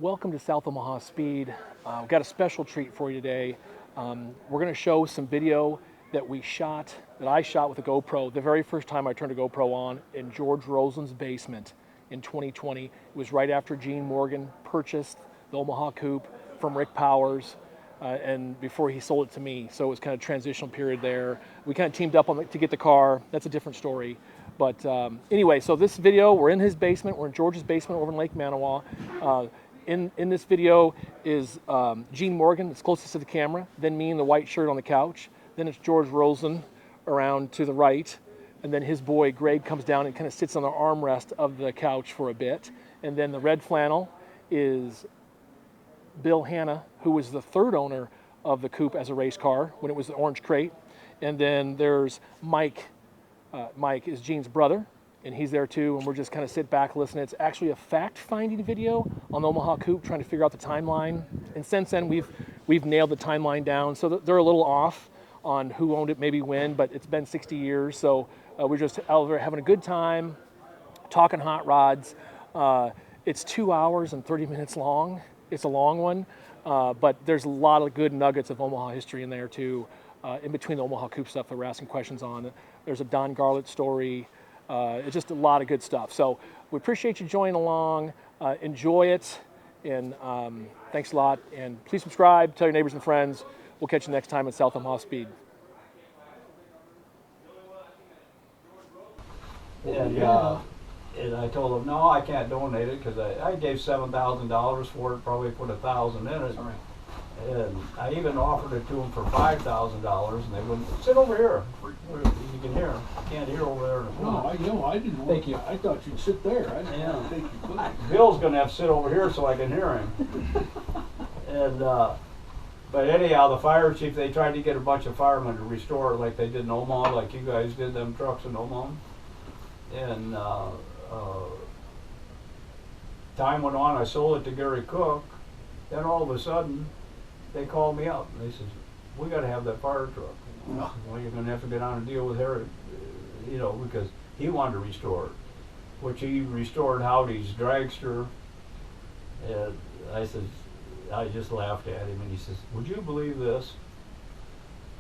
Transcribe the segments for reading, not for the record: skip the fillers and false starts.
Welcome to South Omaha Speed. We've got a special treat for you today. We're going to show some video that I shot with a GoPro the very first time I turned a GoPro on in George Roselands Basement in 2020. It was right after Gene Morgan purchased the Omaha Coupe from Rick Powers and before he sold it to me. So it was kind of a transitional period there. We kind of teamed up to get the car. That's a different story. But anyway, so this video, we're in his basement. We're in George's basement over in Lake Manawa. In this video is Gene Morgan, that's closest to the camera, then me in the white shirt on the couch, then it's George Roseland around to the right, and then his boy Greg comes down and kind of sits on the armrest of the couch for a bit, and then the red flannel is Bill Hanna, who was the third owner of the Coupe as a race car when it was the orange crate, and then there's Mike. Mike is Gene's brother, and he's there too, and we're just kind of sit back, listen. It's actually a fact-finding video on the Omaha Coupe, trying to figure out the timeline. And since then, we've nailed the timeline down. So they're a little off on who owned it, maybe when, but it's been 60 years. So we're just out there having a good time, talking hot rods. It's 2 hours and 30 minutes long. It's a long one, but there's a lot of good nuggets of Omaha history in there too. In between the Omaha Coupe stuff that we're asking questions on, there's a Don Garlett story. It's just a lot of good stuff. So we appreciate you joining along. Enjoy it. And thanks a lot. And please subscribe. Tell your neighbors and friends. We'll catch you next time at South Omaha Speed. And I told him, no, I can't donate it because I gave $7,000 for it, probably put $1,000 in it. All right. And I even offered it to them for $5,000, and they wouldn't. Sit over here. You can hear them. You can't hear over there in the front. No, I didn't. Thank you. I thought you'd sit there. I didn't want to take your place. Bill's going to have to sit over here so I can hear him. And but anyhow, the fire chief, they tried to get a bunch of firemen to restore it like they did in Omaha, like you guys did them trucks in Omaha. And time went on. I sold it to Gary Cook. Then all of a sudden, they called me up and they said, "We got to have that fire truck." Well, you're going to have to get on and deal with Harry, because he wanted to restore it, which he restored Howdy's dragster. And I just laughed at him, and he says, "Would you believe this?"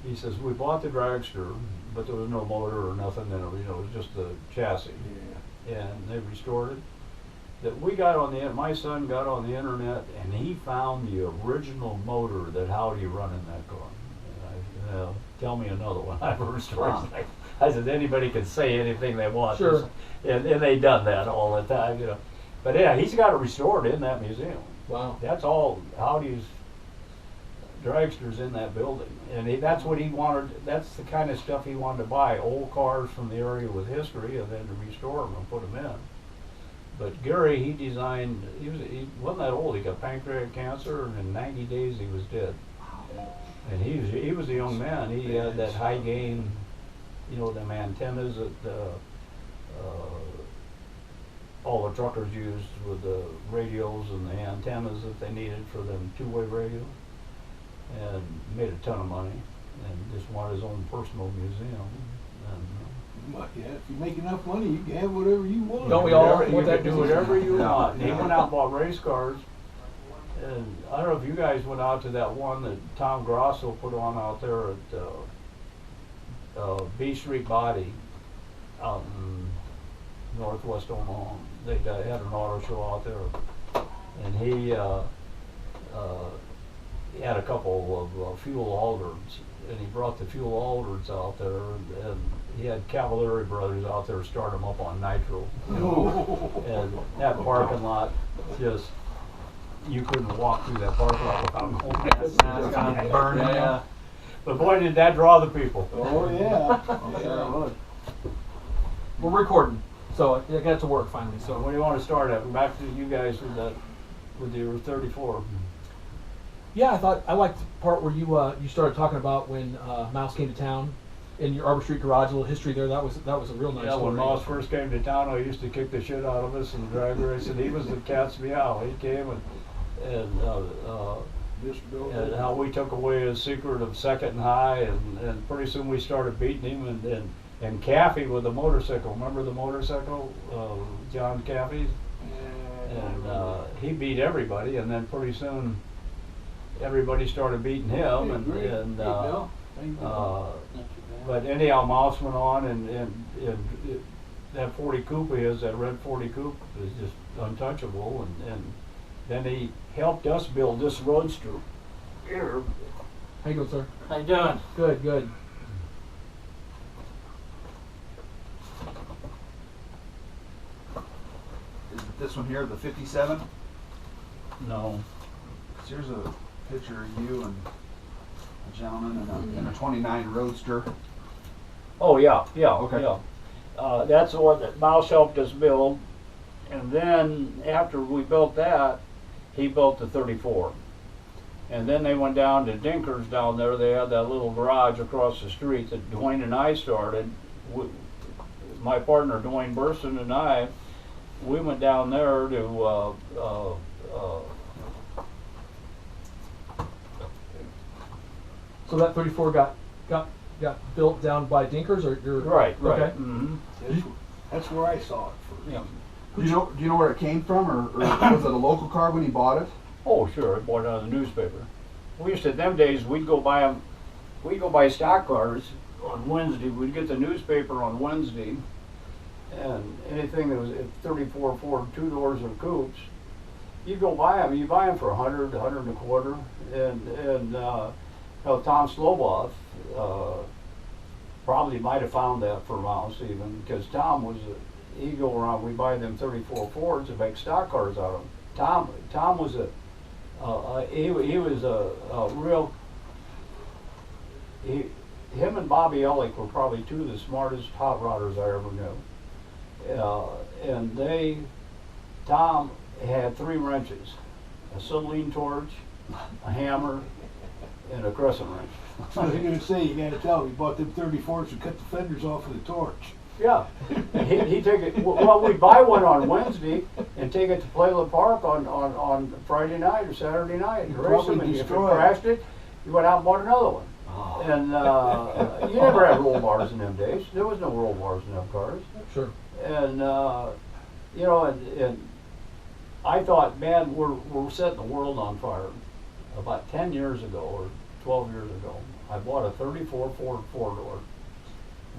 He says, "We bought the dragster, but there was no motor or nothing in it. It was just the chassis." Yeah. And they restored it. That we got on my son got on the internet, and he found the original motor that Howdy run in that car. And I tell me another one. I've heard stories like I said, anybody can say anything they want. Sure. And they done that all the time, But yeah, he's got it restored in that museum. Wow. That's all Howdy's dragsters in that building, and that's what he wanted. That's the kind of stuff he wanted to buy: old cars from the area with history, and then to restore them and put them in. But Gary, he designed. He wasn't that old. He got pancreatic cancer, and in 90 days he was dead. And he was a young man. He had that high gain, them antennas that all the truckers used with the radios and the antennas that they needed for them two-way radios, and made a ton of money, and just wanted his own personal museum. And, Yeah, if you make enough money, you can have whatever you want. Don't we all you want that can do whatever you want. And he went out and bought race cars. And I don't know if you guys went out to that one that Tom Grosso put on out there at B Street Body out in northwest Omaha. They had an auto show out there. And he had a couple of fuel Alderns. And he brought the fuel Alderns out there, and he had Cavallari Brothers out there start them up on nitro. And that parking lot, just, you couldn't walk through that parking lot without going burning. Yeah. But boy, did that draw the people. Oh yeah. Yeah. We're recording, so I got to work finally. So So when do you want to start at? Back to you guys with your 34. yeah, I liked the part where you started talking about when Mouse came to town in your Arbor Street garage. A little history there. That was a real nice Yeah, story. when Moss first came to town, I used to kick the shit out of us and drag race, and he was the cat's meow. He came and how we took away his secret of second and high, and pretty soon we started beating him, and Caffey with the motorcycle. Remember the motorcycle, John Caffey? and he beat everybody, and then pretty soon everybody started beating him, Hey, and, great. and Hey, Bill. How you doing? uh, Not too bad. but anyhow, Mouse went on, and that 40 Coupe that red 40 Coupe is just untouchable, and then he helped us build this Roadster here. How you doing, sir? How you doing? Good, good. Is it this one here, the 57? No. So here's a picture of you and a gentleman in a 29 Roadster. Oh yeah, yeah, Okay. yeah. That's the one that Mouse helped us build, and then after we built that, he built the 34. And then they went down to Dinker's down there. They had that little garage across the street that Dwayne and I started. My partner Dwayne Burson and I, we went down there to So that 34 got built down by Dinkers, or you're right. Okay. Mm-hmm. That's where I saw it first. Yeah. Do you know where it came from, or was it a local car when he bought it? Oh, sure. I bought it out of the newspaper. We used to, them days, we'd go buy them. We'd go buy stock cars on Wednesday. We'd get the newspaper on Wednesday, and anything that was at 34 Ford 2-doors or coupes, you'd go buy them. You buy them for $100, $100 and a quarter. And Tom Sloboff probably might have found that for Mouse even, because Tom was, he'd go around, we buy them 34 Fords and make stock cars out of them. Tom was he was a real, him and Bobby Ellick were probably two of the smartest hot rodders I ever knew. And Tom had 3 wrenches, a acetylene torch, a hammer, and a crescent wrench. I was gonna say, you gotta tell him, he bought them 34s and cut the fenders off with a torch. Yeah, and he'd take it, well, we'd buy one on Wednesday and take it to Playland Park on Friday night or Saturday night and race them, and if it destroy it. crashed it, you went out and bought another one. And you never had roll bars in them days. There was no roll bars in them cars. Sure. And you know, and I thought, man, we're setting the world on fire. About 10 years ago or 12 years ago, I bought a 34 Ford 4-door.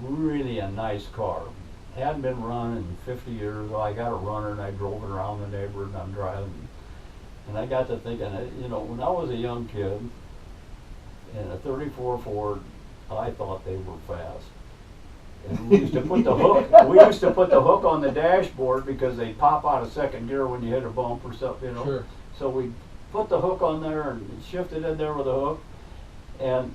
Really a nice car. Hadn't been run in 50 years. Well, I got a runner and I drove it around the neighborhood and I'm driving. And I got to thinking, you know, when I was a young kid in a 34 Ford, I thought they were fast. And we used to put the hook. We used to put the hook on the dashboard because they pop out of second gear when you hit a bump or something, you know. Sure. So we put the hook on there and shifted in there with a hook, and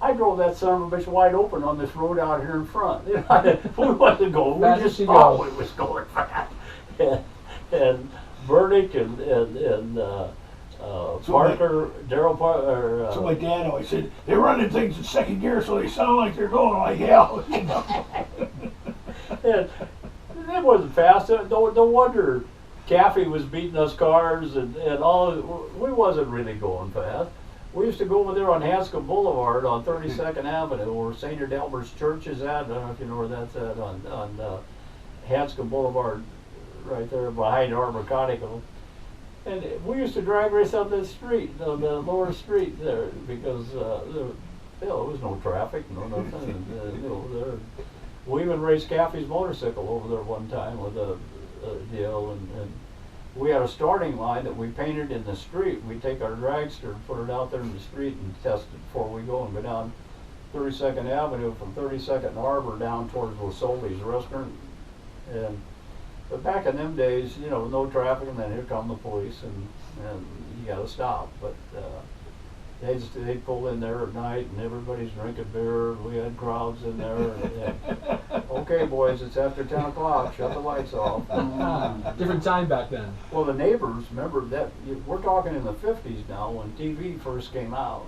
I drove that son of a bitch wide open on this road out here in front. You know, we wasn't going. Fast We as just you thought go. we was going fast. And Burdick and Parker, Daryl Parker. So my dad always said, they're running things in second gear so they sound like they're going like hell. You know? And it wasn't fast. No wonder Caffey was beating us cars and all. We wasn't really going fast. We used to go over there on Haskell Boulevard on 32nd Avenue, where St. Adalbert's Church is at. I don't know if you know where that's at, on Haskell Boulevard, right there behind Arbor Cotico. And we used to drag race up the street, the lower street there, because there was no traffic, no nothing. And, you know, we even raced Caffey's motorcycle over there one time with a deal, and we had a starting line that we painted in the street. We take our dragster and put it out there in the street and test it before we go and go down 32nd Avenue from 32nd and Harbor down towards Losoldi's restaurant. But back in them days, you know, no traffic, and then here come the police, and you got to stop. But they pull in there at night, and everybody's drinking beer. We had crowds in there. And, okay, boys, it's after 10 o'clock. Shut the lights off. Different time back then. Well, the neighbors, remember that, we're talking in the 50s now when TV first came out,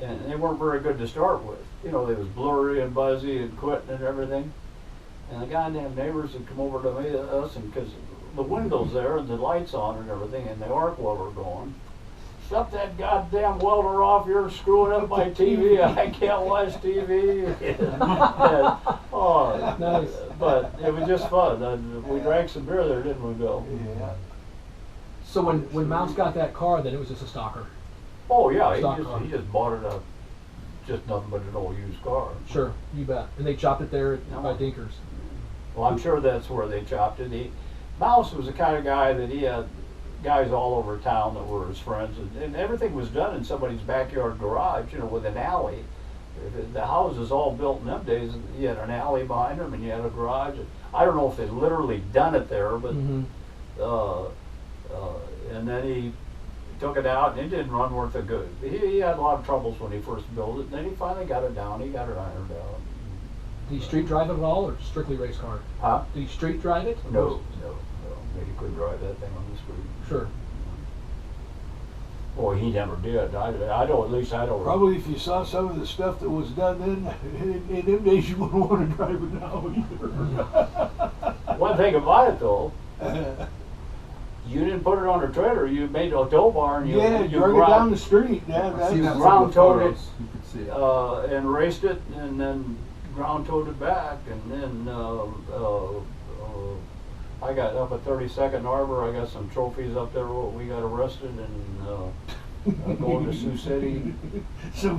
and they weren't very good to start with. You know, they was blurry and buzzy and quitting and everything. And the goddamn neighbors would come over to us, and because the windows there and the lights on and everything, and the arc welder going, shut that goddamn welder off, you're screwing up my TV, I can't watch TV. Oh, Nice. but it was just fun. We drank some beer there, didn't we, Bill? Yeah. So when Mouse got that car, then it was just a stalker. Oh yeah, Stock car. he just bought it up, just nothing but an old used car. Sure, you bet. And they chopped it there No. by Dinkers. Well, I'm sure that's where they chopped it. Mouse was the kind of guy that he had guys all over town that were his friends, and everything was done in somebody's backyard garage, you know, with an alley. The house is all built in them days, and you had an alley behind them, and you had a garage. I don't know if they literally done it there, but and then he took it out, and it didn't run worth a good. He had a lot of troubles when he first built it, and then he finally got it down. He got it ironed out. Did he street drive it at all, or strictly race car? Huh? Did he street drive it? No. He couldn't drive that thing on the street. Sure. Well, he never did. I don't. At least I don't. Probably if you saw some of the stuff that was done then, in them days, you wouldn't want to drive it now either. One thing about it though, you didn't put it on a trailer. You made a tow bar and you drug it down the street. Yeah, I've seen that in that's, some of ground the towed photos. You could see it. and raced it, and then ground towed it back, and then I got up at 32nd Arbor. I got some trophies up there. We got arrested and going to Sioux City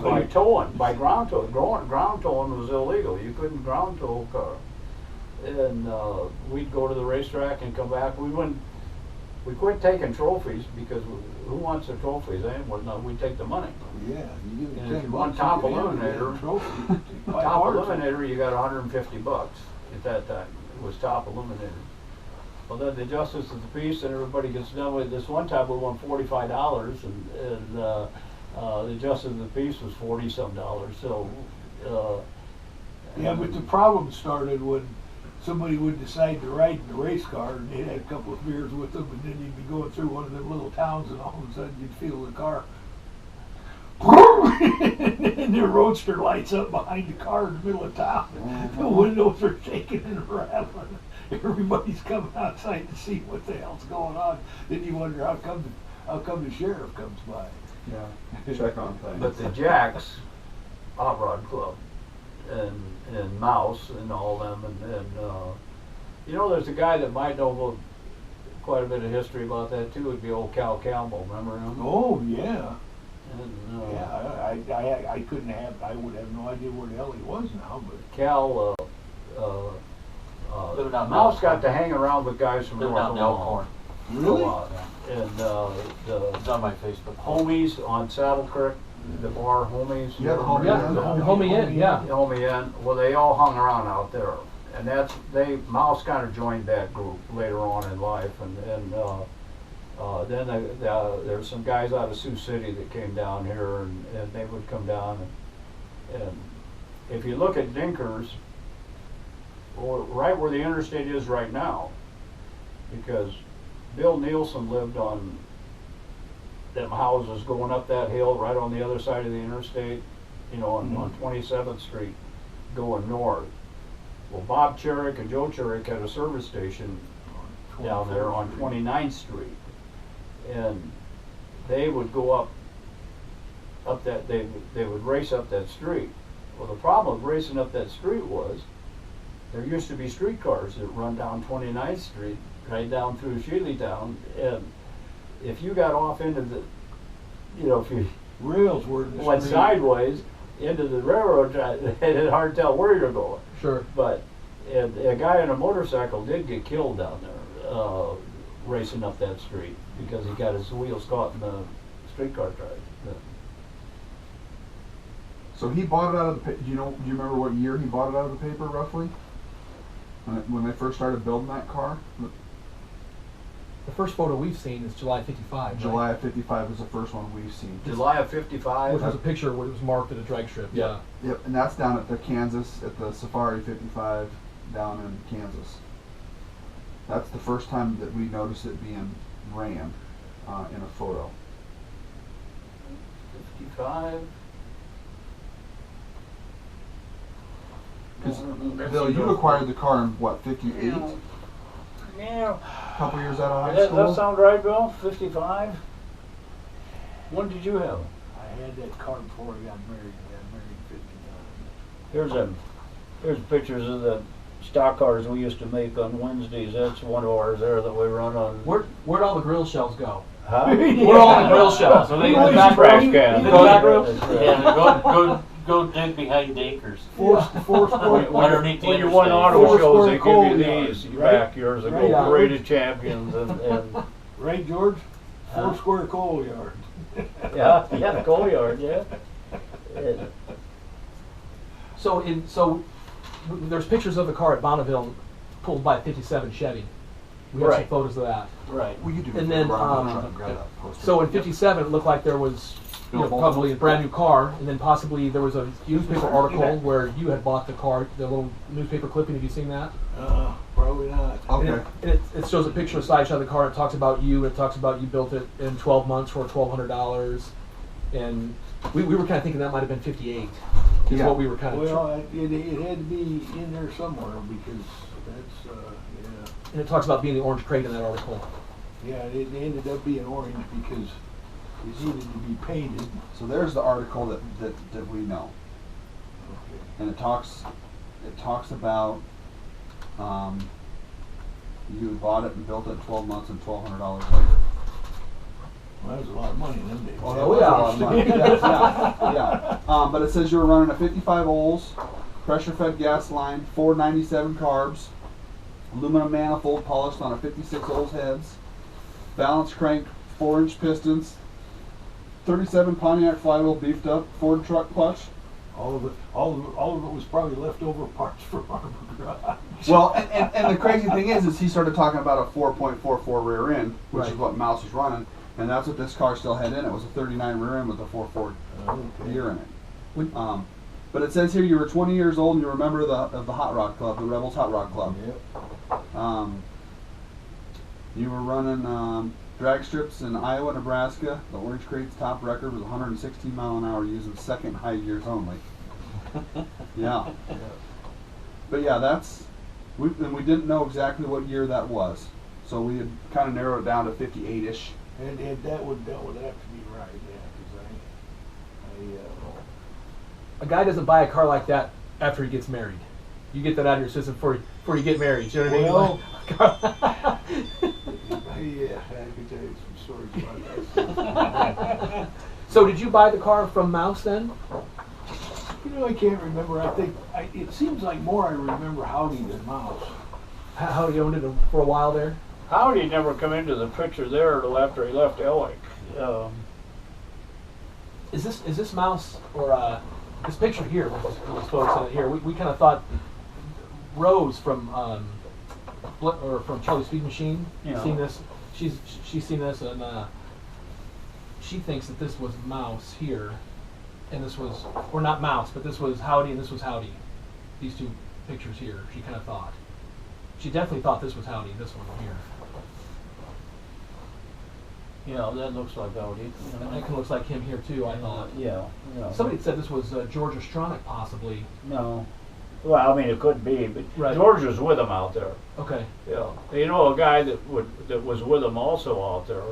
by towing, by ground towing. Ground towing was illegal. You couldn't ground tow a car. And we'd go to the racetrack and come back. We quit taking trophies because who wants the trophies? We'd take the money. yeah, you give And it if you $10 want top you can have a eliminator, trophy. Buy Top parts. eliminator, you got $150 at that time. It was top eliminator. Well, then the justice of the peace and everybody gets done with this. One time we won $45, and the justice of the peace was $40-some. So Yeah, but the problem started when somebody would decide to ride in the race car, and they had a couple of beers with them, and then you'd be going through one of them little towns, and all of a sudden you'd feel the car. And their roadster lights up behind the car in the middle of town. The windows are shaking and rattling. Everybody's coming outside to see what the hell's going on. Then you wonder how come the sheriff comes by. Yeah, check on things. but the Jacks Hot Rod Club and Mouse and all them, and you know, there's a guy that might know about quite a bit of history about that too. Would be old Cal Campbell. Remember him? Oh yeah. And, Yeah, I couldn't have. I would have no idea where the hell he was now, but. Cal. Living out in Mouse got Elkhorn. to hang around with guys from Living North out in Omaha. Elkhorn. Really? And It's on my Facebook. homies on Saddle Creek, the bar homies. Yeah, the Homie Yeah, Inn. Homie Inn, yeah. The homie Inn. Well, they all hung around out there, and Mouse kind of joined that group later on in life, and then there's some guys out of Sioux City that came down here, and they would come down, and if you look at Dinkers, or right where the interstate is right now, because Bill Nielsen lived on them houses going up that hill right on the other side of the interstate, you know, on 27th Street going north. Well, Bob Cherick and Joe Cherick had a service station down there on 29th Street, and they would go up that, they would race up that street. Well, the problem with racing up that street was there used to be streetcars that run down 29th Street, right down through Shealytown, and if you got off into the, you know, if you Rails were in the went street. sideways into the railroad track, it's hard to tell where you're going. Sure. But a guy on a motorcycle did get killed down there, racing up that street, because he got his wheels caught in the streetcar track. So he bought it out of the do you remember what year he bought it out of the paper roughly? When they first started building that car? The first photo we've seen is July 55. right? July of 55 was the first one we've seen. July of Which '55. was a picture where it was marked at a drag strip. Yeah. Yep, and that's down at the Kansas, at the Safari 55 down in Kansas. That's the first time that we noticed it being ran in a photo. 55. Because Bill, you acquired the car in what, 58? Yeah. A couple years out of high Does school? that sound right, Bill? 55? When did you have it? I had that car before I got married. I got married in 59. Here's pictures of the stock cars we used to make on Wednesdays. That's one of ours there that we run on. Where'd all the grill shells go? Huh? Where are all the grill shells? Are they in the back Trash room? can. In the back room? Yeah, go dig behind Acres. Four square. Underneath the When you won interstate. auto Four shows, they square give you coal these yard, right? back years ago. Right, yeah. Parade of Champions and Right, George? Huh? 4 square coal yard. yeah, coal yard, yeah. So there's pictures of the car at Bonneville pulled by a 57 Chevy. We have some Right. photos of that. Right. Well, you do. And then, grab that poster. So in 57, it looked like there was probably a brand new car, and then possibly there was a newspaper article where you had bought the car, the little newspaper clipping. Have you seen that? Probably not. Okay. And it shows a picture of the side shot of the car. It talks about you. It talks about you built it in 12 months for $1,200. And we were kind of thinking that might have been 58. Is Yeah. what we were kind of. Well, it had to be in there somewhere because that's, yeah. And it talks about being the orange crate in that article. Yeah, it ended up being orange because it needed to be painted. So there's the article that we know, Okay. and it talks about you bought it and built it in 12 months and $1,200 later. Well, that was a lot of money in them days. Well, that was a lot of money. Yeah. But it says you were running a 55 Olds, pressure-fed gas line, 497 carbs, aluminum manifold polished on a 56 Olds heads, balance crank, 4-inch pistons, 37 Pontiac flywheel beefed up, Ford truck clutch. All of it was probably leftover parts from Harbor Garage. Well, and the crazy thing is he started talking about a 4.44 rear end, which is Right. what Mouse was running, and that's what this car still had in it. It was a 39 rear end with a 4.4 Okay. gear in it. We- But it says here you were 20 years old and you're a member of the Hot Rod Club, the Rebels Hot Rod Club. Yep. You were running drag strips in Iowa, Nebraska. The Orange Crate's top record was 116 mile an hour using second high gears only. Yeah. But yeah, we didn't know exactly what year that was, so we had kind of narrowed it down to 58-ish. And that would have to be right, yeah, because A guy doesn't buy a car like that after he gets married. You get that out of your system before you get married. You know what I mean? yeah, I could tell you some stories about that. So did you buy the car from Mouse then? You know, I can't remember. It seems like more I remember Howdy than Mouse. How you owned it for a while there? Howdy never come into the picture there until after he left Ellick. Is this Mouse or this picture here was folks in it here? We kind of thought Rose from from Charlie's Speed Machine Yeah. seen this. She's seen this and she thinks that this was Mouse here, and this was or not Mouse, but this was Howdy and this was Howdy. These two pictures here. She kind of thought. She definitely thought this was Howdy. This one here. Yeah, that looks like Howdy. And that kind of looks like him here too. I thought. Yeah. Somebody said this was George Roselands possibly. No. Well, I mean, it could be, but Right. George was with him out there. Okay. Yeah. You know, a guy that was with him also out there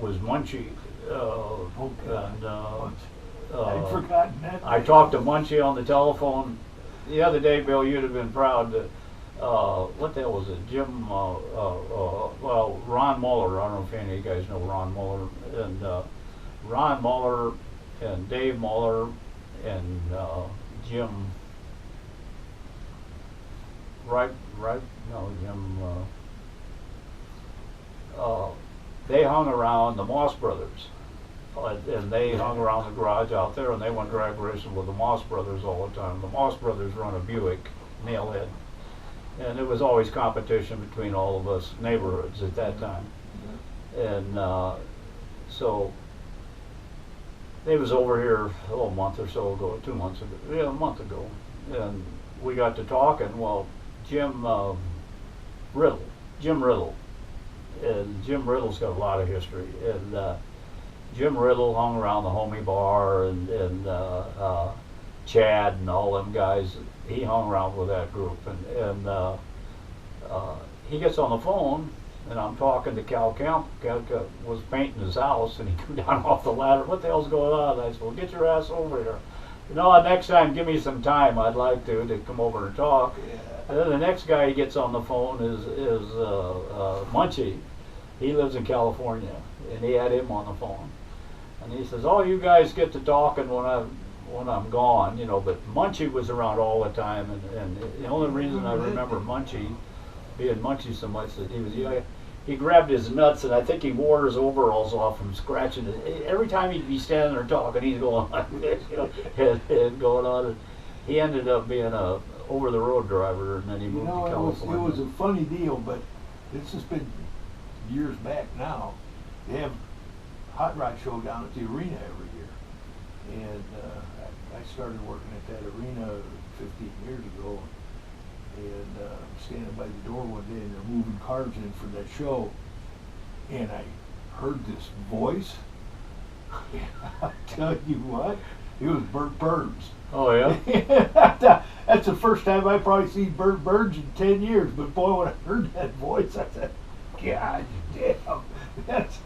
was Munchie. And I'd forgotten that. I talked to Munchie on the telephone the other day. Bill, you'd have been proud to. What the hell was it? Jim, well, Ron Muller. I don't know if any of you guys know Ron Muller. And Ron Muller and Dave Muller and Jim. Jim. They hung around the Moss Brothers. And they hung around the garage out there, and they went drag racing with the Moss Brothers all the time. The Moss Brothers run a Buick nailhead. And it was always competition between all of us neighborhoods at that time. And so they was over here a month or so ago, 2 months ago, yeah, a month ago. And we got to talking. Well, Jim Riddle. And Jim Riddle's got a lot of history. And Jim Riddle hung around the Homie Bar and Chad and all them guys. He hung around with that group, and he gets on the phone and I'm talking to Cal Kemp. Cal was painting his house, and he came down off the ladder. What the hell's going on? And I said, well, get your ass over here. You know, next time, give me some time. I'd like to come over and talk. And then the next guy he gets on the phone is Munchie. He lives in California, and he had him on the phone. And he says, "Oh, you guys get to talking when I'm gone, you know." But Munchie was around all the time, and the only reason I remember Munchie being Munchie so much that he grabbed his nuts, and I think he wore his overalls off from scratching it. Every time he'd be standing there talking, he's going like this, you know, and going on. And he ended up being a over-the-road driver, and then he moved to California. It was a funny deal, but this has been years back now. They have hot rod show down at the arena every year, and I started working at that arena 15 years ago, and I'm standing by the door one day, and they're moving cars in for that show, and I heard this voice. I'll tell you what, it was Bert Burns. Oh yeah. That's the first time I probably seen Bert Burns in 10 years. But boy, when I heard that voice, I said, "God damn, that's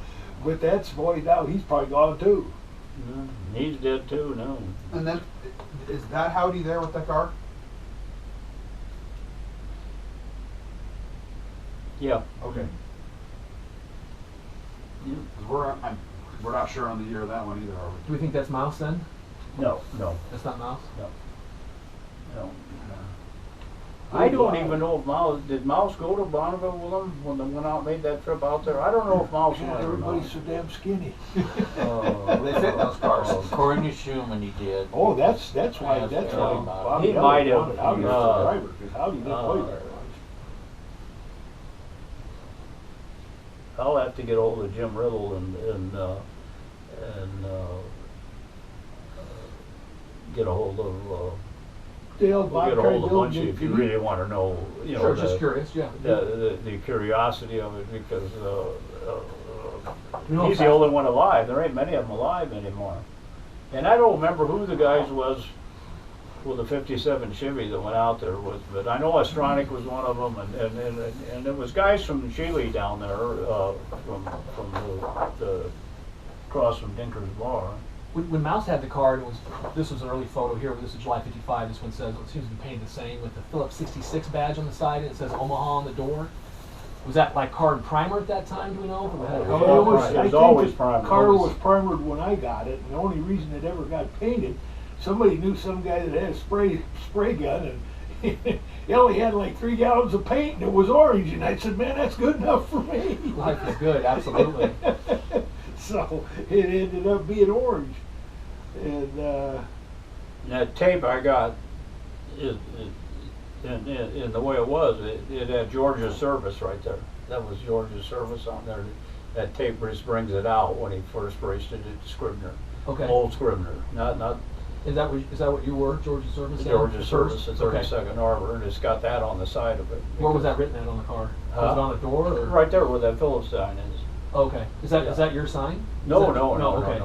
boy now he's probably gone too." He's dead too now. And then, is that Howdy there with that car? Yeah. Okay. We're not sure on the year of that one either, are we? Do we think that's Mouse then? No. That's not Mouse? No. I don't even know if Mouse did Mouse go to Bonneville with them when they went out and made that trip out there. I don't know if Mouse God, went. everybody's so damn skinny. They fit in those cars. According to Schumann, he did. Oh, that's why Bobby He Elliott might have, wanted Howdy as the driver, because Howdy didn't play very much. I'll have to get hold of Jim Riddle and get a hold of. Dale, We'll get a hold of Munchie if you really want to know. You know, Sure, just curious, yeah. the curiosity of it, because You know, he's the only one alive. There ain't many of them alive anymore. And I don't remember who the guys was with the '57 Chevy that went out there with, but I know Ostronic was one of them, and there was guys from Shealy down there, from the across from Dinker's Bar. When Mouse had the car, this was an early photo here, this is July 55, this one says, it seems to be painted the same, with the Phillips 66 badge on the side, and it says Omaha on the door. Was that like carbon primer at that time, do we know? It I was think always the primed. car was primered when I got it, and the only reason it ever got painted, somebody knew some guy that had a spray gun, and he only had like 3 gallons of paint, and it was orange, and I said, "Man, that's good enough for me." Life is good, absolutely. So it ended up being orange, and That tape I got is in the way it was. It had George's service right there. That was George's service on there. That tape just brings it out when he first raced it at Scribner. Okay. Old Scribner, not Is that what you were, George's service? George's service at Okay. 32nd Arbor, and it's got that on the side of it. Where was that written at on the car? Was it on the door? Or? Right there where that Phillips sign is. Okay. Is Yeah. that your sign? No, Is that- no. Okay.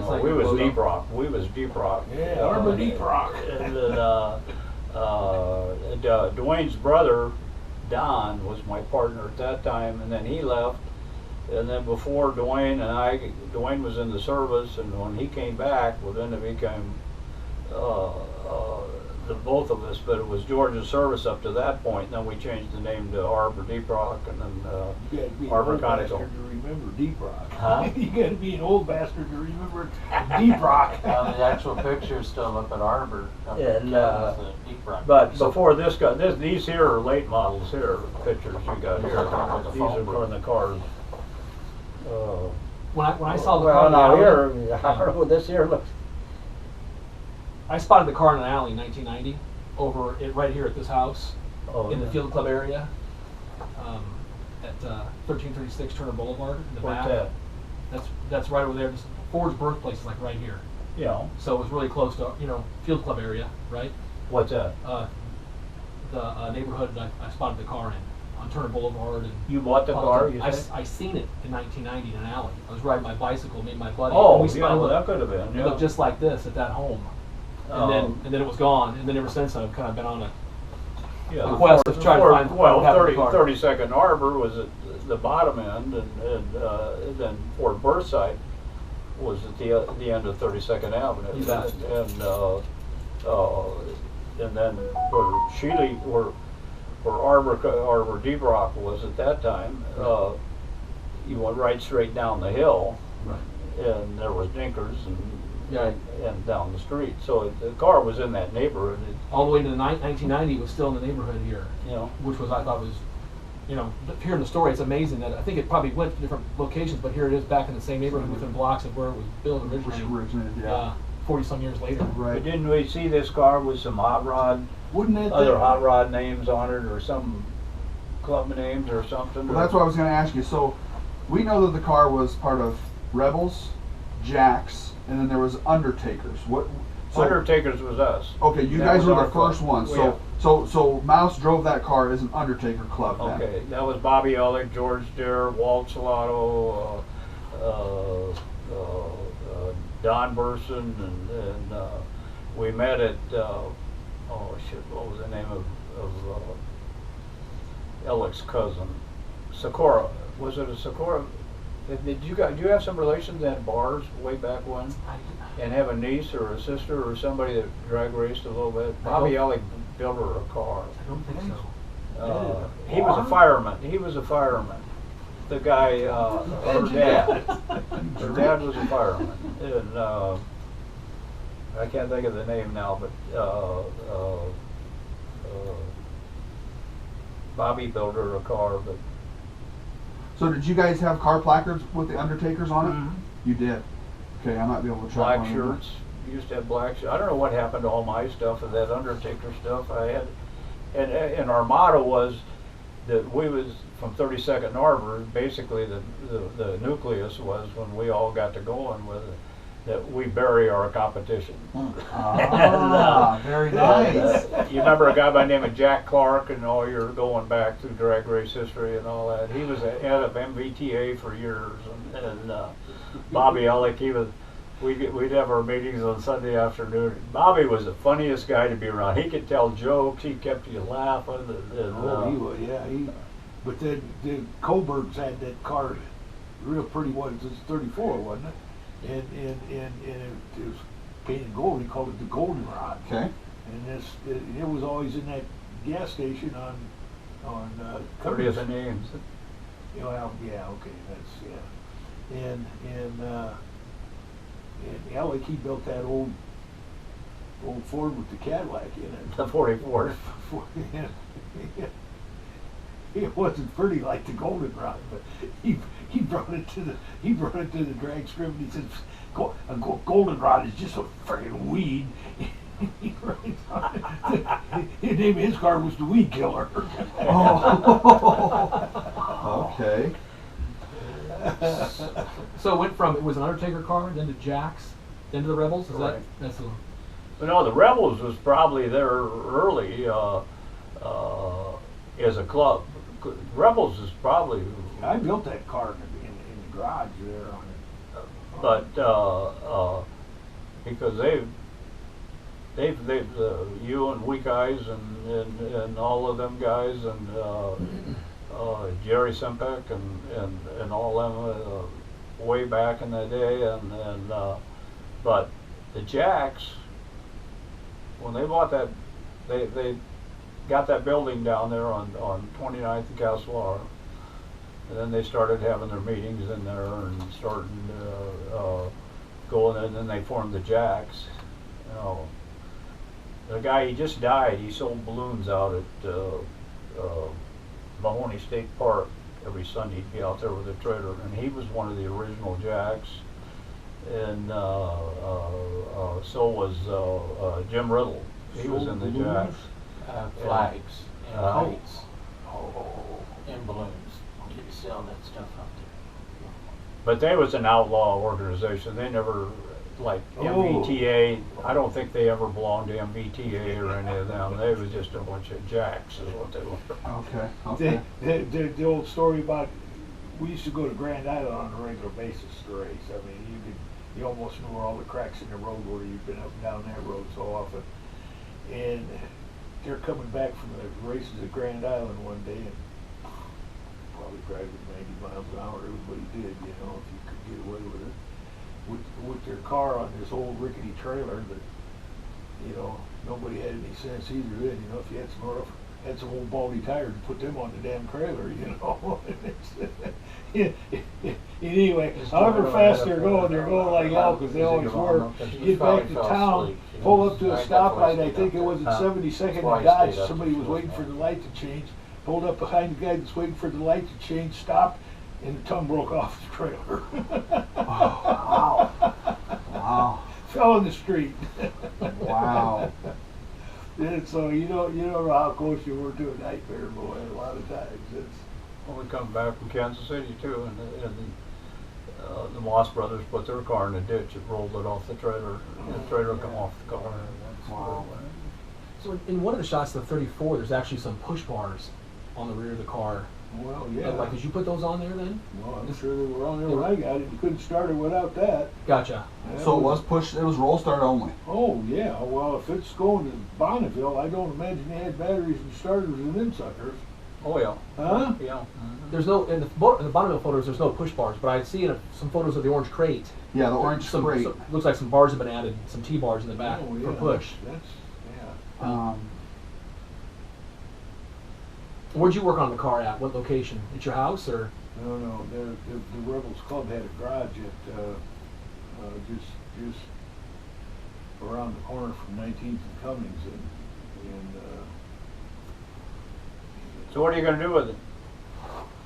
It's like We your was logo. Deep Rock. We was Deep Rock. yeah, Arbor Deep Rock. And then Dwayne's brother, Don, was my partner at that time, and then he left. And then before Dwayne was in the service, and when he came back, well, then it became the both of us, but it was George's service up to that point. And then we changed the name to Arbor Deep Rock, and then You gotta be an Arbor old Conoco. bastard to remember Deep Rock. Huh? You gotta be an old bastard to remember Deep Rock. The actual picture is still up at Arbor. Up at And, Kevin's, the Deep Rock. But before this got these here are late models here, pictures you got here. With the These phone are booth. from the cars. When I saw the Well, car in the now alley, here, I don't know what this here looks. I spotted the car in an alley in 1990, right here at this house, in the Field Club area, at 1336 Turner Boulevard in the What's back. that? That's right over there. Ford's birthplace is like right here, Yeah. so it was really close to Field Club area, right? What's that? The neighborhood I spotted the car in on Turner Boulevard. And You bought the car, you say? I seen it in 1990 in an alley. I was riding my bicycle, me and my buddy. Oh, and we yeah, spotted well, it. that could have been. It Yeah. looked just like this at that home. And then it was gone. And then ever since I've kind of been on a, Yeah, The quest is trying to find well, what happened to the car. 32nd Harbor was at the bottom end, and then Fort Burnside was at the end of 32nd Avenue. You bet. And then where Shealy, where Arbor Deep Rock was at that time, you went right straight down the hill, Right. and there was Dinkers Yeah. and down the street. So the car was in that neighborhood. All the way to the 1990, it was still in the neighborhood here, You know, which was, I thought was, hearing the story, it's amazing that I think it probably went to different locations, but here it is back in the same neighborhood within blocks of where it was built Which originally. originated, yeah. 40 some years later. but Right. didn't we see this car with some hot rod, Wouldn't that other hot rod names on it, or some club names or something? Well, that's what I was going to ask you. So, we know that the car was part of Rebels, Jacks, and then there was Undertakers. What? So, Undertakers was us. okay, you That guys was were our the first club. ones. Yeah. So Mouse drove that car as an Undertaker club. Then. Okay, that was Bobby Ellick, George Dare, Walt Salato, Don Burson, and we met at what was the name of Ellick's cousin? Socorro. Was it a Socorro? Do you have some relations at bars way back when? And have a niece or a sister or somebody that drag raced a little bit? Bobby Ellick built her a car. I don't think so. He was a fireman. He was a fireman. The guy, her dad. Her dad was a fireman, and I can't think of the name now, but Bobby built her a car. But So did you guys have car placards with the Undertakers on it? Mhm. You did. Okay, I might be able to track black one of them. shirts. We used to have black shirts. I don't know what happened to all my stuff and that Undertaker stuff I had. And our motto was that we was from 32nd Harbor. Basically, the nucleus was when we all got to going with it, that we bury our competition. Ah, very nice. You remember a guy by the name of Jack Clark, and all you're going back through drag race history and all that. He was the head of MVTA for years, and Bobby Ellick, we'd have our meetings on Sunday afternoon. Bobby was the funniest guy to be around. He could tell jokes. He kept you laughing. He was, yeah. But the Coburgs had that car, real pretty one. It was 34, wasn't it? And it was painted gold. He called it the Goldenrod. Okay. And it was always in that gas station on 30th and Ames. Well, yeah, okay, that's yeah. And Alec, he built that old Ford with the Cadillac in it. The 44. It wasn't pretty like the Goldenrod, but he brought it to the drag strip, and he says, "A Goldenrod is just a freaking weed." His name of his car was the Weed Killer. Oh. Okay. So it went from, it was an Undertaker car, then to Jack's, then to the Rebels? Is Right. that's the But no, the Rebels was probably there early as a club. Rebels is probably, I built that car in the garage there on it. but because they've you and Weak Eyes and all of them guys and Jerry Simpek and all them way back in the day and but the Jacks, when they bought that, they got that building down there on 29th and Casuar, and then they started having their meetings in there and started going, and then they formed the Jacks. You know, the guy, he just died. He sold balloons out at Mahoney State Park every Sunday. He'd be out there with a trailer, and he was one of the original Jacks. And so was Jim Riddle. He was in the Jacks. Flags and Uh, kites and balloons. You could sell that stuff out there. But they was an outlaw organization. They never, like MVTA, I don't think they ever belonged to MVTA or any of them. They was just a bunch of Jacks is what they were. Okay. Okay. The old story about, we used to go to Grand Island on a regular basis to race. I mean, you almost knew where all the cracks in the road were. You'd been up and down that road so often. And they're coming back from the races at Grand Island one day and probably driving 90 miles an hour. Everybody did, you know, if you could get away with it. With their car on this old rickety trailer that, you know, nobody had any sense either then, you know, if you had some old baldy tires, put them on the damn trailer, you know. Anyway, however fast they're going like hell, because they always were. Get back to town, pull up to a stoplight, I think it was at 72nd and Dodge, somebody was waiting for the light to change, pulled up behind the guy that's waiting for the light to change, stopped, and the tongue broke off the trailer. Wow. Wow. Fell in the street. Wow. And so you don't know how close you were to a nightmare, boy. A lot of times it's. Well, we come back from Kansas City too, and the Moss brothers put their car in the ditch. It rolled it off the trailer. The trailer come off the car. Wow. So in one of the shots of the 34, there's actually some push bars on the rear of the car. Well, yeah. Like, did you put those on there then? Well, I'm sure they were on there when I got it. You couldn't start it without that. Gotcha. So it was roll start only. Oh, yeah. Well, if it's going to Bonneville, I don't imagine they had batteries and starters in them suckers. Oh yeah. Huh? Yeah. There's no, in the Bonneville photos, there's no push bars, but I see in some photos of the orange crate. Yeah, the orange crate. Looks like some bars have been added, some T-bars in the back Oh, yeah. for push. That's yeah. Where'd you work on the car at? What location? At your house or? No. The Rebels Club had a garage at just around the corner from 19th and Cummings, and So what are you going to do with it?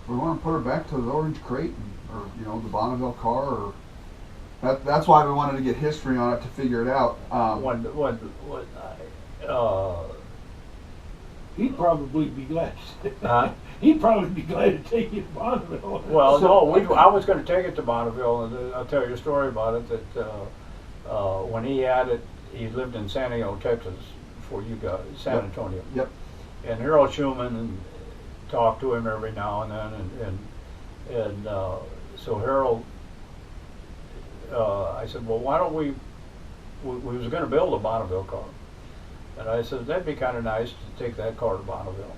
We want to put her back to the orange crate, or the Bonneville car, or that's why we wanted to get history on it to figure it out. he'd probably be glad. Huh? He'd probably be glad to take you to Bonneville. Well, no, I was going to take it to Bonneville, and I'll tell you a story about it. That when he had it, he lived in San Diego, Texas, before you got San Antonio. Yep. And Harold Schumann talked to him every now and then, and so Harold, I said, well, why don't we was going to build a Bonneville car, and I said that'd be kind of nice to take that car to Bonneville.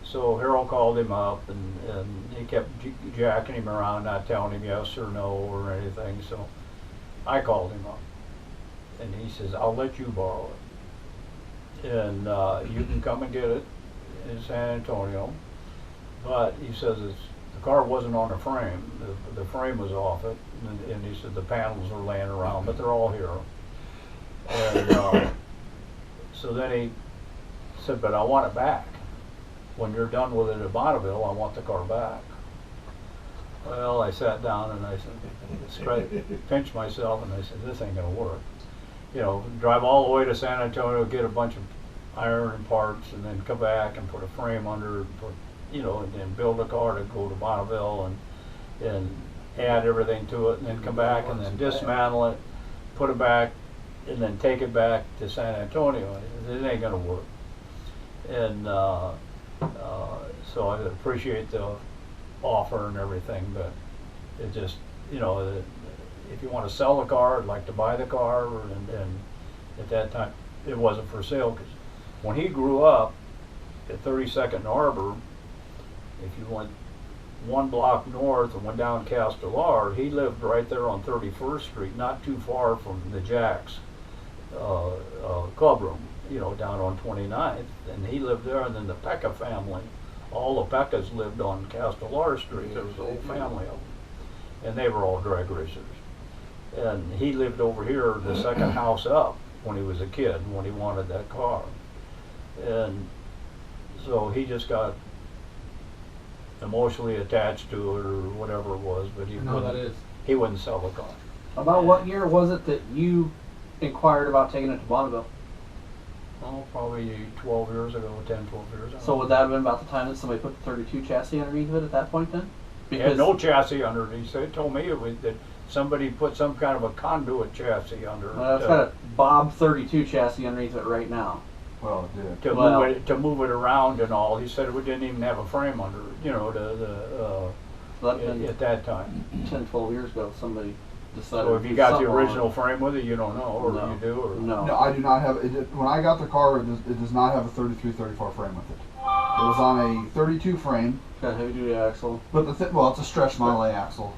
So Harold called him up, and he kept jacking him around, not telling him yes or no or anything. So I called him up, and he says, I'll let you borrow it, and you can come and get it in San Antonio. But he says the car wasn't on the frame. The frame was off it, and he said the panels are laying around, but they're all here. And so then he said, but I want it back. When you're done with it at Bonneville, I want the car back. Well, I sat down and I said, pinched myself, and I said, this ain't gonna work. Drive all the way to San Antonio, get a bunch of iron and parts, and then come back and put a frame under, and then build a car to go to Bonneville and add everything to it, and then come back and then dismantle it, put it back, and then take it back to San Antonio. It ain't gonna work. And so I appreciate the offer and everything, but it just, if you want to sell the car, I'd like to buy the car, and at that time it wasn't for sale, because when he grew up at 32nd Harbor, if you went one block north and went down Castellar, he lived right there on 31st Street, not too far from the Jack's club room, down on 29th, and he lived there. And then the Pekka family, all the Pekkas lived on Castellar Street. There was a whole family of them, and they were all drag racers. And he lived over here, the second house up, when he was a kid, when he wanted that car. And so he just got emotionally attached to it, or whatever it was, but he wouldn't sell the car. About what year was it that you inquired about taking it to Bonneville? Oh, probably 12 years ago, 10, 12 years ago. So would that have been about the time that somebody put the 32 chassis underneath of it at that point then? It had no chassis underneath. They told me that somebody put some kind of a conduit chassis under it. Well, it's got a Bob 32 chassis underneath it right now. Well, it did. To move it around and all. He said we didn't even have a frame under it, So that'd been at that time. 10, 12 years ago, somebody decided. So to if you do got the something on it. original frame with it, you don't know, or No. you do, or? No. No, I do not have it. When I got the car, it does not have a 33-34 frame with it. It was on a 32 frame, Got a heavy duty axle. but well, it's a stretch Model A axle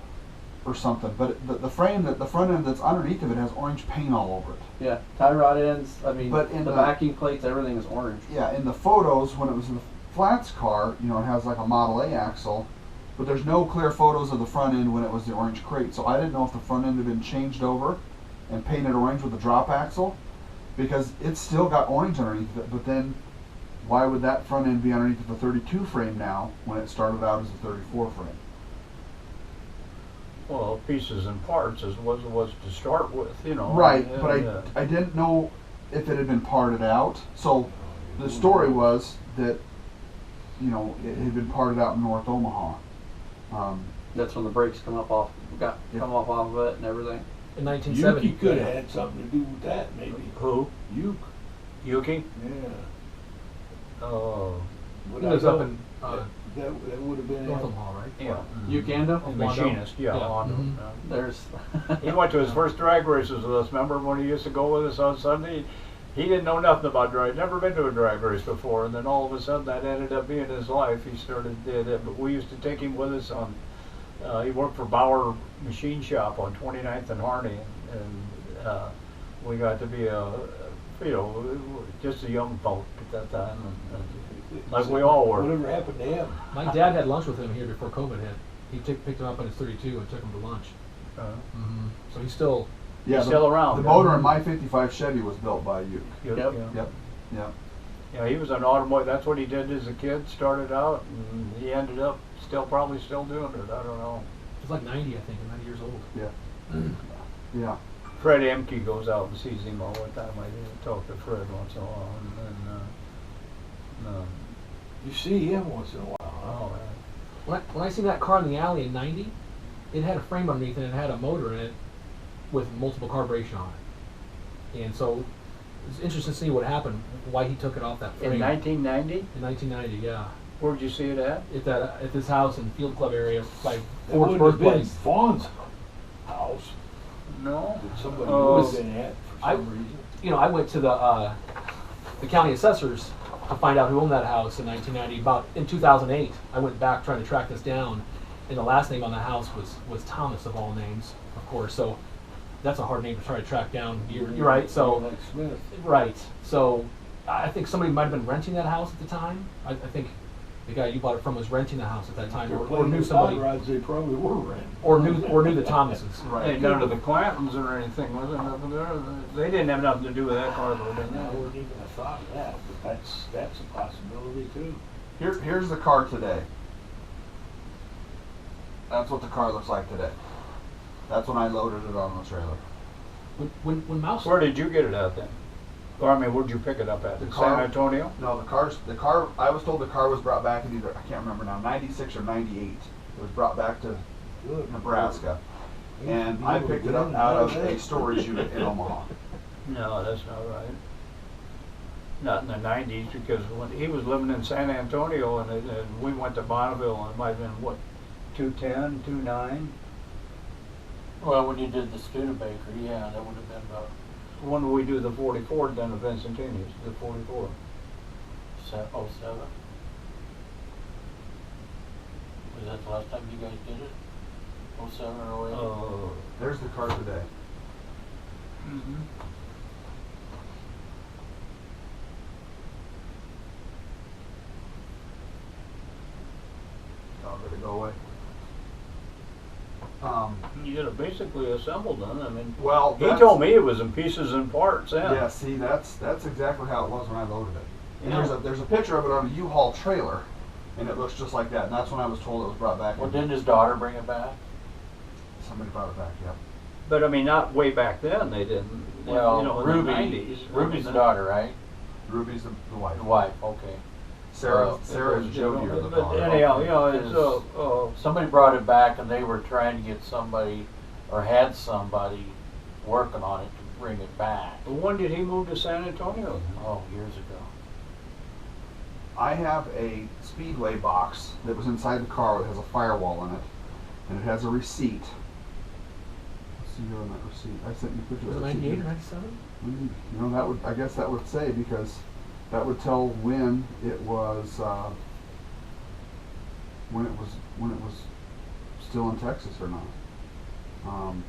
or something. But the frame, the front end that's underneath of it has orange paint all over it. Yeah, tie rod ends. I mean, But in the the- backing plates, everything is orange. Yeah, in the photos, when it was in the flats car, you know, it has like a Model A axle, but there's no clear photos of the front end when it was the orange crate. So I didn't know if the front end had been changed over and painted orange with the drop axle, because it's still got orange underneath it. But then, why would that front end be underneath the 32 frame now when it started out as a 34 frame? Well, pieces and parts is what it was to start with, you know. Right, and, but I didn't know if it had been parted out. So the story was that, you know, it had been parted out in North Omaha. That's when the brakes come off of it and everything. In 1970. Yuki could have had something to do with that, maybe. Who? Yuki. Yuki? Yeah. Oh, What He I lives up know, in that would have been North it. Omaha, right? yeah. Uganda? Oh, Machinist, yeah. Yeah. Hondo, Mhm. yeah. There's. He went to his first drag races with us. Remember when he used to go with us on Sunday? He didn't know nothing about drag, never been to a drag race before, and then all of a sudden that ended up being his life. He did it, but we used to take him with us on. He worked for Bauer Machine Shop on 29th and Harney, and we got to be just a young folk at that time, and like we all were. Whatever happened to him? My dad had lunch with him here before COVID hit. He picked him up on his 32 and took him to lunch. So he's still. Yeah, He's still around. The motor in my '55 Chevy was built by Uke. Yep. Yep. Yeah. Yep. Yeah, he was an automotive. That's what he did as a kid. Started out, and he ended up probably still doing it. I don't know. He's like 90, I think, or 90 years old. Yeah. Yeah. Fred Emke goes out and sees him all the time. I talk to Fred once in a while, and You see him once in a while. oh, When I seen that car in the alley in 90, it had a frame underneath and it had a motor in it with multiple carburation on it. And so it's interesting to see what happened, why he took it off that frame. in 1990, In 1990, yeah. where'd you see it at? At this house in Field Club area by That Ford's wouldn't have been birthplace. Fawn's house No. that somebody Oh. would have been at for I- some reason. You know, I went to the county assessors to find out who owned that house in 1990. About in 2008, I went back trying to track this down, and the last name on the house was Thomas of all names, of course. So that's a hard name to try to track down. You're right. So Like Smith. right. So I think somebody might have been renting that house at the time. I think the guy you bought it from was renting the house at that time, They're or playing knew with somebody, hot rods, they probably were renting. or knew the Thomases. Ain't none of the Clantons or anything, was there nothing there? They didn't have nothing to do with that car, though, didn't I they? wouldn't even have thought of that, but that's a possibility too. Here's the car today. That's what the car looks like today. That's when I loaded it on the trailer. When Mouse Where did you get it at then? Or I mean, where'd you pick it up at? The In car- San Antonio? No, the car. I was told the car was brought back in either, I can't remember now, '96 or '98. It was brought back to Good. Nebraska, and I picked it up out of a storage unit in Omaha. No, that's not right. Not in the 90s, because when he was living in San Antonio, and we went to Bonneville, and it might have been, what, 210, 29? Well, when you did the Studebaker, yeah, that would have been about When did we do the 44 then of Vincentini's, the 44? 07. Was that the last time you guys did it? 07 or 08? Oh. There's the car today. Mm-hmm. Oh, did it go away? You get it basically assembled then, I mean. Well, He told me it was in pieces and parts, Yeah, see, that's exactly how it was when I loaded it. And Yeah. there's a picture of it on a U-Haul trailer, and it looks just like that. And that's when I was told it was brought back. Well, in. didn't his daughter bring it back? Somebody brought it back. Yeah. But I mean, not way back then, they didn't. Well, you know, in Ruby, the 90s. Ruby's the daughter, right? Ruby's the wife. The wife, okay. Sarah and Jody are the But daughter. anyhow, you know, it's, Somebody brought it back and they were trying to get somebody, or had somebody working on it to bring it back. when did he move to San Antonio? Oh, years ago. I have a Speedway box that was inside the car that has a firewall in it, and it has a receipt. Let's see here on that receipt. I sent you a picture Was of it the receipt. 98 or 97? You know, that would, I guess that would say, because that would tell when it was when it was still in Texas or not.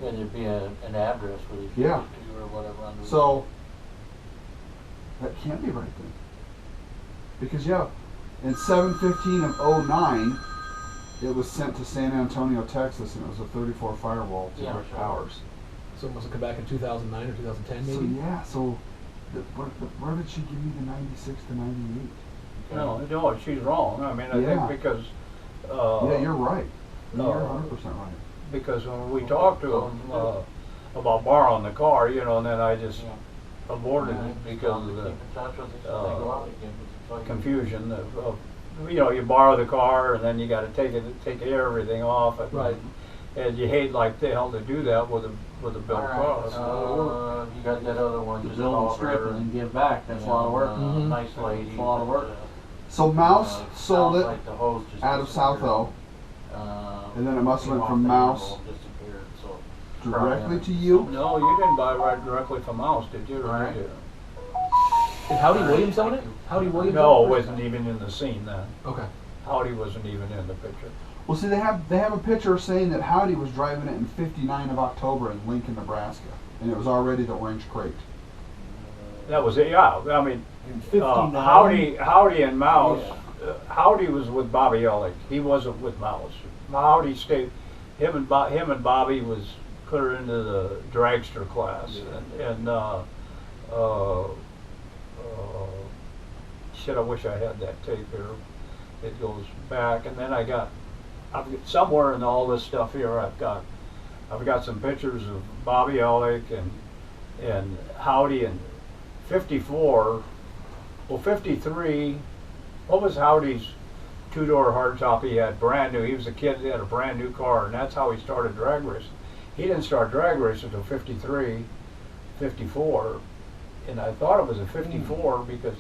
Yeah, there'd be an address where you could Yeah. get to or whatever. Under So that can't be right then, because yeah, in 7/15 of 09, it was sent to San Antonio, Texas, and it was a 34 firewall to Yeah, direct sure. hours. So it must have come back in 2009 or 2010 So maybe? yeah, so where did she give me the 96 to 98? No, she's wrong. I mean, I Yeah. think because, Yeah, you're right. no. You're 100% right. because when we talked to him, about borrowing the car, you know, and then I just aborted it because of the keep in touch with us, they go out again, but it's like- confusion of, you know, you borrow the car and then you gotta take everything off it. Right. And you hate like the hell to do that with a bill All right, car. you got that other one, To just build and call strip her and then give back. That's a lot of work. Mhm. Nice lady. It's a lot of work. So Mouse It sold sounds it like the hose just out of disappeared. South O and then it must have came went off from the Mouse handle, disappeared, so directly probably- to you. No, you didn't buy right directly from Mouse, did you? Or Right. did you? Did Howdy Williams own it? Howdy Williams No, own it? wasn't even in the scene then. Okay. Howdy wasn't even in the picture. Well, see, they have a picture saying that Howdy was driving it in 59 of October in Lincoln, Nebraska, and it was already the orange crate. That was it, yeah. I mean, In 59. Howdy and Mouse. Howdy was with Bobby Ellick. He wasn't with Mouse. Howdy stayed. Him and Bobby was clear into the dragster class, and shit. I wish I had that tape here. It goes back, and then I've got somewhere in all this stuff here. I've got some pictures of Bobby Ellick and Howdy in '54. Well, '53. What was Howdy's two-door hardtop he had brand new? He was a kid that had a brand new car, and that's how he started drag racing. He didn't start drag racing until '53, '54, and I thought it was a '54 because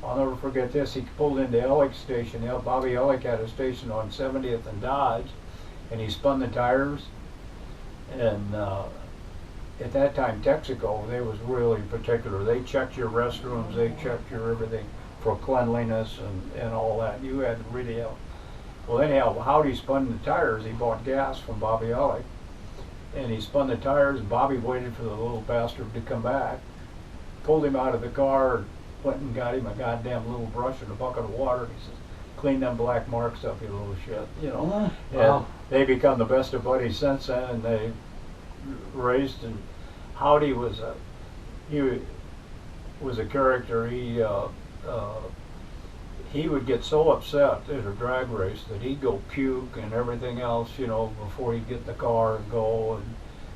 I'll never forget this. He pulled into Ellick's station. Bobby Ellick had a station on 70th and Dodge, and he spun the tires. And at that time, Texaco, they was really particular. They checked your restrooms, they checked your everything for cleanliness and all that. You had to really have. Well, anyhow, Howdy spun the tires. He bought gas from Bobby Ellick, and he spun the tires. And Bobby waited for the little bastard to come back, pulled him out of the car, and went and got him a goddamn little brush and a bucket of water. He says, "Clean them black marks up, you little shit," you know. Wow. And they become the best of buddies since then, and they raced. And Howdy was a character. He would get so upset at a drag race that he'd go puke and everything else, you know, before he'd get in the car and go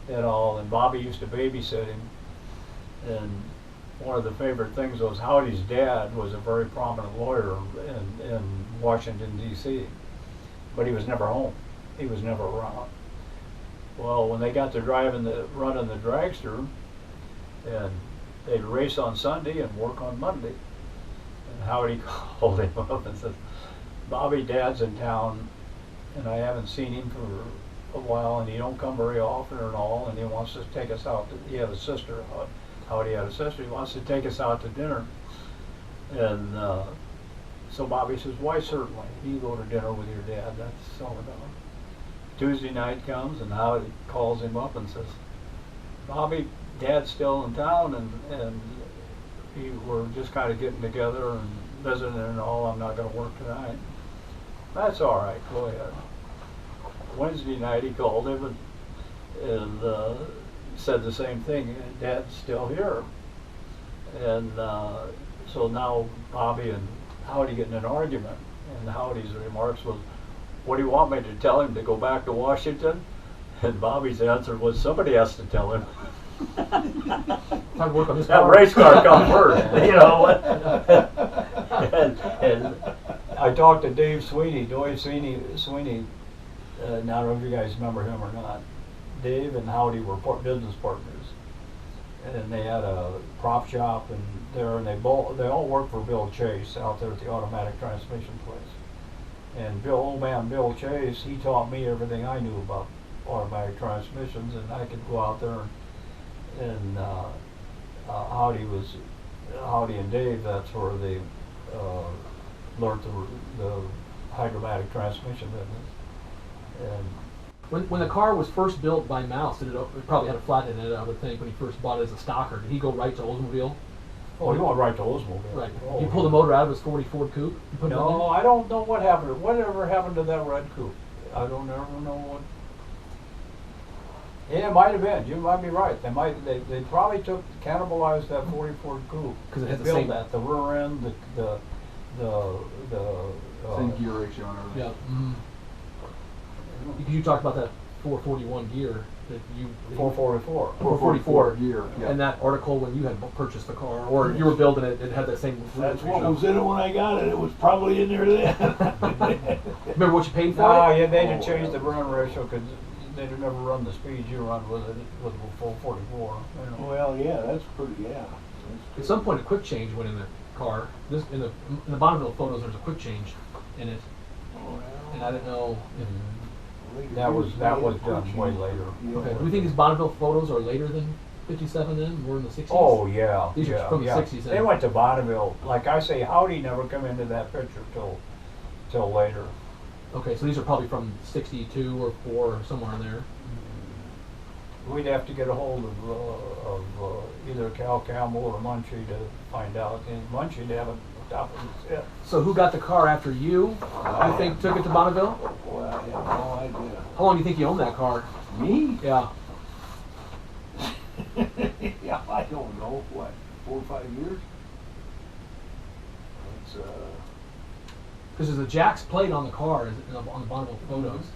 and all. And Bobby used to babysit him. And one of the favorite things was Howdy's dad was a very prominent lawyer in Washington, D.C., but he was never home. He was never around. Well, when they got to running the dragster, and they'd race on Sunday and work on Monday, and Howdy called him up and said, "Bobby, Dad's in town, and I haven't seen him for a while, and he don't come very often and all, and he wants to take us out. He had a sister. Howdy had a sister. He wants to take us out to dinner." And so Bobby says, "Why, certainly. You go to dinner with your dad. That's all about it." Tuesday night comes, and Howdy calls him up and says, "Bobby, Dad's still in town, and we're just kind of getting together and visiting and all. I'm not going to work tonight." "That's all right. Go ahead." Wednesday night he called him and said the same thing. "Dad's still here." And so now Bobby and Howdy get in an argument, and Howdy's remarks was, "What do you want me to tell him, to go back to Washington?" And Bobby's answer was, "Somebody has to tell him." Time to work on this That car. race car come first, you know. and I talked to Dave Sweeney. Sweeney. Now I don't know if you guys remember him or not. Dave and Howdy were business partners, and they had a prop shop and they all worked for Bill Chase out there at the automatic transmission place. And old man Bill Chase, he taught me everything I knew about automatic transmissions, and I could go out there and Howdy and Dave, that's where they learned the hydromatic transmission business. And When the car was first built by Mouse, it probably had a flathead in it, I would think, when he first bought it as a stocker. Did he go right to Oldsmobile? oh, he went right to Oldsmobile. Right. Oh, You pulled the motor out of his 40 Ford Coupe? You put it in No, there? I don't know what happened. Whatever happened to that red coupe? I don't ever know what. Yeah, it might have been. You might be right. They probably cannibalized that 40 Ford coupe. 'Cause it has the built same- that, the rear end, the Same gear ratio and everything. Yeah. Mm-hmm. Because you talked about that 441 gear that you... 444. 444 gear. Yeah. And that article when you had purchased the car, or you were building it, it had that same... That's what was in it when I got it. It was probably in there then. Remember what you paid for No, it? yeah, they didn't change the run ratio because they'd never run the speeds you run with it with a 444. You know. Well, yeah, that's pretty, yeah. At some point a quick change went in the car. In the Bonneville photos there's a quick change in it. And I didn't know if... That was done way later. Okay. Do we think these Bonneville photos are later than 57 then? More in the 60s? Oh yeah, These are yeah, from the yeah. 60s They then. went to Bonneville. Like I say, Howdy never come into that picture till later. Okay, so these are probably from 62 or 4 or somewhere in there. We'd have to get a hold of either Cal Campbell or Munchie to find out. And Munchie'd have it top of his head. So who got the car after you? You think took it to Bonneville? Well, I have no idea. How long do you think you owned that car? Me? Yeah. Yeah, I don't know, what, 4 or 5 years? It's, Because there's a Jack's plate on the car on the Bonneville photos. see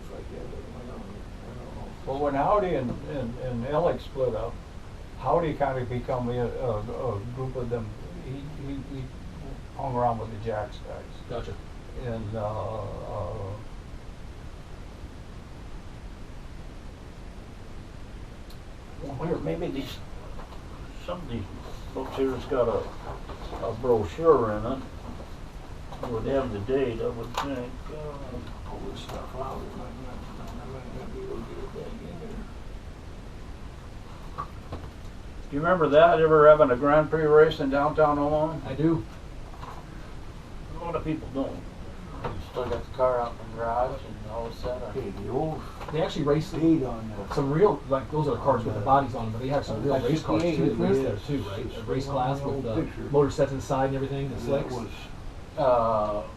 if I get it, I don't know. Well, when Howdy and Alex split up, Howdy kind of become a group of them. He hung around with the Jacks guys. Gotcha. And where maybe some of these books here has got a brochure in it. It would have the date, I would think. Pull this stuff out, I might not be able to get it back in there. Do you remember that? Ever having a Grand Prix race in downtown Omaha? I do. A lot of people don't. You still got the car out in the garage and all of a sudden. Okay, the old They actually race date on the, some real, like those are cars with the bodies on them, but they have some real race cars too. That race there too, right? A race class with motor sets inside and everything, the that slicks. was,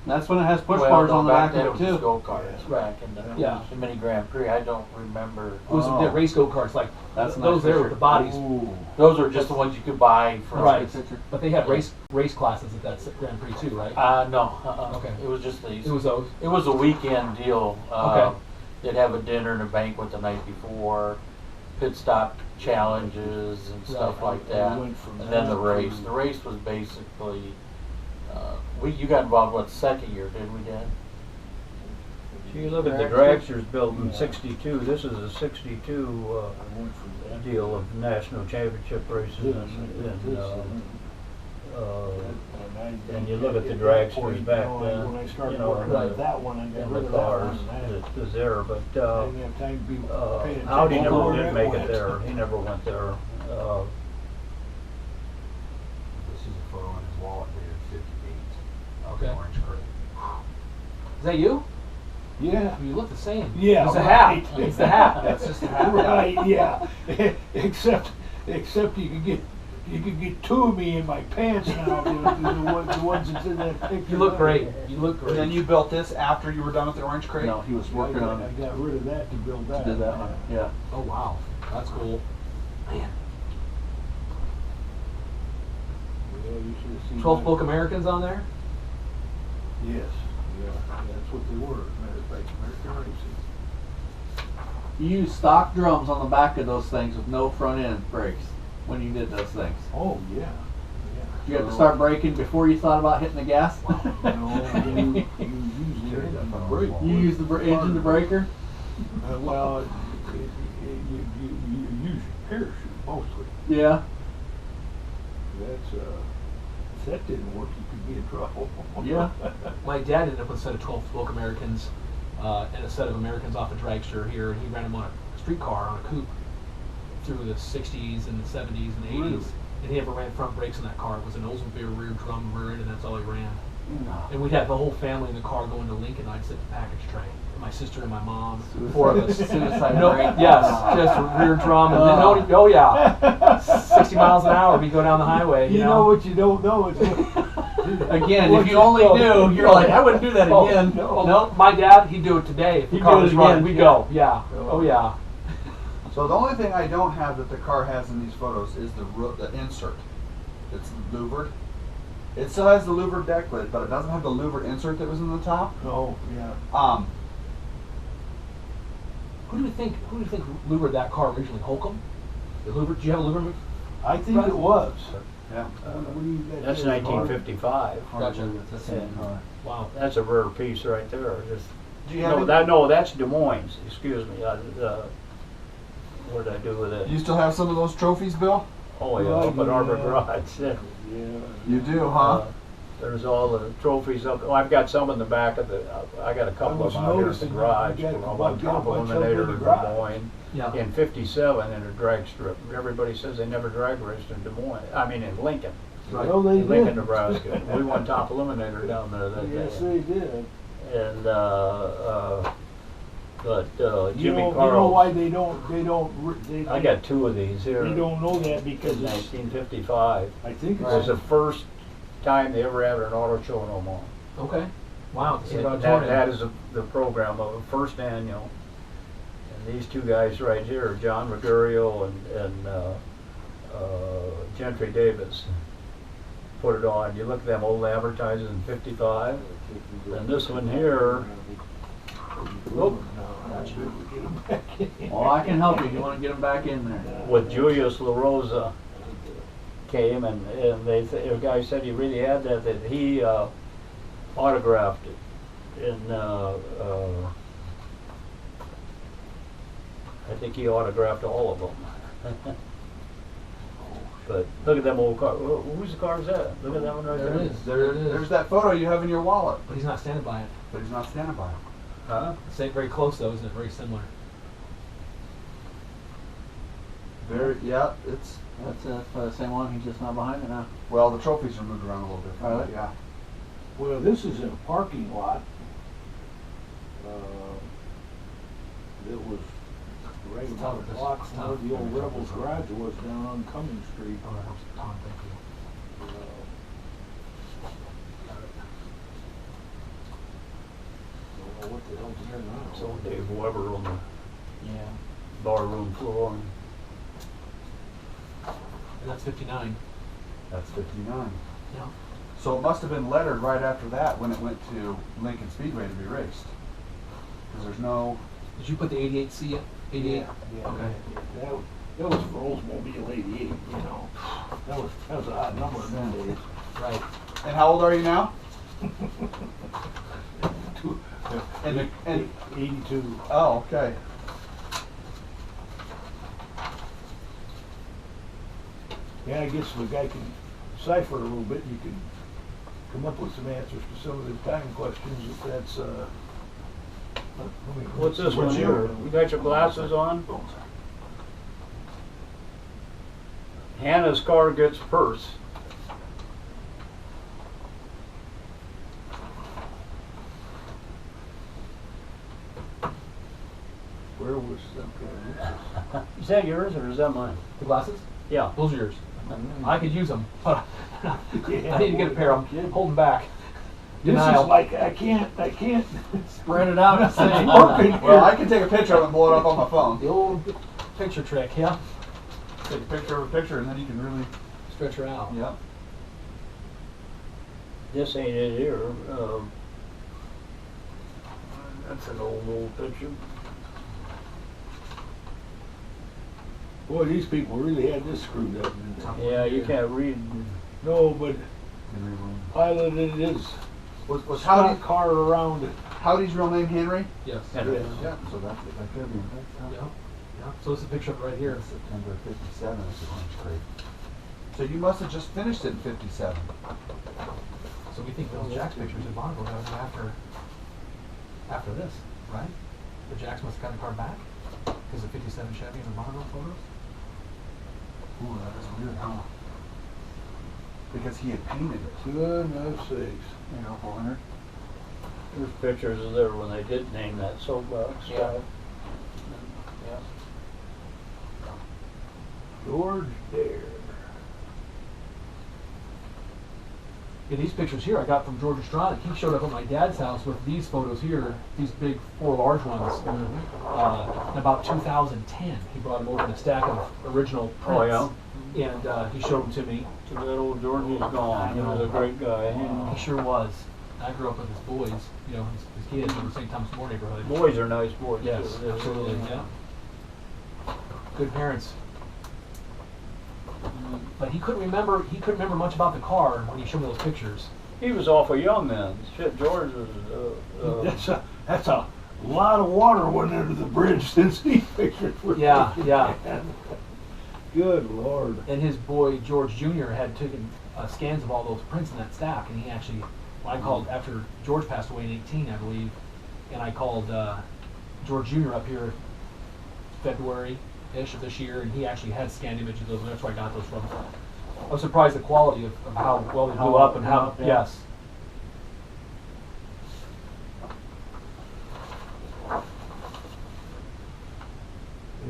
That's when it has push Well, bars no, on the back then of it was too. go-karts Right. back in the, Yeah. the mini Grand Prix. I don't remember. It was the race go karts, like That's a those nice there picture. with the bodies. Ooh. Those are just the ones you could buy from. Right. Picture. But they had race classes at that Grand Prix too, right? No. Okay. It was just these. It was those. It was a weekend deal. Okay. They'd have a dinner and a banquet the night before, pit stop challenges and stuff Right. like that, went from and then the that race. to- The race was basically. You got involved what second year, did we, Dad? So you look at the dragsters built in '62. This is a '62 I went from that. deal of national championship races, and you look at the dragsters back then. When I started You know, working on that one, I got and rid the of that cars one. that was there, but I didn't have time to be paying attention. Howdy to never where did it make went. it there. He never went there. This is a photo in his wallet dated 58. Okay. Orange crate. Is that you? Yeah. You look the same. Yeah, It's the right. hat. It's the hat. That's just the hat. Right, yeah. except you could get two of me in my pants now. The ones that's in that picture. You look great. You look And then great. you built this after you were done with the orange crate? No, he was I working on got, it. I got rid of that to build that. Did that one? Yeah. Oh wow, that's cool. Man, Yeah, you should have seen 12 that. spoke Americans on there. Yes, yeah, that's what they were. As a matter of fact, American Racing. You used stock drums on the back of those things with no front end brakes when you did those things. Oh, yeah. You had to start braking before you thought about hitting the gas? No, you usually hit the brake. You used the engine to breaker? Well, you use your parachute mostly. Yeah. That's, if that didn't work, you could be in trouble. Yeah. My dad ended up with a set of 12 spoke Americans and a set of Americans off a dragster here, and he ran them on a streetcar on a coupe through the 60s and the 70s and the 80s. And he never ran front brakes in that car. It was an Oldsmobile rear drum rear end, and that's all he ran. And we'd have the whole family in the car going to Lincoln. I'd sit the package tray. My sister and my mom, four of us. Suicide No, rate. yes, just rear drum, and then oh yeah, 60 miles an hour. We go down the highway. You know what you don't know is Again, if you only knew, you're like, I wouldn't do that again. No, my dad, he'd do it today. If the He'd car do it was running, again, we'd yeah. go. Yeah. Oh yeah. So the only thing I don't have that the car has in these photos is the insert. It's louvered. It still has the louvered deck lid, but it doesn't have the louvered insert that was in the top. Oh, yeah. Who do you think louvered that car originally? Holcomb? The louvered? Do you have a louvered? I think it was. Yeah. What do you got That's there? 1955. Gotcha. It's the same car. Wow. That's a rare piece right there. Do you have That's Des Moines. Excuse me. What did I do with it? You still have some of those trophies, Bill? Oh yeah, Well, up at Arbor yeah. Garage. Yeah. Yeah. You do, huh? There's all the trophies up. Oh, I've got some in the back of the. I got a couple I of was them out here at the noticing garage. you got From a on bunch top up in eliminator the in Des garage. Moines. Yeah. In '57 in a drag strip. Everybody says they never drag raced in Des Moines. I mean in Lincoln. Well, they In Lincoln, did. Nebraska. We won top eliminator down there that Yes, day. they did. And You Jimmy know, Carl. you know why they don't, I got two of these here. they don't know that because In it's, 1955. I think It was it's, the first time they ever had an auto show in Omaha. Okay. Wow. The same That is the program of the first annual. And these two guys right here, John Regurio and Gentry Davis, put it on. You look at them old advertisements in '55. And this one here, whoop, Well, I can help you. You want to get them back in there? with Julius La Rosa came and the guy said he really had that he autographed it. And I think he autographed all of them. But look at them old cars. Whose car is that? Look at that one right There there. it is. There it is. There's that photo you have in your wallet, But he's not standing by it. but he's not standing by it. Huh? It's very close though, isn't it? Very similar. Yeah, it's, That's the same one. He's just not behind it now. well, the trophies are moved around a little bit. Are they? Yeah. well, this is in a parking lot. It was right It's about tough. a block It's from tough. where the old Rebels garage was down on Cumming Street. Oh, that helps a ton. Thank you. Don't know what the hell's there now. So Dave Weber on the Yeah. barroom floor. And that's 59. That's 59. Yeah. So it must have been lettered right after that when it went to Lincoln Speedway to be raced. Because there's no. Did you put the 88C in? 88? Yeah, Okay. that was for Oldsmobile 88, you know. That was a hot number in them days. Right. And how old are you now? And 82. oh, okay. Yeah, I guess if a guy can cipher a little bit, you can come up with some answers to some of the time questions if that's, What's this one here? You got your glasses on? Hannah's car gets purse. Where was, okay, Is that yours or is that mine? The glasses? Yeah. Those are yours. I could use them, but yeah, I need to get a pair of them. Holding back. this Denial. is like, I can't. Spread it out. And It's say, working Well, I here. can take a picture of it and blow it up on my phone. The old picture trick, yeah? Take a picture of a picture and then you can really. Stretch her out. Yep. This ain't it here. That's an old picture. Boy, these people really had this screwed up. Yeah, you can't read. No, but piloted his Was stock car around it. Howdy's real name Henry? Yes. Yeah. Yeah. So that could be. Yeah. Yeah. So it's a picture of it right here. September '57 is the orange crate. So you must have just finished it in '57. So we think those Jack's pictures in Bonneville that was after this. Right? But Jackson must have gotten the car back? Because the 57 Chevy in the Monroe photos? Ooh, that is weird, huh? Because he had painted it. Goodness sakes. You know, 400. There's pictures of there when they did name that soapbox. Yeah. George Dare. Yeah, these pictures here I got from George Roselands. He showed up at my dad's house with these photos here, these big 4 large ones. In about 2010, he brought them over in a stack of original prints. Oh, And he showed them to me. Too bad old Georgie's gone. He was a great guy. He sure was. I grew up with his boys, you know, his kids in the St. Thomas More neighborhood. Boys are nice boys. Yes, too. absolutely, yeah. Good parents. But he couldn't remember much about the car when he showed me those pictures. He was awful young then. Shit, George was. That's a lot of water went under the bridge since these pictures were Yeah, taken. yeah. Good Lord. And his boy George Jr. had taken scans of all those prints in that stack, and he actually, when I called after George passed away in 18, I believe, and I called George Jr. up here February-ish of this year, and he actually had scanned images of those, and that's where I got those from. I was surprised the quality of how well they blew up and how, yeah. yes.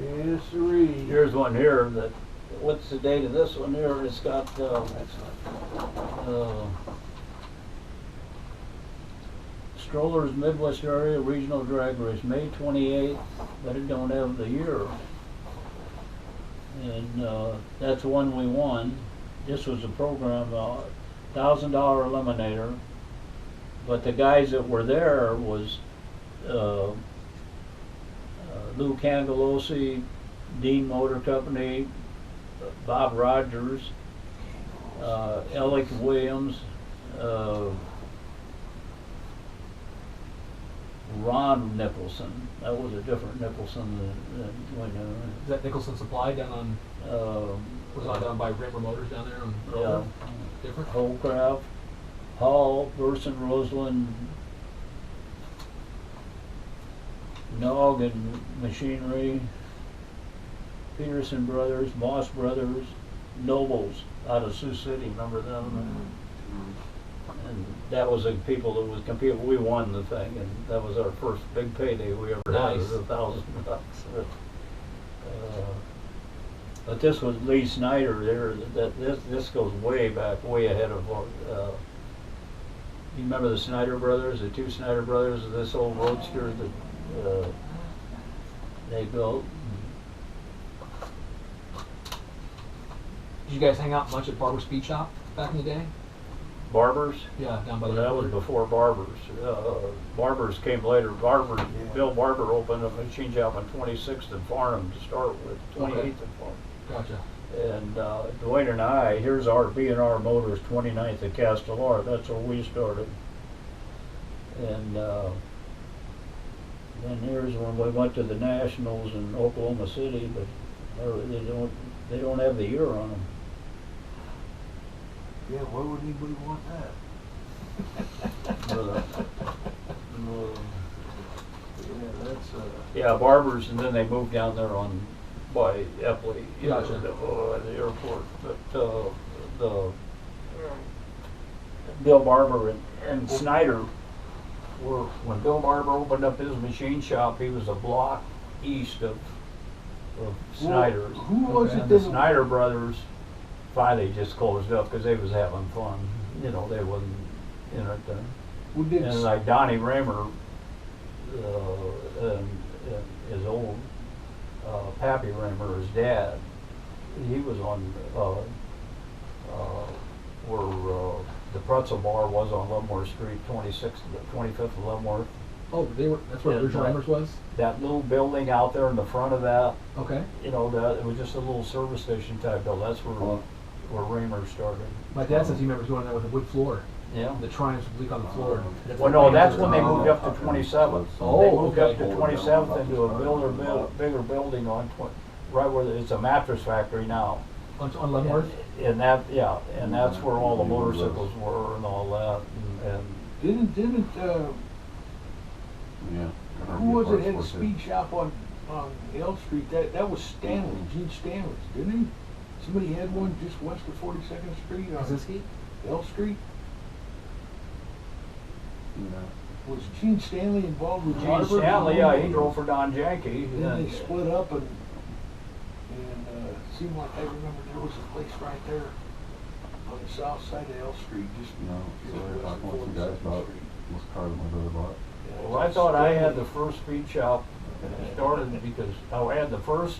Yes, sirree. Here's one here that. What's the date of this one here? It's got. Strollers Midwest Area Regional Drag Race, May 28th, but it don't have the year. And that's one we won. This was a program, $1,000 eliminator. But the guys that were there was Lou Cangelosi, Dean Motor Company, Bob Rogers, Alec Williams, Ron Nicholson. That was a different Nicholson than when. Is that Nicholson Supply down on, was it down by Rimmer Motors down there on Yeah. Grover? Different? Holcraft, Hall, Burson, Roseland, Nog and Machinery, Peterson Brothers, Moss Brothers, Nobles out of Sioux City. Remember them? And that was the people that was competing. We won the thing, and that was our first big payday we ever had. Nice. It was $1,000. But this was Lee Snyder there. This goes way back, way ahead of our. You remember the Snyder brothers, the 2 Snyder brothers, this old roadster that they built. Did you guys hang out much at Barber's Speed Shop back in the day? Barbers. Yeah, down by the That was river. before Barbers. Barbers came later. Bill Barber opened a machine shop on 26th and Farnham to start with, 28th Okay. and Farnham. Gotcha. And Dwayne and I, here's our B&R Motors, 29th at Castellar. That's where we started. And then here's when we went to the Nationals in Oklahoma City, but they don't have the year on them. Yeah, why would anybody want that? Yeah, that's Yeah, Barbers, and then they moved down there on by Epley, you know, Gotcha. at the airport. But the Bill Barber and Snyder were, when Bill Barber opened up his machine shop, he was a block east of Snyder's. Who was Okay. it And the that Snyder brothers finally just closed up because they was having fun. You know, they wasn't in it then. who did And like Donnie Raymer, and his old Pappy Raymer, his dad, he was on where the pretzel bar was on Leavenworth Street, 25th and Leavenworth. Oh, that's where Yeah, Original right. Hammers was? That little building out there in the front of that, Okay. you know, that it was just a little service station type building. That's where Raymer started. My dad says he remembers going there with a wood floor. Yeah. The triumphs would leak on the floor. Well, no, that's when they moved up to 27th. Oh, They moved up okay. to 27th into a bigger building on, right where it's a mattress factory now. On Leavenworth? And that, yeah, and that's where all the motorcycles were and all that. And didn't Yeah. Who was it had a speed shop on L Street? That was Stanley, Gene Stanley's, didn't he? Somebody had one just west of 42nd Street on Kaczynski? L Street. Yeah. Was Gene Stanley involved with Gene Harvard? Stanley, yeah, he drove for Don Janke. Then they split up and seemed like I remember there was a place right there on the south side of L Street, just You know, just so we're west talking of with you guys 42nd about Street. this car that my brother bought. Yeah, Well, I thought I had the first speed shop started because I had the first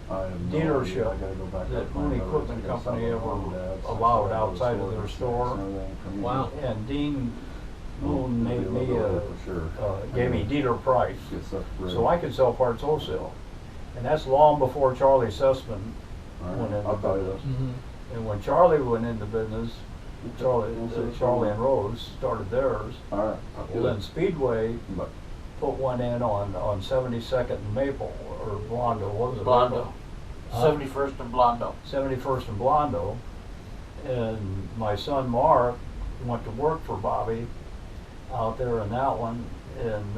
I have no dealership idea. I gotta go back that up my any notes. equipment I gotta company stop at ever Mom and Dad's, allowed so I go to outside of the their and store. and everything for me. Wow. and Dean Moon made Maybe me a little bit for sure. gave me dealer price, Get stuff ready. so I could sell parts wholesale, and that's long before Charlie Sussman All went right, into I'll tell you business. this. Mm-hmm. And when Charlie went into business, Charlie and Rose started theirs. All right. I'll do Well, then it. Speedway But put one in on 72nd and Maple, or Blondo, what was it? Blondo. Huh? 71st and Blondo. 71st and Blondo. And my son Mark went to work for Bobby out there in that one. And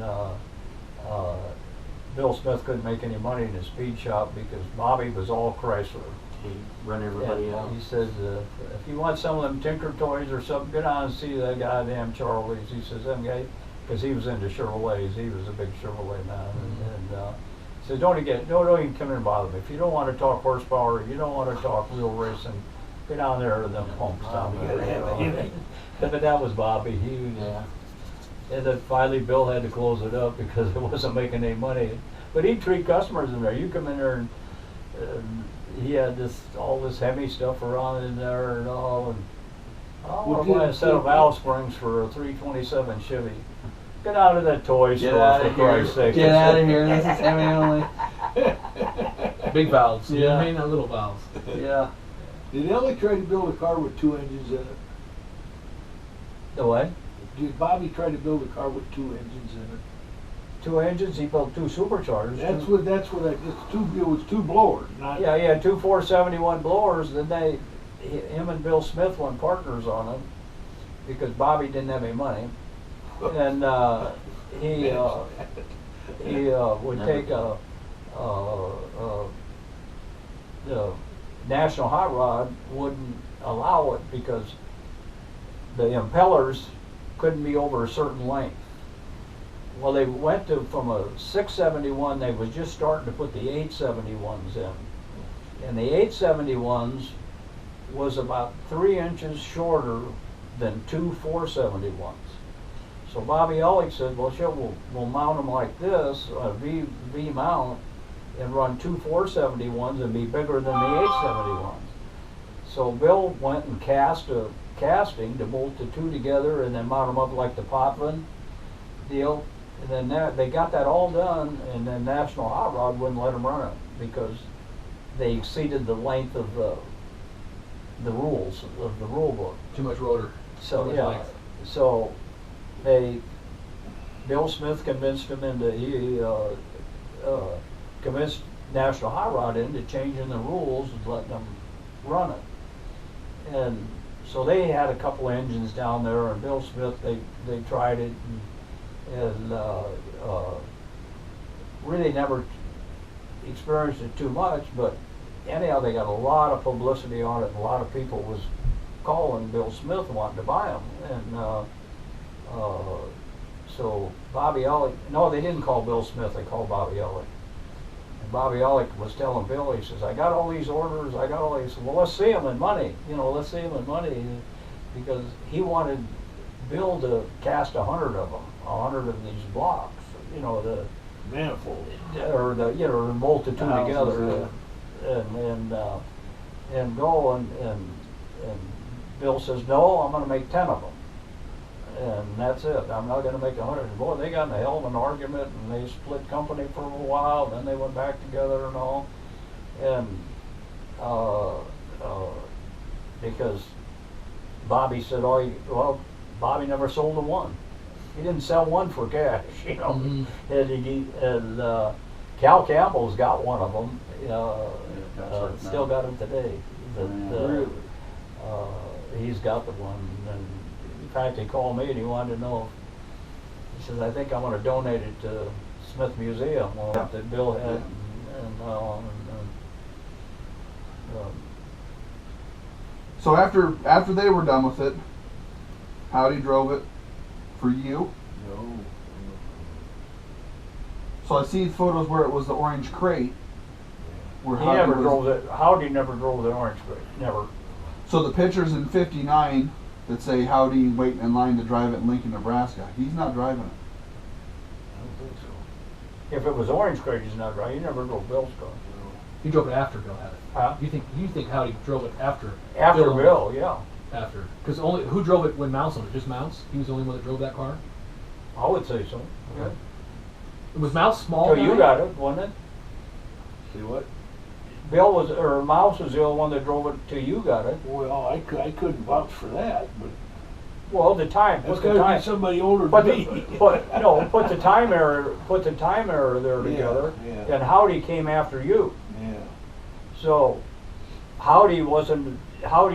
Bill Smith couldn't make any money in his speed shop because Bobby was all Chrysler. He run everybody And out. he says, if you want some of them Tinker Toys or something, go down and see that goddamn Charlie's. He says, them guys, because he was into Chevrolets. He was a big Chevrolet man. And he says, don't even come in and bother me. If you don't want to talk horsepower, you don't want to talk real racing, go down there to them punks down You there. gotta have a hit. But that was Bobby. Yeah. And then finally Bill had to close it up because it wasn't making any money. But he'd treat customers in there. You come in there and he had all this Hemi stuff around in there and all. And I want to buy a set of valve springs for a 327 Chevy. Get out of that toy Get store out for of here. Christ's sake. Get out of here. This is Hemi only. Big valves. You know what I Yeah. mean? Not little valves. Yeah. Did Ellie try to build a car with two engines in it? The what? Did Bobby try to build a car with two engines in it? 2 engines. He built 2 superchargers. That's what it was two blowers, not. Yeah, he had 2 471 blowers. Then him and Bill Smith were partners on them because Bobby didn't have any money, and he would take the National Hot Rod wouldn't allow it because the impellers couldn't be over a certain length. Well, they went from a 671, they was just starting to put the 871s in. And the 871s was about 3 inches shorter than 2 471s. So Bobby Ellick said, well, sure, we'll mount them like this, a V mount, and run 2 471s and be bigger than the 871s. So Bill went and cast a casting to bolt the 2 together and then mount them up like the Potvin deal. And then they got that all done, and then National Hot Rod wouldn't let them run it because they exceeded the length of the rules of the rule book. Too much rotor. So Too much yeah, length. so Bill Smith convinced him convinced National Hot Rod into changing the rules and letting them run it. And so they had a couple engines down there, and Bill Smith they tried it and really never experienced it too much, but anyhow they got a lot of publicity on it, and a lot of people was calling Bill Smith wanting to buy them. And so Bobby Ellick, no, they didn't call Bill Smith, they called Bobby Ellick. And Bobby Ellick was telling Bill, he says, I got all these orders, I got all these, well, let's see them in money, let's see them in money, because he wanted Bill to cast 100 of them, 100 of these blocks, the Manifold. or the bolt the 2 together, and go and Bill says, no, I'm going to make 10 of them, and that's it. I'm not going to make 100. Boy, they got in a hell of an argument, and they split company for a while. And then they went back together and all, and because Bobby said, well, Bobby never sold a one. He didn't sell one for cash, Mhm. And Cal Campbell's got one of them. that's right Still now. got it today. But, he's got the one. And in fact, he called me and he wanted to know He says, I think I'm gonna donate it to Smith Museum, well, that Bill had, So after they were done with it, Howdy drove it for you. No. So I see photos where it was the orange crate. Where he Howdy never was- drove it, Howdy never drove the orange crate, never. So the pictures in '59 that say Howdy waiting in line to drive it in Lincoln, Nebraska, he's not driving it. I don't think so. If it was orange crate, he's not right, he never drove Bill's car. He drove it after Bill had it. Huh? You think Howdy drove it after? After owned it? Bill, yeah. After, because only who drove it when Mouse owned it? Just Mouse. He was the only one that drove that car. I would say so. Okay. Was Mouse small? So you guy? got it, wasn't it? See what? Bill was, or Mouse was the only one that drove it till you got it. Well, I couldn't vouch for that, but Well, the time, that's put the gotta time, be somebody older put than the, me. put the time error there Yeah, together. yeah. And Howdy came after you. Yeah, So Howdy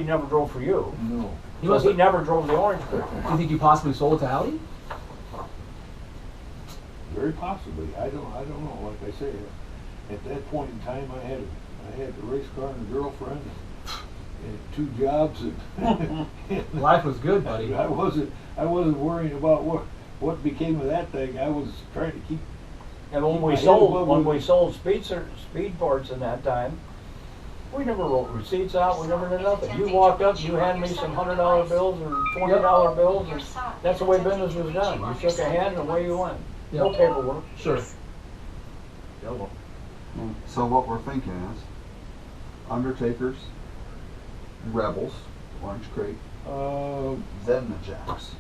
never drove for you. no. He So must he have, never drove the orange crate. do you think you possibly sold it to Howdy? Very possibly. I don't know. Like I say, at that point in time, I had the race car and a girlfriend, and 2 jobs, and Life was good, buddy. I wasn't worrying about what became of that thing. I was trying to keep. And when Keep we my head sold, above when the- we sold speed parts in that time, we never wrote receipts out, we never did nothing. You walked up, you handed me some $100 bills or $20 bills, and that's the way business was done. You shook a hand and away you went. No Yep. paperwork. Sure. So what we're thinking is Undertakers, Rebels, orange crate, then the Jacks.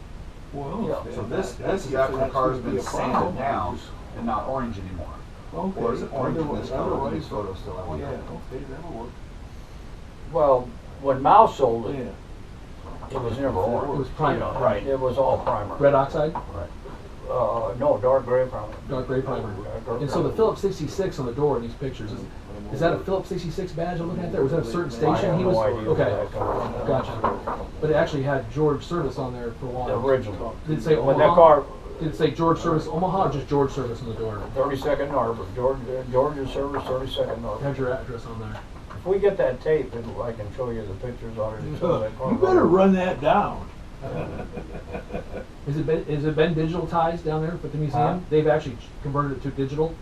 Well, Yeah. So this is after the car's been sanded down and not orange anymore. Okay. Or is it orange in this color in Otherwise- these photos still? I Yeah, wonder. okay, that'll work. Well, when Mouse sold it, Yeah. it was never orange. It was primer. Right, it was all primer. Red oxide, No, dark gray primer. dark gray primer. Dark And so the gray. Phillips 66 on the door in these pictures is that a Phillips 66 badge I'm looking at there? Was that a certain I station have he was? no idea where Okay, that comes from. gotcha. But it actually had George Service on there for a while. The original. Did it say When Omaha? that car, Did it say George Service Omaha or just George Service on the door? 32nd Norfolk, Georgia Service, 32nd Norfolk. Had your address on there. If we get that tape, I can show you the pictures on it. Show that car. You better run that down. Has it been digitalized down there at the museum? Huh? They've actually converted it to digital,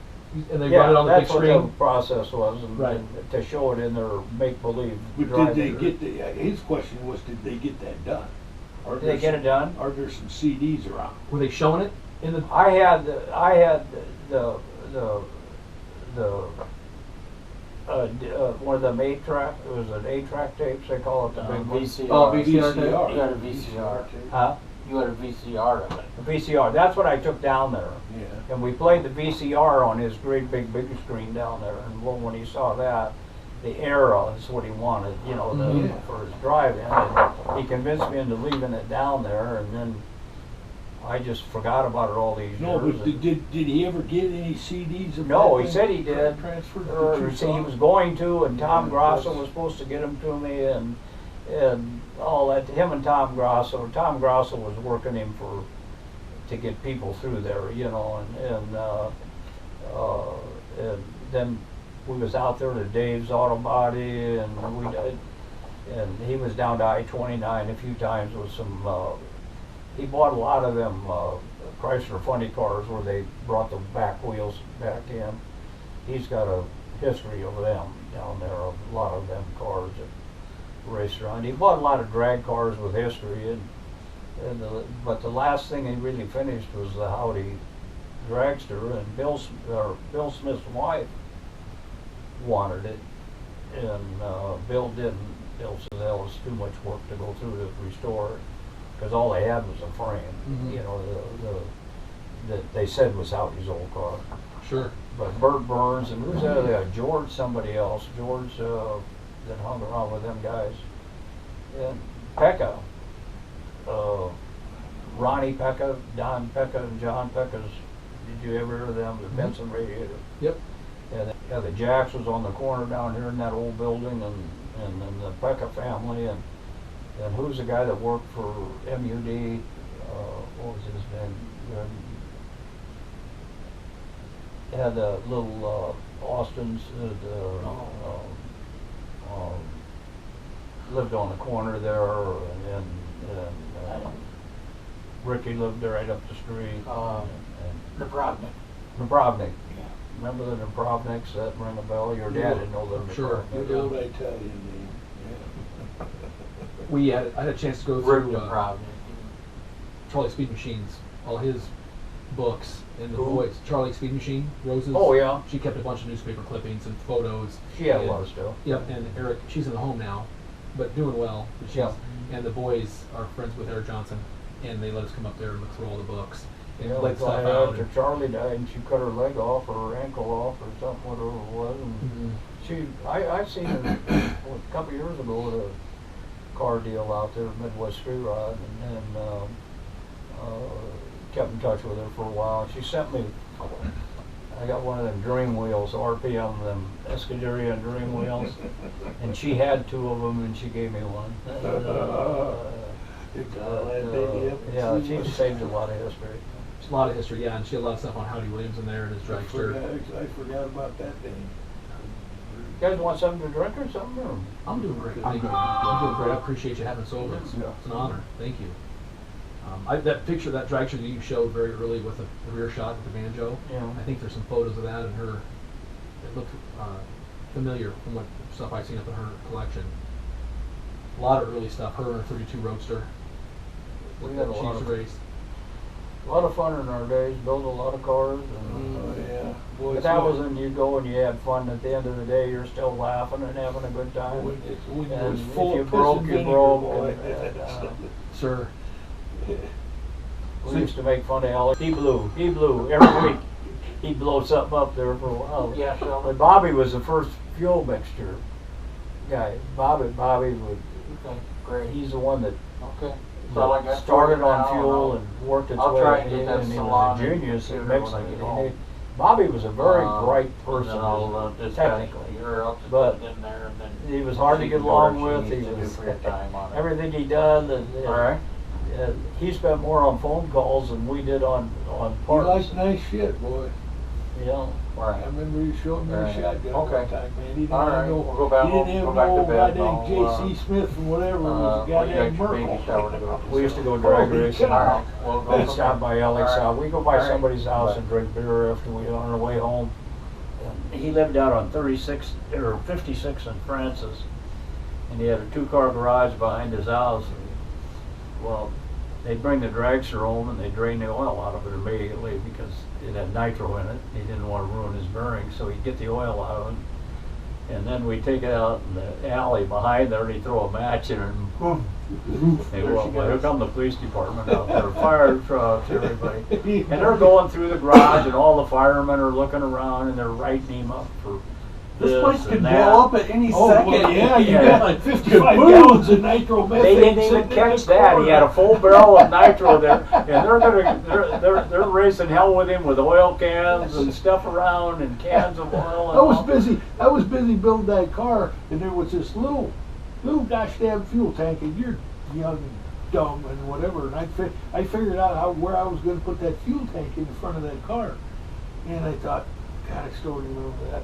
and they Yeah, run it on the big that's what the screen. process was, and Right. and to show it in their make-believe. But did drive-in. they get his question was, did they get that done? Are Did they get it done? Are there some CDs around? Were they showing it in the? I had the one of them 8-track, it was an 8-track tapes, they call it the big one. VCR. Oh, VCR tape? You got a VCR. Huh? You had a VCR of it. The VCR, that's what I took down there. Yeah. And we played the VCR on his great big screen down there, and when he saw that, the era is what he wanted, you know, Yeah. for his drive-in. And he convinced me into leaving it down there, and then I just forgot about it all these No, years. but did he ever get any CDs of No, that he thing said he did. Transferred Or to he said he Tucson? was going to, and Tom Yeah, Grosso that's- was supposed to get him to me, and all that. Him and Tom Grosso. Tom Grosso was working him to get people through there, you know, and then we was out there to Dave's Auto Body, and he was down to I-29 a few times with some. He bought a lot of them Chrysler funny cars where they brought the back wheels back in. He's got a history of them down there, of a lot of them cars that race around. He bought a lot of drag cars with history, but the last thing he really finished was the Howdy dragster, and Bill Smith's wife wanted it, and Bill didn't. Bill said that was too much work to go through to restore it, because all they had was a frame, Mhm. you know, that they said was Howdy's old car. Sure. But Bert Burns and who's that other guy? George somebody else. George that hung around with them guys. And Pekka. Ronnie Pekka, Don Pekka, and John Pekka's. Did you ever hear of them? The Benson radiator. Yep. Yeah, the Jacks was on the corner down here in that old building, and then the Pekka family, and who's the guy that worked for MUD? What was his name? had a little Austin's lived on the corner there, and Ricky lived there right up the street. Dubrovnik. Dubrovnik. Yeah. Remember the Dubrovniks? That ring a bell? Your dad didn't know them. Sure. Good old Italian name. I had a chance to go Rick through Dubrovnik. Charlie Speed Machine's, all his books and the Who? boys. Charlie Speed Machine, Rose's. Oh, yeah. She kept a bunch of newspaper clippings and photos. She had a and- lot of stuff. Yep, and Eric, she's in the home now, but doing well. But she's, Yeah. And the boys are friends with Eric Johnson, and they let us come up there and look through all the books and Yeah, let like stuff out. after Charlie died, and she cut her leg off or her ankle off or something, whatever it was. And I seen her a couple years ago at a car deal out there, Midwest Street Rod, and kept in touch with her for a while. She sent me. I got one of them dream wheels, RPM, them Escuderia dream wheels, and she had two of them, and she gave me one. Yeah, she saved a lot of history. There's a lot of history, yeah, and she had a lot of stuff on Howdy Williams in there and his dragster. I forgot about that name. You guys want something to drink or something? Or? I'm doing great. I'm Thank you. good. I'm doing great. I appreciate you having us over. It's Yeah. an honor. Thank you. That picture, that dragster that you showed very early with the rear shot with the banjo, Yeah. I think there's some photos of that and her. It looked familiar from what stuff I've seen up in her collection. A lot of early stuff. Her and her 32 Roadster. We that had a she lot used to of- race. A lot of fun in our days, built a lot of cars. And, Oh, yeah. Boy, but that was when you go and you had fun. At the end of the day, you're still laughing and having a good time. when it And was if full you of broke, piss and you vinegar, broke. boy. And, Sir, we used to make fun of Alex. He blew every week. He'd blow something up there for a while. Yeah, sure. But Bobby was the first fuel mixture guy. Bobby would. Okay, great. He's the one that Okay. So I got started now, on fuel I'll- and worked its I'll way try and in, get that and he salon was a genius at and mixing when I it. get And home. Bobby was a very bright And person, then I'll just technically. I'll just But put it in there and then He was hard to she get can do along what with. she He needs to do was for your time on it. everything he done. And, All right. he spent more on phone calls than we did on You parts. like nice shit, boy. You know, I remember you showing me a Right. shotgun Okay. one time, man. He didn't All have right, no, we'll go back he home, didn't have go back no to bed, goddamn and J.C. Smith and whatever. It was a well, you goddamn got your baby Merkel. shower to go to. we used to go Holy drag racing. cow. All right, we'll go We'd from stop there. by Alex' All right. house. We go by All right. somebody's house Bye. and drink beer after we on our way home. And he lived out on 36 or 56 in Francis, and he had a 2-car garage behind his house. And, well, they'd bring the dragster home and they'd drain the oil out of it immediately because it had nitro in it. He didn't want to ruin his bearings, so he'd get the oil out of it. And then we'd take it out in the alley behind there, and he'd throw a match in it, and boom. Hey, well, here come the police department out there, fire trucks, everybody. And they're going through the garage, and all the firemen are looking around, and they're writing him up for This place and could that. blow up at any Oh, second. well, yeah, you Yeah. got like 55 Kaboom. gallons of nitromethane. They didn't even sitting in catch the that. He corner. had a full barrel of nitro there, and they're racing hell with him with oil cans and stuff around and cans of oil. And I was all. busy building that car, and there was this little gosh damn fuel tank, and you're young, dumb, and whatever. And I figured out where I was going to put that fuel tank in the front of that car, and I thought, God, I still remember that.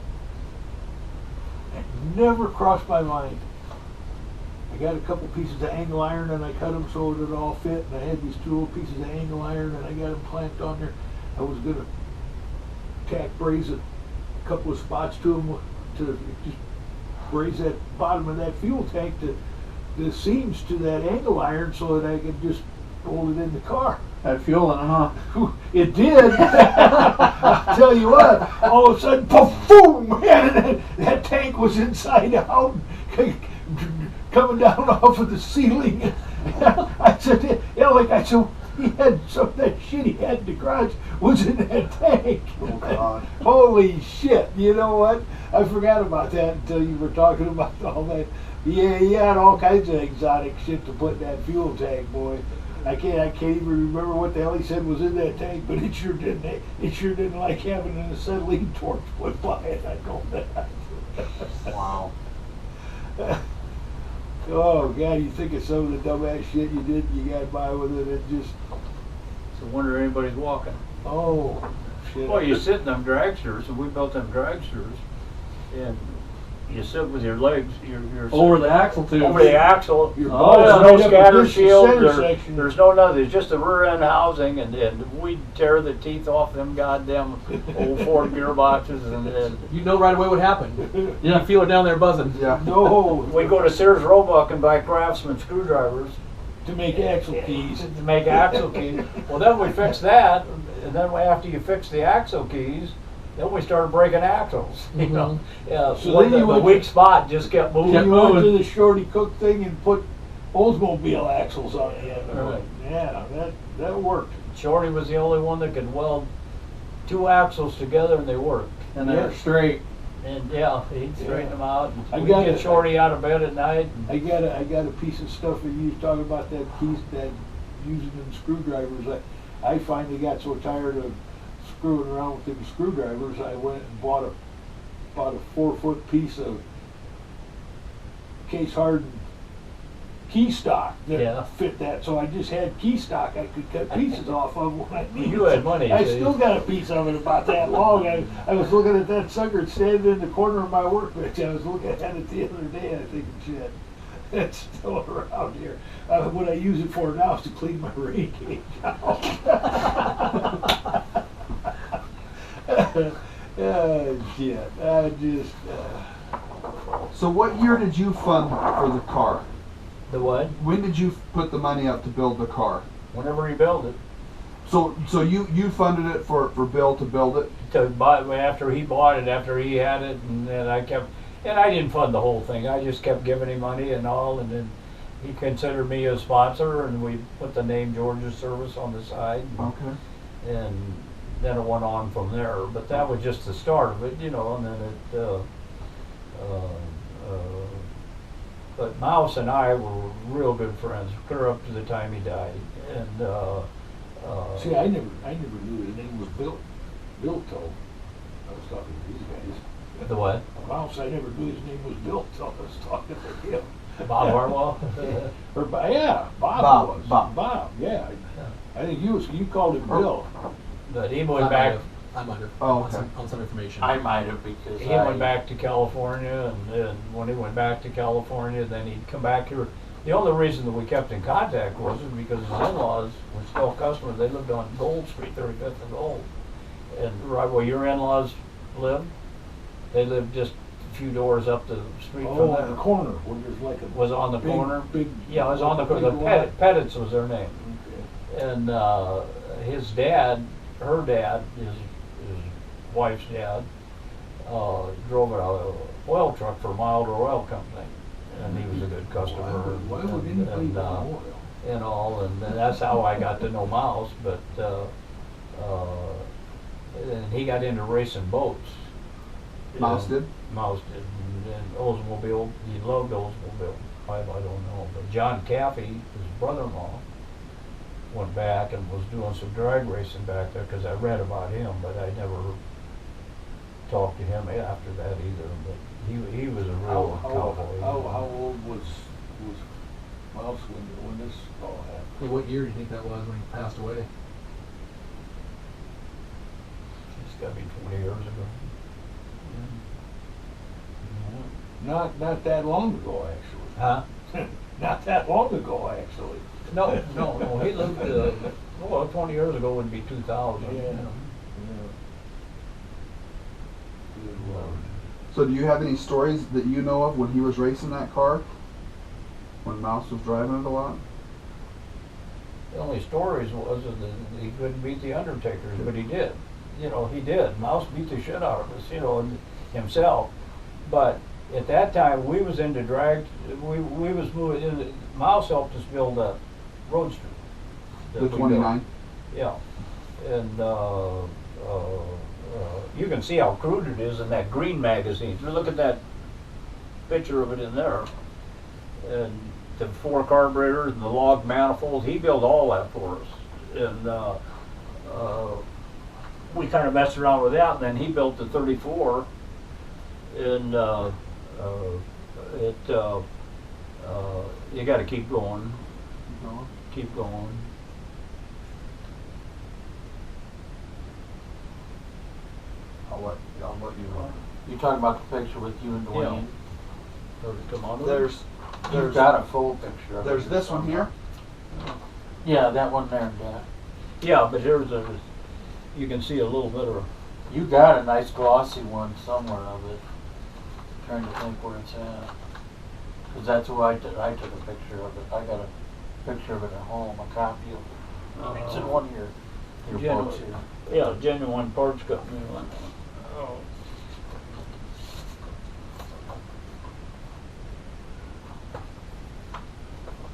It never crossed my mind. I got a couple pieces of angle iron and I cut them so it would all fit, and I had these 2 little pieces of angle iron and I got them clamped on there. I was gonna tack braze a couple of spots to them to just braze that bottom of that fuel tank to the seams to that angle iron so that I could just hold it in the car. Had fuel in it, huh? It did. I'll tell you what, all of a sudden, boom, man, that tank was inside out, coming down off of the ceiling. I said, he had some of that shit he had in the garage was in that tank. Oh, God. Holy shit, you know what? I forgot about that until you were talking about all that. Yeah, he had all kinds of exotic shit to put in that fuel tank, boy. I can't even remember what the hell he said was in that tank, but it sure didn't like having an acetylene torch put by it. I know that. Wow. Oh God, you think of some of the dumbass shit you did, you got by with it, it just, So wonder anybody's walking. oh, shit. Well, you sit in them dragsters, and we built them dragsters, and you sit with your legs, your Over the axle tube. over the axle. Your Oh, balls yeah. right There's up no scatter against the shield. center There, section. there's no nothing. It's just the rear end housing, and we'd tear the teeth off them goddamn old Ford gearboxes, and You know right away what happened. Yeah. You feel it down there buzzing. Yeah. No, we go to Sears Roebuck and buy Craftsman screwdrivers to make axle keys. to make axle keys. Well, then we fixed that, and then after you fix the axle keys, then we started breaking axles. You know, yeah. So So then you the went- weak spot just kept moving. You went to the Shorty Cook thing and put Oldsmobile axles on the end of it. Right. Yeah, that worked. Shorty was the only one that could weld two axles together, and they worked. And they're straight. And yeah, he'd straighten them out. I We'd got get it. Shorty out of bed at night. I got a piece of stuff that you was talking about that keys that using them screwdrivers. I finally got so tired of screwing around with them screwdrivers. I went and bought a 4-foot piece of case hardened key stock that Yeah. fit that. So I just had key stock I could cut pieces off of when I needed. You had money, I see. still got a piece of it about that long. I was looking at that sucker standing in the corner of my workbench. I was looking at it the other day and I thinking, shit, it's still around here. What I use it for now is to clean my rain cage out. Shit. I just. So what year did you fund for the car? The what? When did you put the money up to build the car? Whenever he built it. So you funded it for Bill to build it? To buy, after he bought it, after he had it, and then I kept, and I didn't fund the whole thing. I just kept giving him money and all, and then he considered me a sponsor, and we put the name George's Service on the side, Okay. and then it went on from there. But that was just the start of it, you know, and then it. But Mouse and I were real good friends, clear up to the time he died, and. See, I never knew his name was Bill Toe. I was talking to these guys. The what? Mouse, I never knew his name was Bill till I was talking to him. Bob Harwell? Yeah, Bob Bob, was. Bob. Yeah. I think you called him Bill. But he I went might back. have. I might have. Oh, On some, okay. on some information. I might have because He went back to California, and when he went back to California, then he'd come back here. The only reason that we kept in contact was because his in-laws were still customers. They lived on Gold Street, 35th and Gold. And right where your in-laws lived, they lived just a few doors up the street from Oh, there. on the corner where there's like a Was on the big, corner. big. Yeah, it was on the corner. big The lot. Pettits was their name. Okay. And his dad, her dad, his wife's dad, drove an oil truck for Milder Oil Company, and he was a good customer. Why would and, anybody and, want oil? and all, and that's how I got to know Mouse. But and he got into racing boats. Mouse did? Mouse did, and Oldsmobile. He loved Oldsmobile. I don't know, but John Caffey, his brother-in-law, went back and was doing some drag racing back there because I read about him, but I never talked to him after that either. But he was a real cowboy. How old was Mouse when this all happened? Well, what year do you think that was when he passed away? It's got to be 20 years ago. Not that long ago, actually. Huh? Not that long ago, actually. No. He lived. Well, 20 years ago would be 2000. Yeah. you know. Good Lord. So do you have any stories that you know of when he was racing that car? When Mouse was driving it a lot? The only stories was that he couldn't beat the Undertakers, but he did. You know, he did. Mouse beat the shit out of us, you know, himself. But at that time, we was into drag. We was moving. Mouse helped us build that Roadster. that The we 29? built. Yeah, and you can see how crude it is in that green magazine. Look at that picture of it in there. And the 4 carburetors and the log manifold, he built all that for us. And we kind of messed around with that, and then he built the 34. And you got to keep going, keep going. what you want. You talking about the picture with you and Dwayne? Does it come on? There's You've got a full picture of it. there's this one here. Yeah, that one there, yeah. Yeah, but here's a, you can see a little bit of, You got a nice glossy one somewhere of it. Trying to think where it's at. Cause that's who I took a picture of it. I got a picture of it at home, a copy of it. It's in one of your Genuine. books here. yeah, Genuine Parts Company one. Oh.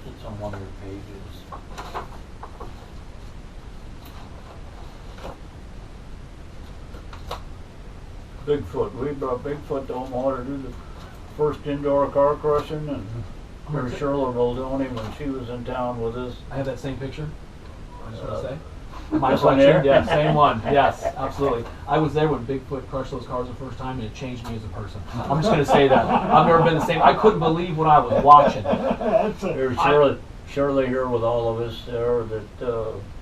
It's on one of your pages. Bigfoot. We brought Bigfoot to Omaha to do the first indoor car crushing, and her Shirley Muldowney when she was in town with us. I have that same picture. I just want to say. This My one collection, there? yeah, same one. Yes, absolutely. I was there when Bigfoot crushed those cars the first time, and it changed me as a person. I'm just gonna say that. I've never been the same. I couldn't believe what I was watching. There's Shirley here with all of us there that,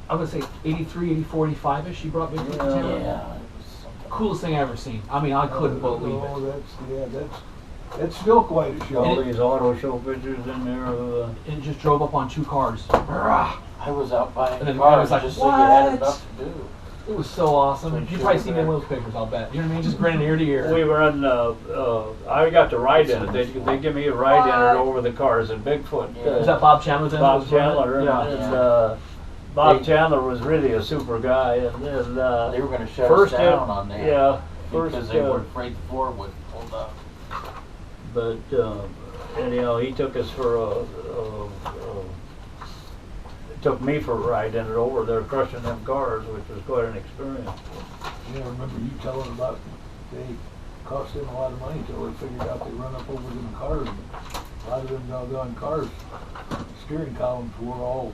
I'm gonna say 83, 84, 85ish. She brought Bigfoot to town. Yeah, it was something. Coolest thing I ever seen. I mean, I couldn't believe it. That's still quite a show. all these auto show pictures in there. And it just drove up on 2 cars. I was out buying And then cars I was like, just so you had "What?" enough to do. It was so awesome. Pretty You sure probably seen me in that- one of those pictures, I'll bet. You know what I mean? Just grinning ear to ear. We were in, I got to ride in it. They give me a ride in it over the cars at Bigfoot. Yeah. Was that Bob Chandler's in it? Bob Was running it? Chandler, Yeah. and Bob Chandler was really a super guy, and They were gonna shut first us down on that. yeah, first, Because they were afraid the floor would hold up. but anyhow, he took us for took me for a ride in it over there, crushing them cars, which was quite an experience. Yeah, I remember you telling about they cost them a lot of money until they figured out they run up over them cars. A lot of them doggone cars, steering columns were all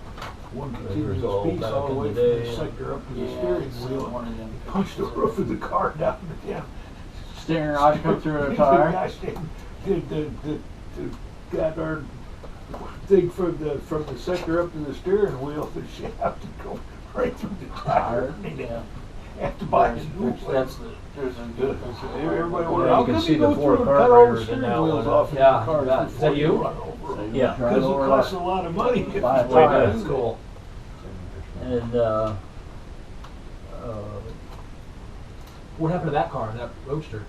one continuous all piece back all the in way the from day, the yeah. sector up to the Yeah, steering it's wheel. one of them. Punched the roof of the car down to them. Steering rod come through the tire. Gosh, the goddamn thing from the sector up to the steering wheel, the shaft to go right through the tire. Yeah. Have to buy a new one. That's the, there's a good. Everybody Yeah, wondered, you how can come see you the go four through and cut all the carburetors in steering that wheels one. off of Yeah, the cars yeah. Is that before you? run over them? Yeah. Because it costs a lot of money. if you Buy it. try to That's do cool. And What happened to that car, that Roadster?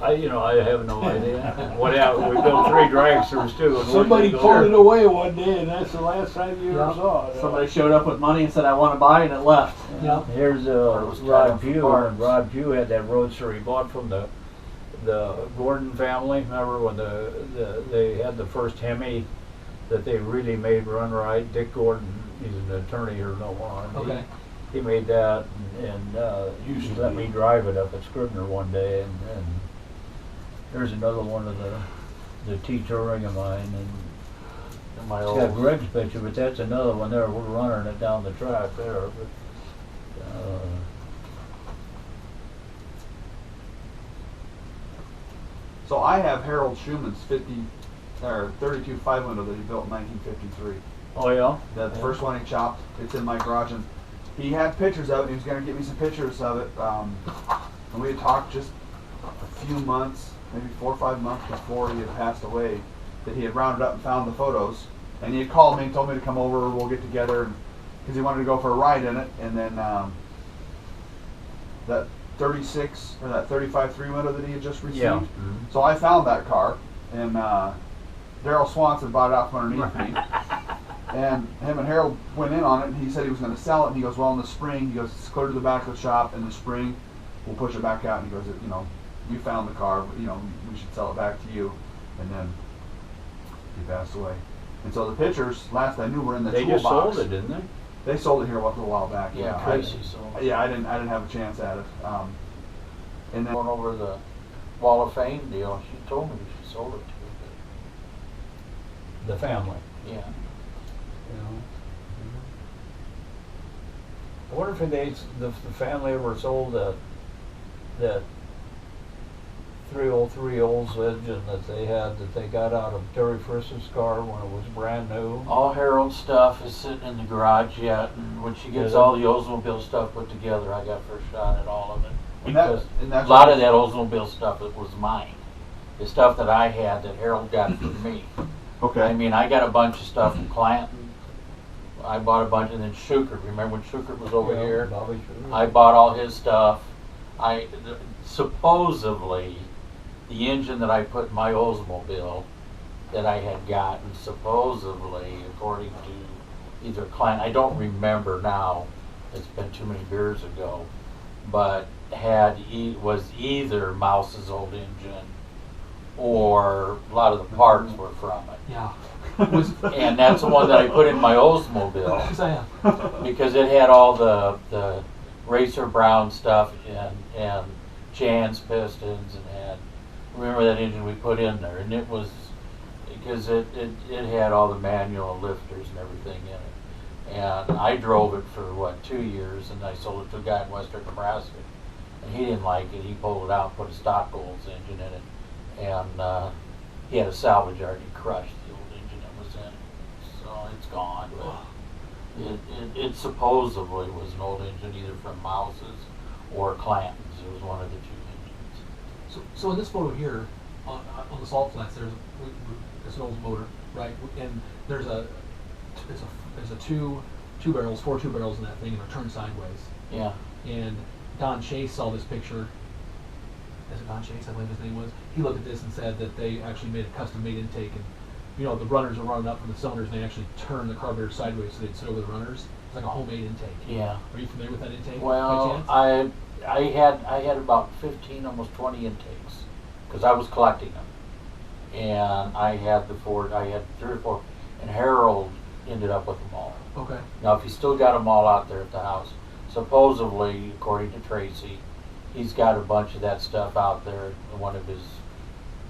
I have no idea what happened. We built 3 dragsters too. that. and Somebody one pulled to it away one day, and that's the last time you Yeah. ever saw it. Somebody showed up with money and said, I want to buy, and it left. Yeah. Here's was tied Rod up for Pugh. parts. And Rod Pugh had that Roadster he bought from the Gordon family. Remember when they had the first Hemi that they really made run right? Dick Gordon, he's an attorney here in Omaha. and Okay. He made that, and Used he to let be. me drive it up at Scribner one day, and there's another one of the T Touring of mine, and My it's got old. Greg's picture, but that's another one there. We're running it down the track there. But, So I have Harold Schumann's 32 5 window that he built in 1953. oh yeah, The first one he chopped. It's in my garage, and he had pictures of it. And he was going to get me some pictures of it. And we had talked just a few months, maybe 4 or 5 months before he had passed away, that he had rounded up and found the photos. And he had called me and told me to come over. We'll get together, because he wanted to go for a ride in it. And then that 36 or that 35 3 window that he had just received. yeah. So I found that car, and Daryl Swanson bought it out from underneath me. And him and Harold went in on it, and he said he was going to sell it. And he goes, well, in the spring, he goes, it's clear to the back of the shop. In the spring, we'll push it back out. And he goes, you found the car, we should sell it back to you. And then he passed away. And so the pictures, last I knew, were in the They toolbox. just sold it, didn't they? They sold it here a little while back. Yeah, Tracy sold it. Yeah, I didn't have a chance at it. And then Going over the Wall of Fame deal, she told me she sold it to The family. me. Yeah. I wonder if the family ever sold that 303 Olds-Legend that they had that they got out of Terry Friss's car when it was brand new. All Harold's stuff is sitting in the garage yet, and when she gets all the Oldsmobile stuff put together, I got first shot at all of it. because and a that's lot what- of that Oldsmobile stuff that was mine. The stuff that I had that Harold got from me. Okay. I mean, I got a bunch of stuff from Clanton. I bought a bunch, and then Schukert. Remember when Schukert was over here? Bobby Schumer. I bought all his stuff. Supposedly, the engine that I put in my Oldsmobile that I had gotten, supposedly, according to either Clanton, I don't remember now. It's been too many beers ago, but was either Mouse's old engine or a lot of the parts were from it. Yeah. And that's the one that I put in my Oldsmobile Sam. because it had all the Racer Brown stuff and Jan's pistons and had, remember that engine we put in there, and it was, because it had all the manual lifters and everything in it. And I drove it for 2 years, and I sold it to a guy in western Nebraska, and he didn't like it. He pulled it out and put a stock Olds engine in it, and he had a salvage yard. He crushed the old engine that was in it, so it's gone. But it supposedly was an old engine either from Mouse's or Clanton's. It was one of the two engines. So in this photo here, on the salt flats, there's it's an old motor, right? And there's a two barrels, 4 2 barrels in that thing, and they're turned sideways. Yeah. And Don Chase saw this picture. Is it Don Chase? I believe his name was. He looked at this and said that they actually made a custom-made intake, and the runners are running up from the cylinders, and they actually turn the carburetor sideways so they'd sit over the runners. It's like a homemade intake. Yeah. Are you familiar with that intake? by Well, chance? I had about 15, almost 20 intakes, because I was collecting them, and I had 3 or 4, and Harold ended up with them all. Okay. Now, if he's still got them all out there at the house, supposedly, according to Tracy, he's got a bunch of that stuff out there in one of his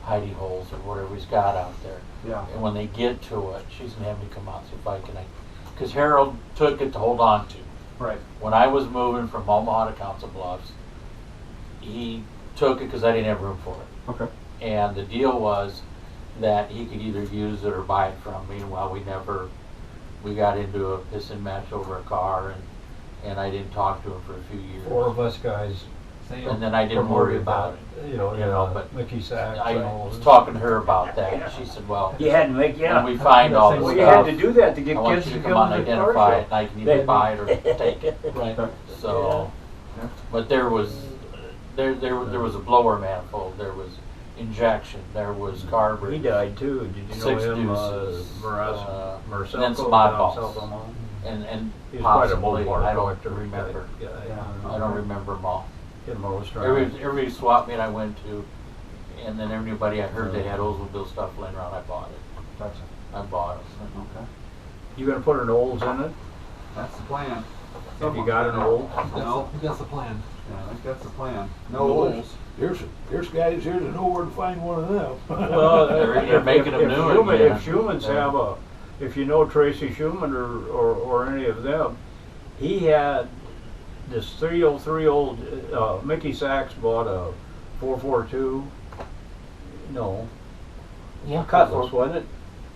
hidey holes or whatever he's got out there. Yeah. And when they get to it, she's gonna have me come out and see if I can, because Harold took it to hold on to. Right. When I was moving from Omaha to Council Bluffs, he took it because I didn't have room for it. Okay. And the deal was that he could either use it or buy it from me. Well, we got into a pissing match over a car, and I didn't talk to him for a few years. 4 of us guys. And then I didn't worry about it. You know, but Mickey Sacks. I and all was this. talking to her about that, and she said, well, You had to make, when we find all this Well, you had stuff, to do that to get I want kids you to to come on come and to the car identify it, show. and I can either buy it or take it. Right. So, but there was a blower manifold, there was injection, there was carburetor. He died too. Did you know 6 him? deuces, Marcel and then some oddballs. South Omaha. and He's quite a possibly, mobile I don't collector. remember. Yeah. I don't remember them all. Get them always Every swap meet I went to, and then everybody I heard they had Oldsmobile stuff laying around, I bought it. Gotcha. I bought it. Okay. You gonna put an Olds in it? That's the plan. Have you got an Old? No. That's the plan. Yeah, I think that's the plan. No No. holes. There's guys here that know where to find one of them. Well, They're making them new again. If Schumann's have if you know Tracy Schumann or any of them, he had this 303 old, Mickey Sacks bought a 442, no, Yeah, Cutlass, wasn't it?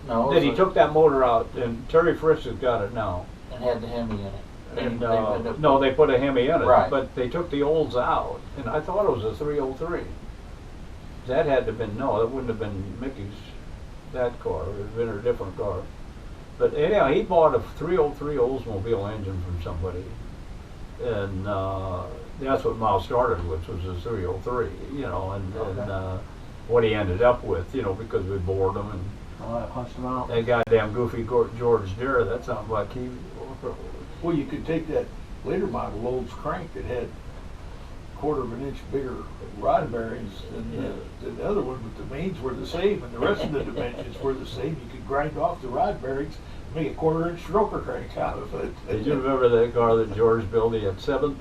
No, That he took that motor out, and Terry Frisch has got it now. and had the Hemi in it. And, They ended up- no, they put a Hemi in it, Right. but they took the olds out, and I thought it was a 303. That had to have been, no, that wouldn't have been Mickey's, that car, it would have been a different car. But anyhow, he bought a 303 Oldsmobile engine from somebody, and that's what Miles started with, was a 303, and what he ended up with, because we bored him, and Oh, I punched him out. that goddamn goofy George Dare, that sounds like he. Well, you could take that later model Olds crank that had 1/4 of an inch bigger rod bearings than the other one, but the mains were the same and the rest of the dimensions were the same. You could grind off the rod bearings, make a 1/4 inch stroker crank out of it. Did you remember that car that George built? He had seven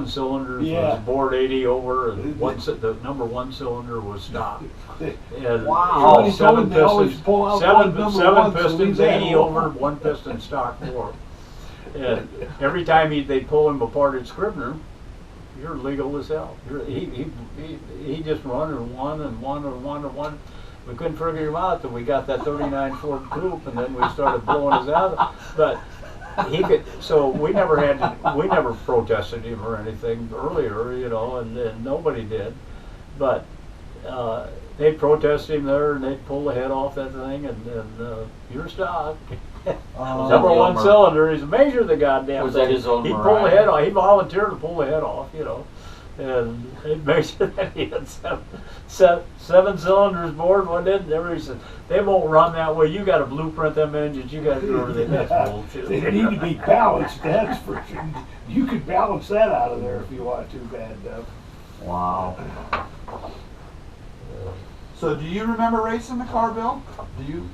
cylinders, Yeah. was bored 80 over, and the number 1 cylinder was stopped. And Wow. it was Somebody told him they always pull out one number seven one, so pistons, leave that 80 alone. over, 1 piston stock bore. And every time they'd pull him apart at Scribner, you're legal as hell. He just won and won and won and won and won. We couldn't figure him out till we got that 39 Ford Coupe, and then we started blowing his out. But he could. So we never protested him or anything earlier, you know, and nobody did. But they'd protest him there, and they'd pull the head off that thing, and your stock. Number one Mar- cylinder. He's a major of the goddamn Was thing. that his old He'd pull Mariah? the head off. He volunteered to pull the head off, you know. And it makes sure that he had seven cylinders bored one in. Everybody said, they won't run that way. You got to blueprint them engines. You got to do everything. That's bullshit. They need to be balanced, that's for sure. You could balance that out of there if you want to, bad enough. Wow. So do you remember racing the car, Bill? Do you?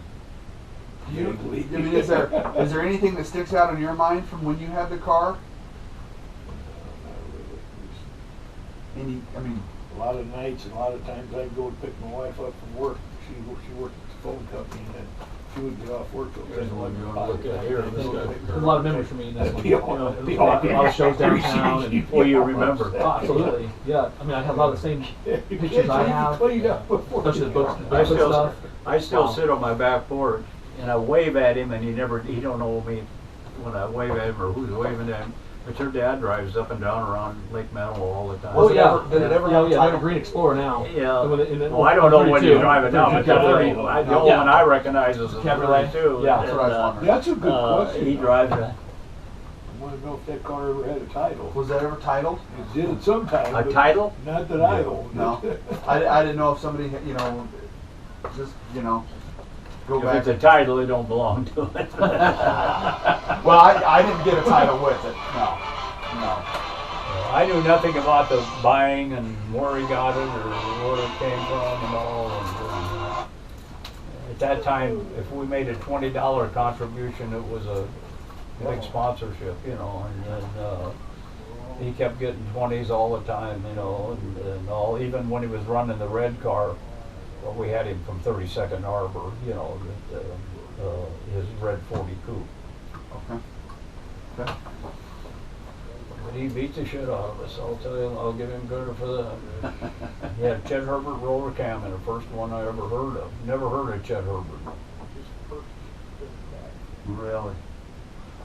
I mean, is there anything that sticks out in your mind from when you had the car? A lot of nights and a lot of times I'd go and pick my wife up from work. She worked at the phone company, and then she would get off work till 10 Look o'clock. at here. There's a lot of memories for me in that one. Be all- You know, it was be a all- lot of shows downtown. And, Well, you remember. oh, absolutely. Yeah. I mean, I have a lot of the same pictures I have. Clean up before Especially the you books, get the off. book stuff. I still Wow. sit on my back porch and I wave at him, and he don't know me when I wave at him or who's waving at him. But your dad drives up and down around Lake Manawa all the time. Oh yeah. Did it ever Yeah, have a yeah. I have a title? Green Explorer now. Yeah. In Well, I don't know when 32. you're driving down, but the Cabriolet. the only one I recognize is the Cabriolet. 32. Yeah. That's what I was wondering. That's a good question. He drives a I want to know if that car ever had a title. Was that ever titled? It did at some time. A but title? Not that I owned. No. I didn't know if somebody, you know, just, you know, go If back. it's a title, it don't belong to it. Well, I didn't get a title with it. No. I knew nothing about the buying and where he got it or where it came from and all. And, at that time, if we made a $20 contribution, it was a big sponsorship, you know. And he kept getting 20s all the time, you know, and all. Even when he was running the red car, well, we had him from 32nd Arbor, you know, his red 40 coupe. Okay. But he beat the shit out of us, I'll tell you, I'll give him credit for that. He had a Chet Herbert roller cam in the first one I ever heard of. Never heard of Chet Herbert. Really?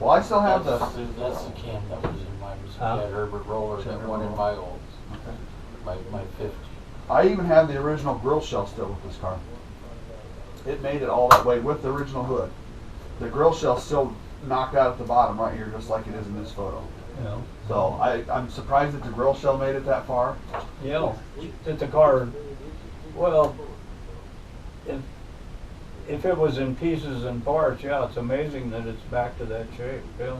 Well, I still have the. That's the cam that was in my Huh? Chad Herbert roller, that one in my old, my 50. I even have the original grill shell still with this car. It made it all that way with the original hood. The grill shell still knocked out at the bottom right here, just like it is in this photo. You know? So I'm surprised that the grill shell made it that far. Yeah, that the car, well, if it was in pieces and parts, yeah, it's amazing that it's back to that shape, yeah.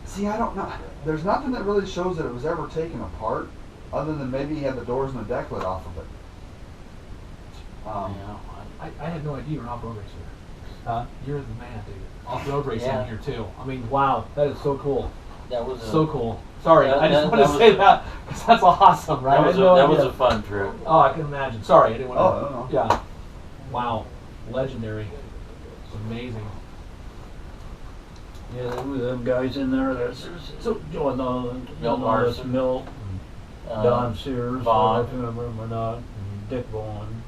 See, I don't know. There's nothing that really shows that it was ever taken apart, other than maybe he had the doors and the deck lid off of it. Yeah, I had no idea you're an off-road racer. Huh? You're the man, dude. Off-road racing Yeah. here too. I mean, wow, that is so cool. that was So cool. Sorry, That- I just that- wanted that to was- say that because that's awesome, right? That I was had no that was idea. a fun trip. Oh, I can imagine. Sorry, I didn't want to. Oh, no. Yeah. Wow. Legendary. It's amazing. Yeah, there were them guys in there that's, So, well, no, Milt Morrison. Milt, Don Sears, I Vaughn. don't remember him or not, and Dick Vaughn.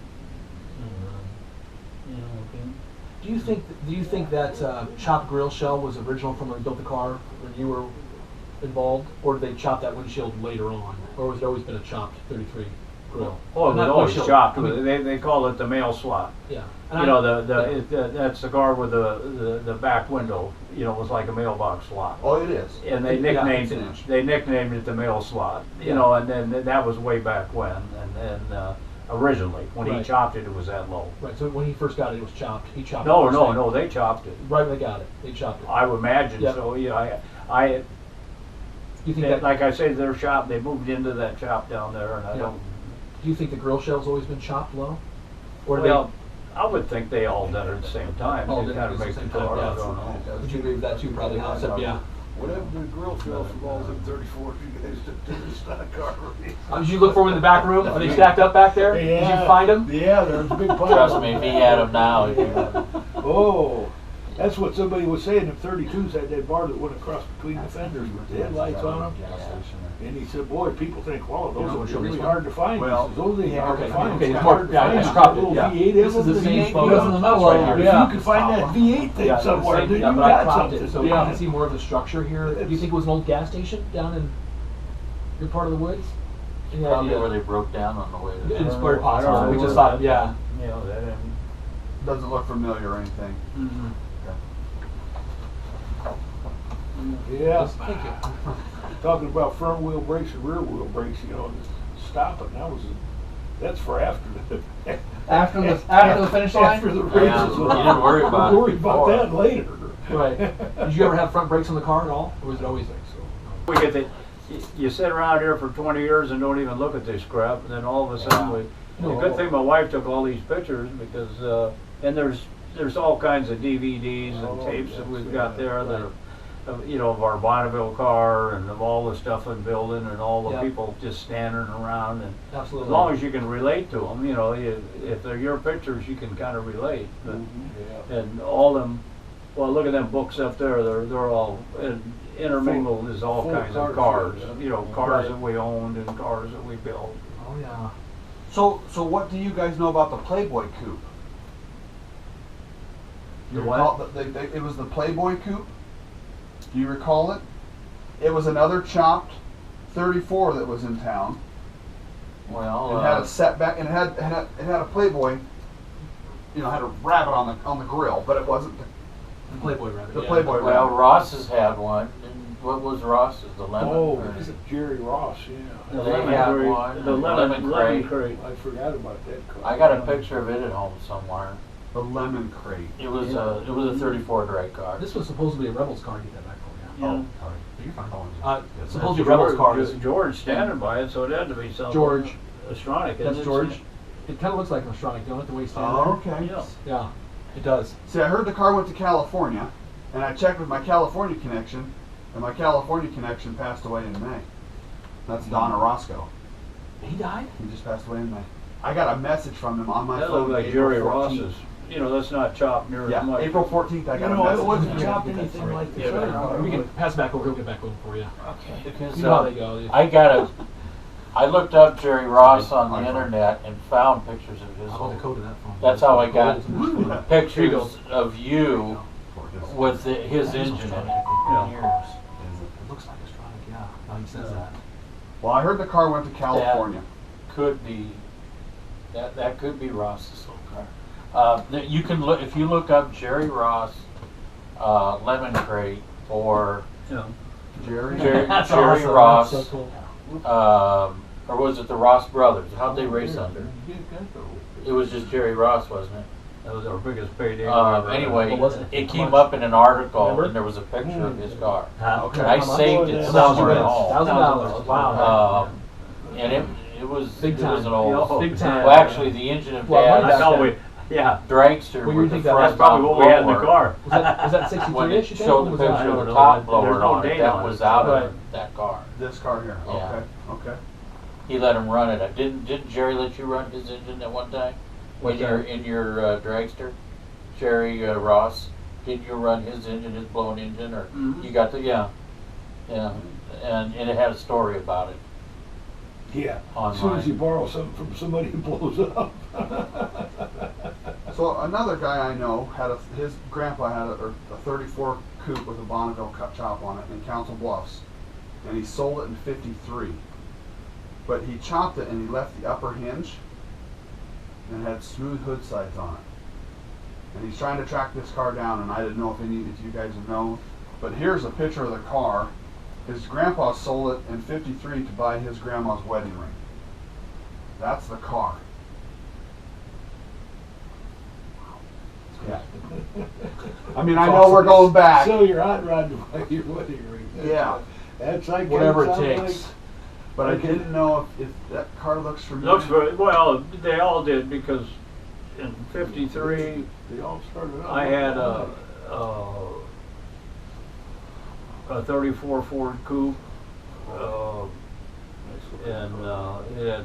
You know, okay. do you think that chopped grill shell was original from when they built the car when you were involved, or did they chop that windshield later on, or was it always been a chopped 33 grill? Oh, it was Not always windshield, chopped. I mean- They call it the mail slot. Yeah. And You I- know, that's the car with the back window. You know, it was like a mailbox slot. Oh, it is. And they Yeah, nicknamed it's an inch. it the mail slot. You Yeah. know, and then that was way back when. And originally, when he Right. chopped it, it was that low. Right. So when he first got it, it was chopped. He chopped. No, it. no, they chopped it. Right when they got it, they chopped it. I would imagine Yeah. so. Yeah, I Do you think that? like I say, their shop. They moved into that shop down there, and I Yeah. don't. Do you think the grill shell's always been chopped low, or Well, I would think they all done it at the same time. All They did it kind at of the make same the time, car. yeah. I don't know. would you agree with that too? Probably not. Except, yeah. What happened to the grill shell from all them 34s you guys took to the stock car? Did you look for them in the back room? Are they stacked up back there? Did you find them? Yeah, there's a big pile. Trust me, if he had them now, he'd be Oh, That's what somebody was saying, them 32s had that bar that went across between the fenders with the headlights on them. Gas station there. And he said, boy, people think, wow, You know, those we'll are show really this one. hard to find. Well, He says, those ain't hard to find. okay, It's it's hard more- to yeah, find. I It's cropped a it, little yeah. V8 This is the emblem, same V8 photo. because of the metal Right on here. it. Yeah. If you could find that V8 thing Yeah, somewhere, same- then yeah, you but I got cropped it something. so you can see more of the structure here. Do you think it was an old gas station down in your part of the woods? Any Probably idea? where they broke down on the way to It's there. very possible. I don't We know just where thought, that- yeah. You know, that ain't. Doesn't look familiar or anything. Mm-hmm. Yeah. Thank you. Talking about front wheel brakes and rear wheel brakes, you know, stopping, that's for after the. After the finish line? After the Yeah, races. you didn't worry about it Worry about before. that later. Right. Did you ever have front brakes on the car at all, or was it always like so? We get the, you sit around here for 20 years and don't even look at this crap, and then all of a sudden we, the good thing my wife took all these pictures because, and there's all kinds of DVDs and tapes that we've got there that are, you know, of our Bonneville car and of all the stuff in building and all the Yeah. people just standing around, and Absolutely. as long as you can relate to them, you know, if they're your pictures, you can kind of relate. But, and all them, well, look at them books up there. They're all intermingled as all full kinds of cars, cars. yeah. You know, cars Right. that we owned and cars that we built. Oh yeah. So what do you guys know about the Playboy Coupe? You The what? recall it was the Playboy Coupe? Do you recall it? It was another chopped 34 that was in town. Well, It had a setback, and it had a Playboy. You know, had a rabbit on the grill, but it wasn't The Playboy rabbit. the yeah. Playboy well, rabbit. Ross has had one. And what was Ross's? The lemon? Oh, or- is it Jerry Ross, yeah. They had crate, one, the lemon crate. crate. I forgot about that car. I got a picture of it at home somewhere. The lemon crate. It was a 34 drag car. This was supposed to be a Rebels car. Get that back for you. Yeah. Oh, sorry. You're fine. Yes, Supposedly Rebels car is George standing by it, so it had to be something. George. Astronic. That's isn't it? George. It kind of looks like an Astronic, don't it? The way he's standing Oh, okay. Yeah. there. Yeah, it does. See, I heard the car went to California, and I checked with my California connection, and my California connection passed away in May. That's Don Orozco. He died. He just passed away in May. I got a message from him on my That phone. looked like April Jerry 14th. Ross's. You know, that's not chopped near Yeah, as much. April 14th, I You got a know, message. it wasn't from him. chopped anything like this Yeah, other car. We can pass back over. He'll get back over for you. Okay. Because You know how they go. I looked up Jerry Ross on the internet and found pictures of his. How about the code of that phone? That's how I got Here you pictures go. of you with his That is engine in Astronic, it. I think. Yours. It looks like Astronic. Yeah. Now he says that. Well, I heard the car went to California. Could be. That could be Ross's old car. You can look if you look up Jerry Ross lemon crate or Yeah. Jerry? Jerry That's Jerry awesome. Ross, That's so cool. or was it the Ross brothers? How'd they race under? It was just Jerry Ross, wasn't it? That was our biggest payday. we ever had. Anyway, What was it? it How came much? up in an article, Remember? and there was a picture of his car. Okay. And I How much? saved it How much somewhere did at you home. win? $1,000. Wow. And it was Big it was time. an old. Big time. Well, actually, the engine of Well, Dad's That's how we, yeah. dragster Well, you with the think that- front That's probably what we had in the blower. car. Was that 63 When ish? it showed the Was that- picture of don't the know. top There's blower no on it, date that on it. was out Right. of that car. This car here. Yeah. Okay. Okay. He let him run it. Didn't Jerry let you run his engine at one time? What's that? In your dragster, Jerry Ross, did you run his engine, his blown engine, or Mhm. you got the yeah, and it had a story about it. Yeah, Online. as soon as you borrow something from somebody who blows up. So another guy I know his grandpa had a 34 coupe with a Bonneville cut chop on it in Council Bluffs, and he sold it in '53. But he chopped it and he left the upper hinge and had smooth hood sides on it. And he's trying to track this car down, and I didn't know if you guys have known. But here's a picture of the car. His grandpa sold it in '53 to buy his grandma's wedding ring. That's the car. Yeah. I mean, I know we're going back. Sell your hot rod to buy your wedding ring. Yeah. That's like Whatever it sounds takes. But I didn't know if that car looks familiar. Looks very, well, they all did because in '53 They all started out. I had a 34 Ford Coupe, and it had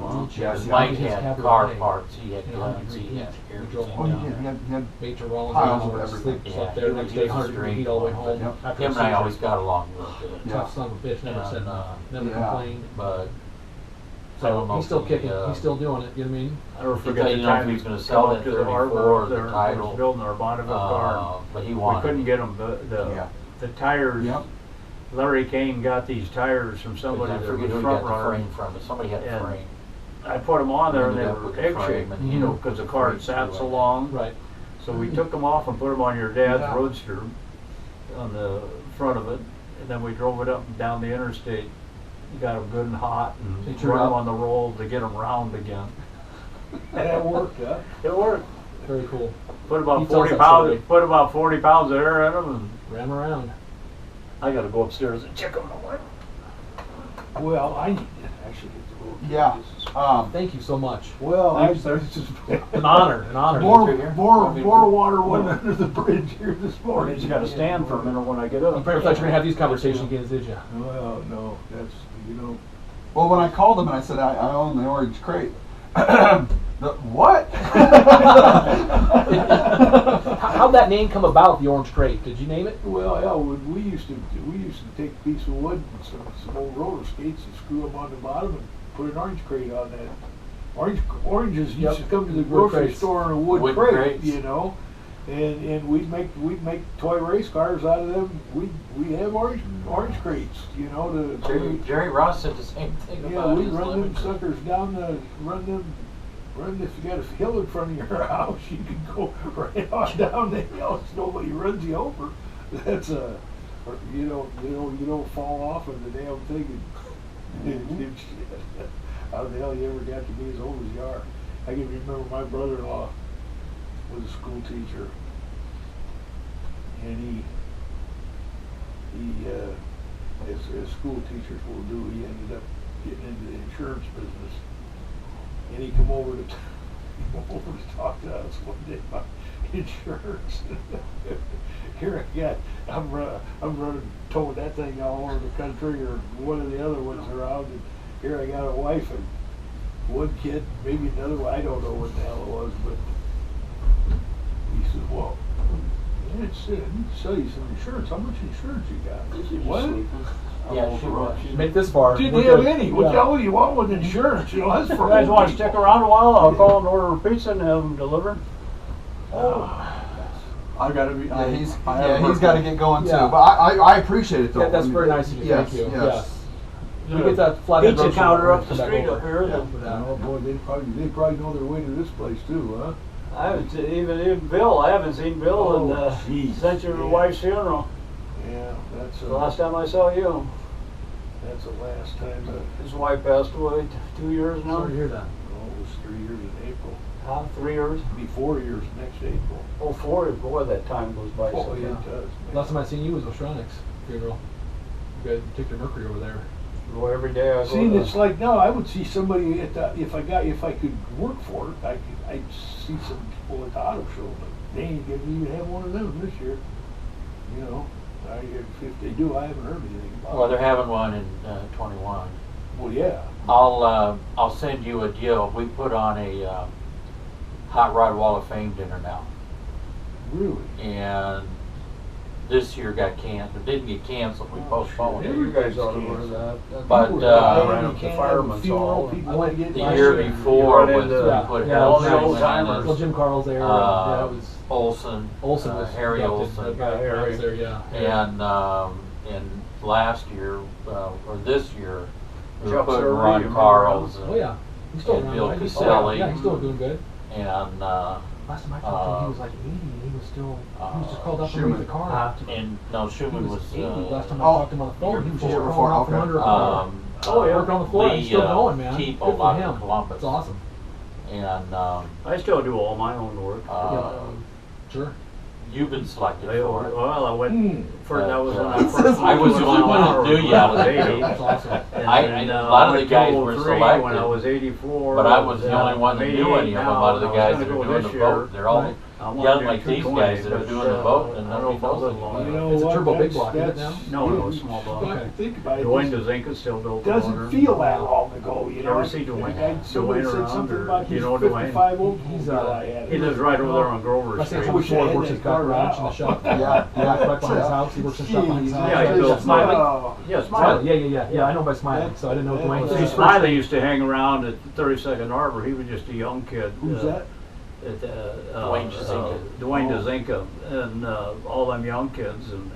Wow. Yes, Mike His had Cabaret car Day, parts, he had you know, guns, 100 he had degree heat. We drove Oh, him you down did. there. You had Major Rollins piles house, of went to everything. sleep, Yeah, slept he there. was Next day, used to 100 degree drink heat all the way all home. Yep. After him a and I seizure. always got along real good. Yeah. Tough son of a bitch, never And, said, never Yeah. complained. But I don't So know he's if still he, kicking. He's still doing it. You know what I mean? I never forget Because, the you know, if time he's he's gonna come sell up that to the 34 harbor or the there, title, was building our Bonneville car. but he We wanted. couldn't get them. Yeah. The tires. Yep. Larry Kane got these tires from somebody I that forget was who front got the runner. frame from, but somebody had a And frame. I put them on there and they Ended up were with the egg shaped, frame and you know, because the car had frame sat so too, long. Right. So we took them off and put them on your dad's Yeah. roadster on the front of it, and then we drove it up and down the interstate. Got them good and hot, They and turned run them out- on the roll to get them round again. That worked, huh? It worked. Very cool. Put He about tells 40 that pounds. story. Put about 40 pounds of air in them, and Ran around. I got to go upstairs and check them. Well, I need to actually get the road. Yeah. Thank you so much. Well, I, Thanks, there's just An honor. An honor. more water went under the bridge here this I morning. just got to stand for a minute when I get You up. probably thought you were gonna have these conversations again, did you? Well, no, that's, you know, Well, when I called him and I said I own the orange crate, what? How'd that name come about? The Orange Crate? Did you name it? well, yeah, we used to take a piece of wood and some old roller skates and screw them on the bottom and put an orange crate on that. Oranges used Yep. to come to the Wood grocery crates. store in a wood Wood crate, crates. you know, and we'd make toy race cars out of them. We have orange crates, you know, Jerry Ross said the same thing yeah, about we his run them lemon tree. suckers down run if you got a hill in front of your house, you can go right on down the hill. Nobody runs you over. That's you don't fall off of the damn thing. And, how the hell you ever got to be as old as you are? I can remember my brother-in-law was a school teacher, and as school teachers will do, he ended up getting into the insurance business. And he come over to talk to us one day about insurance. Here I'm running, towing that thing all over the country, or one of the other ones around, and here I got a wife and one kid, maybe another one, I don't know what the hell it was, but he said, well, I need to sell you some insurance. How much insurance you got? I said, what? Yeah, she was. Make this far. Didn't We're have good. any. What the hell do you want with insurance? You know, that's You for guys old want to people. stick around a while? I'll go and order a pizza and have them delivered. I gotta be. Yeah, he's he's got to get going Yeah. too. But I appreciate it though. Yeah, that's I mean, very nice of you. Yes, Thank you. yes. We get that flathead Pizza roaster, counter we'll up the come back street over. up here. Yeah, then. for that. Oh boy, they probably know their way to this place too, huh? I haven't even Bill. I haven't seen Bill jeez. since your Yeah. wife's funeral. Yeah, that's The last time I saw you, that's the last time. his wife passed away 2 years now. Sorry to hear that. Oh, it was 3 years in April. 3 years. It'll be 4 years next April. Oh, 4. Boy, that time goes by so Oh, yeah, fast. it does. Man. Last time I seen you was Oshronik's funeral. You guys took your Mercury over there. Boy, every day I go. See, to- it's like now I would see somebody at the, if I could work for it, I'd see some people at the auto show, but they ain't gonna even have one of them this year. You know, if they do, I haven't heard anything about Well, it. they're having one in 21. Well, yeah. I'll send you a deal. We put on a Hot Rod Wall of Fame dinner now, Really? and this year got canceled. It didn't get canceled. We postponed Yeah, it. you guys ought to wear that. But, People ran up the can't have a fireman's funeral, hall. people I went get The last year year. before You run was into- we put Yeah, Hal all the Sherman old in timers. Well, it, Jim Carl's there. Uh, yeah, it was Olson, Olson was Harry inducted, Olson. that guy Harry. was there, yeah. and last year or this year we were Chuck putting Surrey, Ron remember Carls Oh yeah, he's still and around. Bill right? He's Caselli. yeah, he's still doing good. and Last time I talked to him, he was like 80, and he was still. He was just called up to Schumann. leave the car. no He Schumann was was 80 last time I oh, talked to him on the phone. He was just year crawling before, out from okay. under a car. Oh, yeah. Working on the floor. He's still going, man. Keep Good for out him. of Columbus. That's awesome. And I still do all my own work. Sure. you've been selected I for it. went for that was when I first. I was the only one that knew you out of the eighty. That's awesome. A lot of the guys were selected, when I was 84. But I was the and only one that knew any of them out of the guys that I are was doing gonna the go vote. They're all Right. I wanna young do like these 220, guys that are but, doing the boat, and I don't know nobody if I'll knows live it. long You enough. know It's a what, turbo big that's- block, isn't it that's- No, no, yeah, it's small block. stop Okay. and think about it. Dwayne It Dazinka still built the doesn't motor. feel that long ago, you You know. ever see Dwayne? Somebody Dwayne said around, something or about you his know Dwayne? 55 old He's, mobile I had. He lives right over there on Grover I say Street. it's wish I Ford had works that his back car garage now. in the shop. Yeah, yeah. Right behind his house. He works in the shop behind his house. Yeah, he built Smiley. Yeah, Smiley. Smiley. Yeah. I know by Smiley, so I didn't know Dwayne. Yeah. See, Smiley used to hang around at 32nd Harbor. He was just a young kid. Who's that? Dwayne Dazinka. Dwayne Oh. Dazinka, and all them young kids. And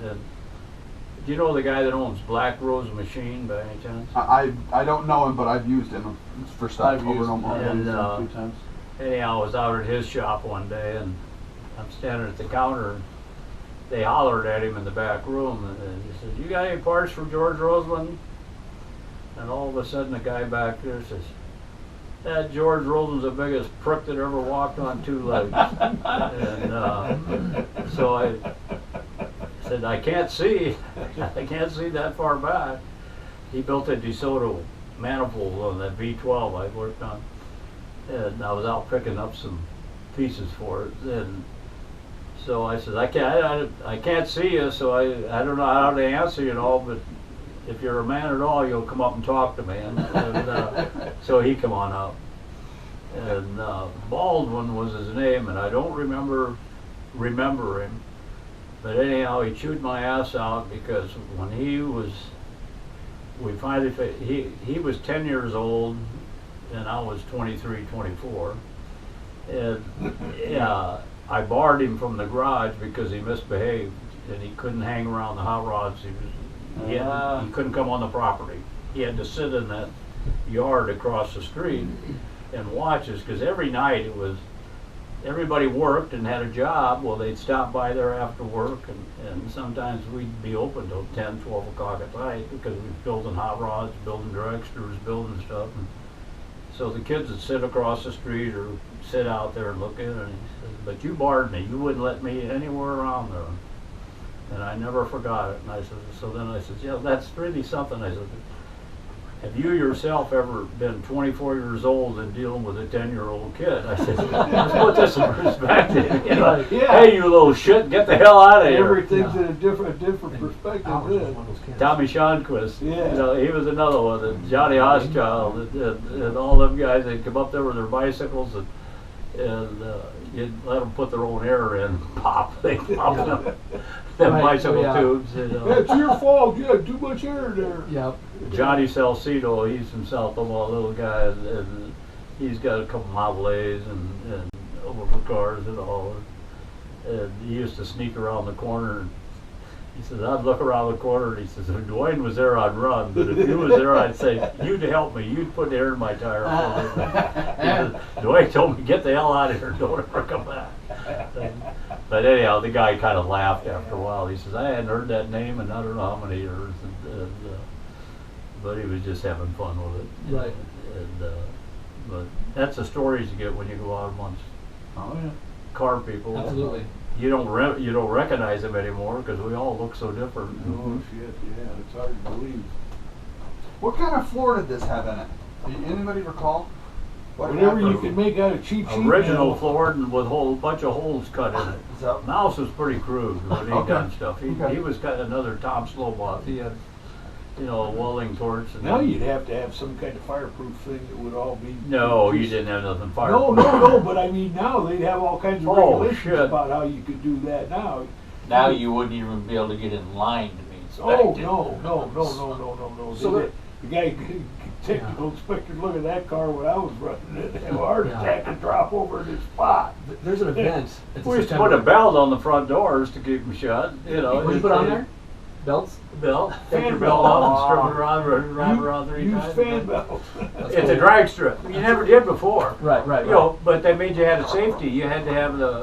do you know the guy that owns Black Rose Machine by any chance? I don't know him, but I've used him for stuff I've over used and over. And, a few times. Anyhow, I was out at his shop one day, and I'm standing at the counter, and they hollered at him in the back room, and he said, "You got any parts for George Roseland?" And all of a sudden, the guy back there says, "That George Roseland's the biggest prick that ever walked on two legs." And so I said, "I can't see, I can't see that far back." He built a DeSoto manifold on that V12 I worked on, and I was out picking up some pieces for it. And so I said, I can't see you, so I don't know how to answer you at all, but if you're a man at all, you'll come up and talk to me." And so he come on up. And Baldwin was his name, and I don't remember him. But anyhow, he chewed my ass out, because when he was, he was 10 years old, and I was 23, 24. And I barred him from the garage because he misbehaved, and he couldn't hang around the hot rods. He couldn't come on the property. He had to sit in that yard across the street and watch us, because every night everybody worked and had a job. Well, they'd stop by there after work, and sometimes we'd be open till 10, 12 o'clock at night, because we were building hot rods, building dragsters, building stuff. And so the kids would sit across the street or sit out there and look in, and he said, "But you barred me. You wouldn't let me anywhere around there." And I never forgot it. And I said, so then I said, "Yeah, that's really something." I said, "Have you yourself ever been 24 years old and dealing with a 10-year-old kid?" I said, "Let's put this in perspective. You know, Yeah. Hey, you little shit, get the hell out of here." Everything's in a different perspective Howard was then. one of those kids. Tommy Schonquist, Yeah. you know, he was another one. And Johnny Hochschild, and all them guys, they'd come up there with their bicycles, and you'd let them put their own air in, pop, they pop up them Right, bicycle yeah. tubes. You know. That's your fault. You had too much air there. Yep. Johnny Salcedo, he's from South Omaha, little guy, and he's got a couple Model A's and over cars and all. And he used to sneak around the corner. And he says, I'd look around the corner, and he says, if Dwayne was there, I'd run. But if you was there, I'd say, you'd help me. You'd put air in my tire. He says, Dwayne told me, get the hell out of here. Don't ever come back. But anyhow, the guy kind of laughed after a while. He says, I hadn't heard that name in I don't know how many years. But he was just having fun with it. Right. But that's the stories you get when you go out amongst Oh yeah. car people. Absolutely. You don't recognize them anymore because we all look so different. Oh shit. Yeah, it's hard to believe. What kind of floor did this have in it? Anybody recall? What Whatever you happened? can make out of cheap sheet Original metal. floor and with a whole bunch of holes cut in it. Is that- Mouse was pretty crude when he Okay. done stuff. Okay. He was kind of another Tom Slowbot. He had, a welding torch. And Now you'd have to have some kind of fireproof thing that would all be. No, you just- didn't have nothing No, fireproof. no, but I mean now they'd have all kinds of Oh, regulations shit. about how you could do that now. Now you wouldn't even be able to get in line to be Oh, inspected. no. So The guy, technical inspector, look at that car when I was running it, have a heart attack and drop over in his spot. There's an event. It's We used to put a belt on the front doors to keep them shut. What did you put on there? Belts? Belt. Take Fan your belt belt. off and strip it around, wrap around 3 Use times. fan belts. It's a drag strip. You never did before. Right. You know, but they made you have a safety. You had to have There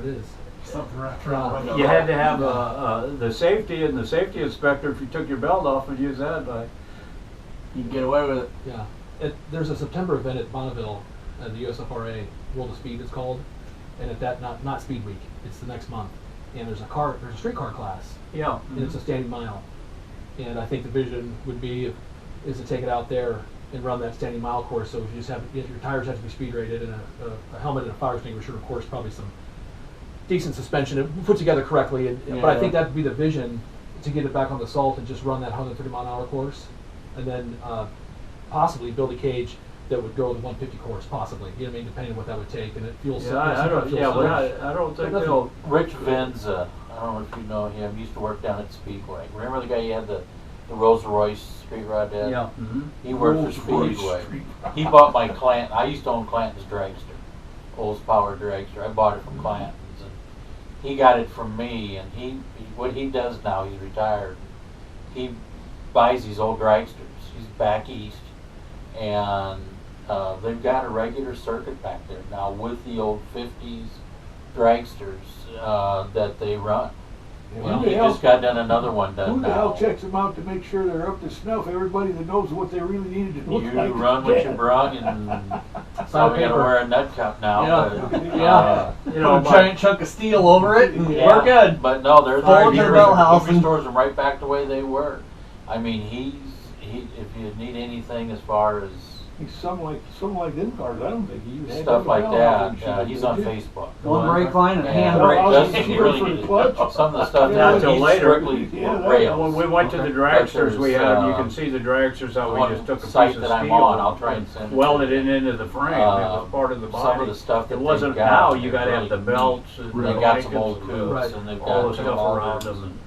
it is. Something wrapped around the you had to have the safety, and the safety inspector, if you took your belt off, would use that. But You can get away with it. Yeah. There's a September event at Bonneville, the USFRA World of Speed it's called, and at that not Speed Week, it's the next month, and there's a streetcar class, yeah, and it's a standing mile, and I think the vision would be is to take it out there and run that standing mile course. So if you just have your tires have to be speed rated, and a helmet and a fire extinguisher, of course, probably some decent suspension put together correctly. But I think that would be the vision, to get it back on the salt and just run that 130-mile-an-hour course, and then possibly build a cage that would go the 150 course, possibly. You know what I mean? Depending on what that would take, and it feels. I don't think they'll. Rich Venza, I don't know if you know him, used to work down at Speedway. Remember the guy you had the Rolls Royce street rod dad? Yeah. Mm-hmm. He worked for Speedway. He bought my Clanton. I used to own Clanton's dragster, Olds Power dragster. I bought it from Clanton's, and he got it from me. And what he does now, he's retired. He buys these old dragsters. He's back east, and they've got a regular circuit back there now with the old 50s dragsters that they run. Well, He just got done another one done who the now. hell checks them out to make sure they're up to snuff? Everybody that knows what they really needed to look You like. run what you brung, and probably gotta wear a nut cup now. Yeah. But, Yeah. You know, Put a giant chunk of steel over it, and yeah, we're good. But no, they're Full of he the bell house restores them right back the way they were. I mean, if you need anything as far as He's something like them cars. I don't think he even had stuff them like bell that, housing he's shit, on did you? Facebook. One brake line and a Yeah. handbrake. Well, Doesn't I'll he really for the need clutch. some of the stuff Yeah, that till he's later. strictly Yeah, that- rails. When we went to the Okay. dragsters we had, you There's, can see the dragsters how we one just took a site piece of that I'm steel on, I'll try and send it to welded you. it into the frame. It was part of the body. Some of the stuff that It wasn't they've got, now. You they're got to have the really belts. And They the got some blankets old and coops, Right. and they've all got the some stuff around Alders them. and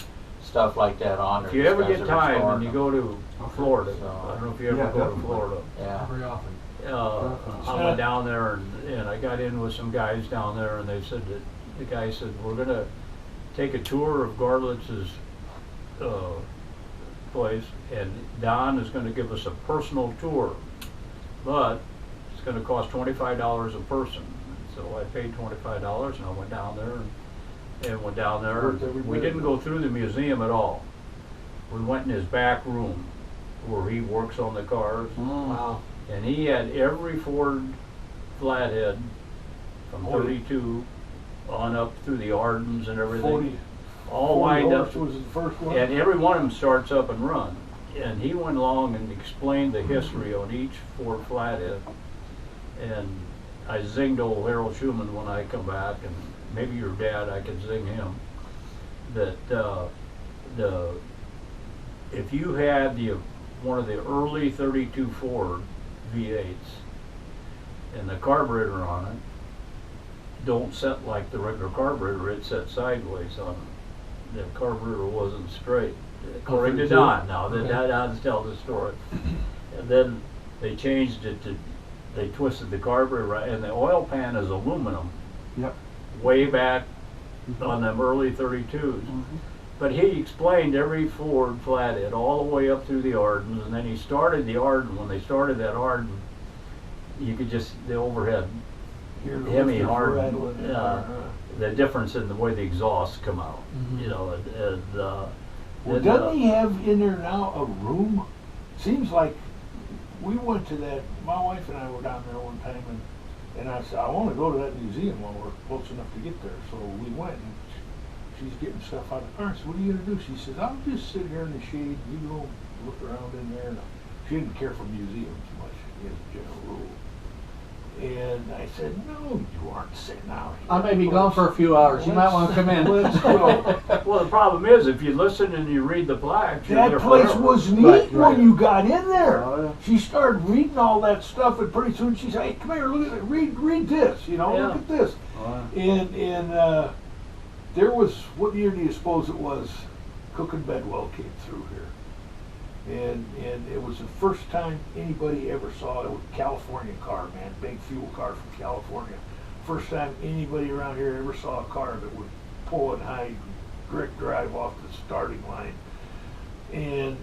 stuff like that on there. If you These ever guys get are time restoring and you them. go to Florida, So, I don't know if you ever yeah, go to definitely. Florida. Yeah. Not very often. I went down there and I got in with some guys down there, and they said that the guy said, we're gonna take a tour of Garlitz's place, and Don is gonna give us a personal tour, but it's gonna cost $25 a person. So I paid $25 and I went down there and went down there. Worth every We bit. didn't go through the museum at all. We went in his back room where he works on the cars. Wow. And he had every Ford flathead from 32 on up through the Ardens and everything, 40 all lined up. horse was the first one. And every one of them starts up and run. And he went along and explained the history on each Ford flathead. And I zinged old Harold Schumann when I come back, and maybe your dad, I could zing him, that if you had one of the early 32 Ford V8s and the carburetor on it don't set like the regular carburetor, it set sideways on it. The carburetor wasn't straight, according to Don. Now that Don's telling the story. And then they changed it to, they twisted the carburetor right, and the oil pan is aluminum. Yep. Way back on them early 32s. But he explained every Ford flathead all the way up through the Ardens, and then he started the Arden. When they started that Arden, you could just, the overhead, Hear the Hemi lifters Harden, rattling. the difference in the way the exhausts come out, Mhm. you know, Well, doesn't he have in there now a room? Seems like we went to that, my wife and I were down there one time, and I said, I want to go to that museum when we're close enough to get there. So we went, and she's getting stuff out of the car. I said, what are you going to do? She says, I'll just sit here in the shade. You go look around in there. And she didn't care for museums much, as a general rule. And I said, no, you aren't sitting out here. I may be gone for a few hours. You might want to come in. Let's go. well, the problem is, if you listen and you read the plaques, you're That there place forever. was neat Right, when you got in there. Oh, yeah. She started reading all that stuff, and pretty soon she said, "Hey, come here, look at it. Read this. You know, Yeah. look at this." And there was, what year do you suppose it was? Cook and Bedwell came through here, and it was the first time anybody ever saw a California car, man, big fuel car from California. First time anybody around here ever saw a car that would pull and high direct drive off the starting line. And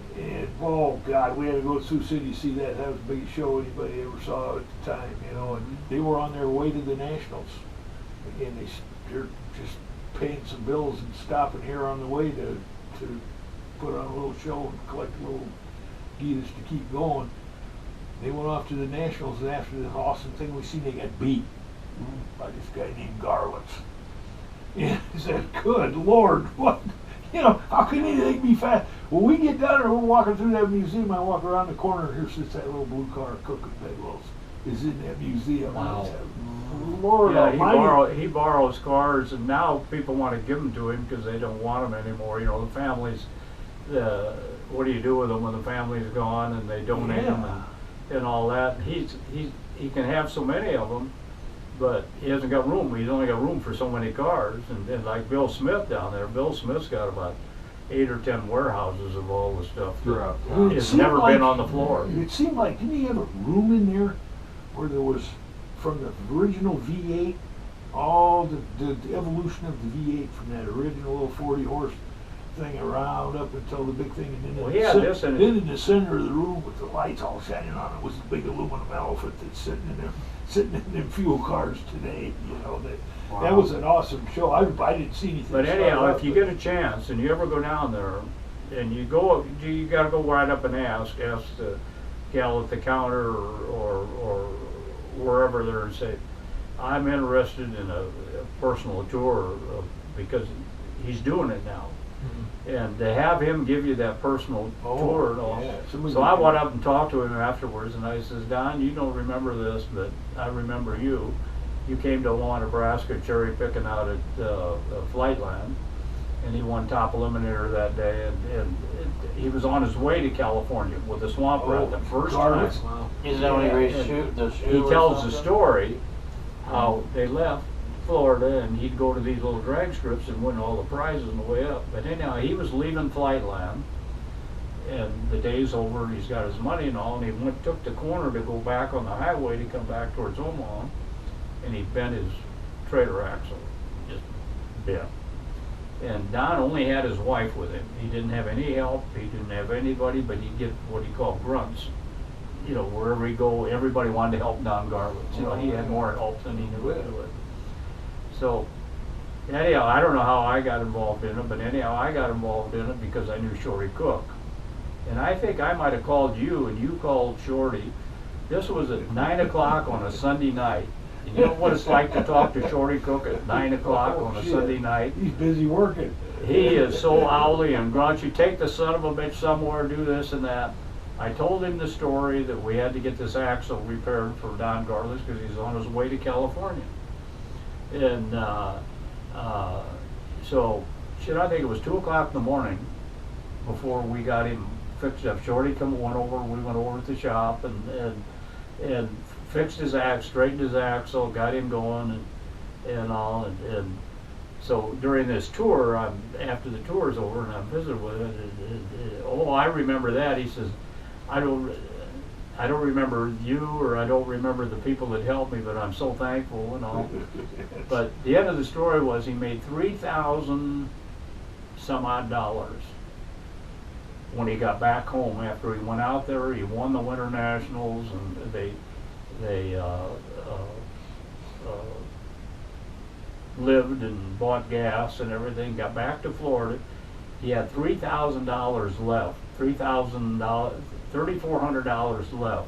oh God, we had to go to Sioux City to see that. That was the biggest show anybody ever saw at the time, you know. And they were on their way to the Nationals, and they're just paying some bills and stopping here on the way to put on a little show and collect a little geeters to keep going. They went off to the Nationals, and after this awesome thing we seen, they got beat by this guy named Garlitz. And I said, good Lord, what? You know, how can anything be fast? When we get down there, we're walking through that museum. I walk around the corner, and here sits that little blue car, Cook and Bedwell's, is in that museum. Wow. Lord Yeah, Almighty. he borrows cars, and now people want to give them to him because they don't want them anymore. You know, the families, what do you do with them when the family's gone and they donate them and all that? He can have so many of them, but he hasn't got room. He's only got room for so many cars. And like Bill Smith down there, Bill Smith's got about 8 or 10 warehouses of all the stuff Throughout Well, it it's seemed never like- been on the floor. It seemed like, didn't he have a room in there where there was, from the original V8, all the evolution of the V8 from that original little 40 horse thing around up until the big thing, and then, Well, in, he the had cen- this in it. then in the center of the room with the lights all shining on it was a big aluminum elephant that's sitting in them fuel cars today. You know, that was an awesome show. I didn't see anything. But anyhow, start if you up, get a chance and you ever go down there, and you got to go right up and ask the gal at the counter or wherever there and say, I'm interested in a personal tour because he's doing it now. And to have him give you that personal tour and all. yeah, So I went up and talked to him afterwards, and I says, Don, you don't remember this, but I remember you. You came to Omaha, Nebraska, cherry picking out at Flightland, and he won top eliminator that day, and he was on his way to California with the swamp rat the first time. Garbage. Wow. Isn't that when he raced And the shoe he or tells the something? story how they left Florida and he'd go to these little drag strips and win all the prizes on the way up. But anyhow, he was leaving Flightland and the day's over and he's got his money and all, and he took the corner to go back on the highway to come back towards Omaha, and he bent his trailer axle, just bent. And Don only had his wife with him. He didn't have any help, he didn't have anybody, but he'd get what he called grunts. You know, wherever he go, everybody wanted to help Don Garland. You know, he had more help than he knew to do it. So, anyhow, I don't know how I got involved in it, but anyhow, I got involved in it because I knew Shorty Cook. And I think I might have called you, and you called Shorty. This was at 9 o'clock on a Sunday night. And you know what it's like to talk to Shorty Cook at 9 o'clock on a Shit. Sunday night? He's busy working. He is so owly and grunchy. Take the son of a bitch somewhere, do this and that. I told him the story that we had to get this axle repaired for Don Garland because he's on his way to California. And so, shit, I think it was 2 o'clock in the morning before we got him fixed up. Shorty went over, we went over to the shop and fixed his axle, straightened his axle, got him going and all. And so during this tour, after the tour's over and I'm visiting with it, oh, I remember that. He says, I don't remember you, or I don't remember the people that helped me, but I'm so thankful and all. But the end of the story was he made $3,000 some odd when he got back home after he went out there. He won the Winter Nationals, and they lived and bought gas and everything. Got back to Florida. He had $3,000 left. $3,400 left,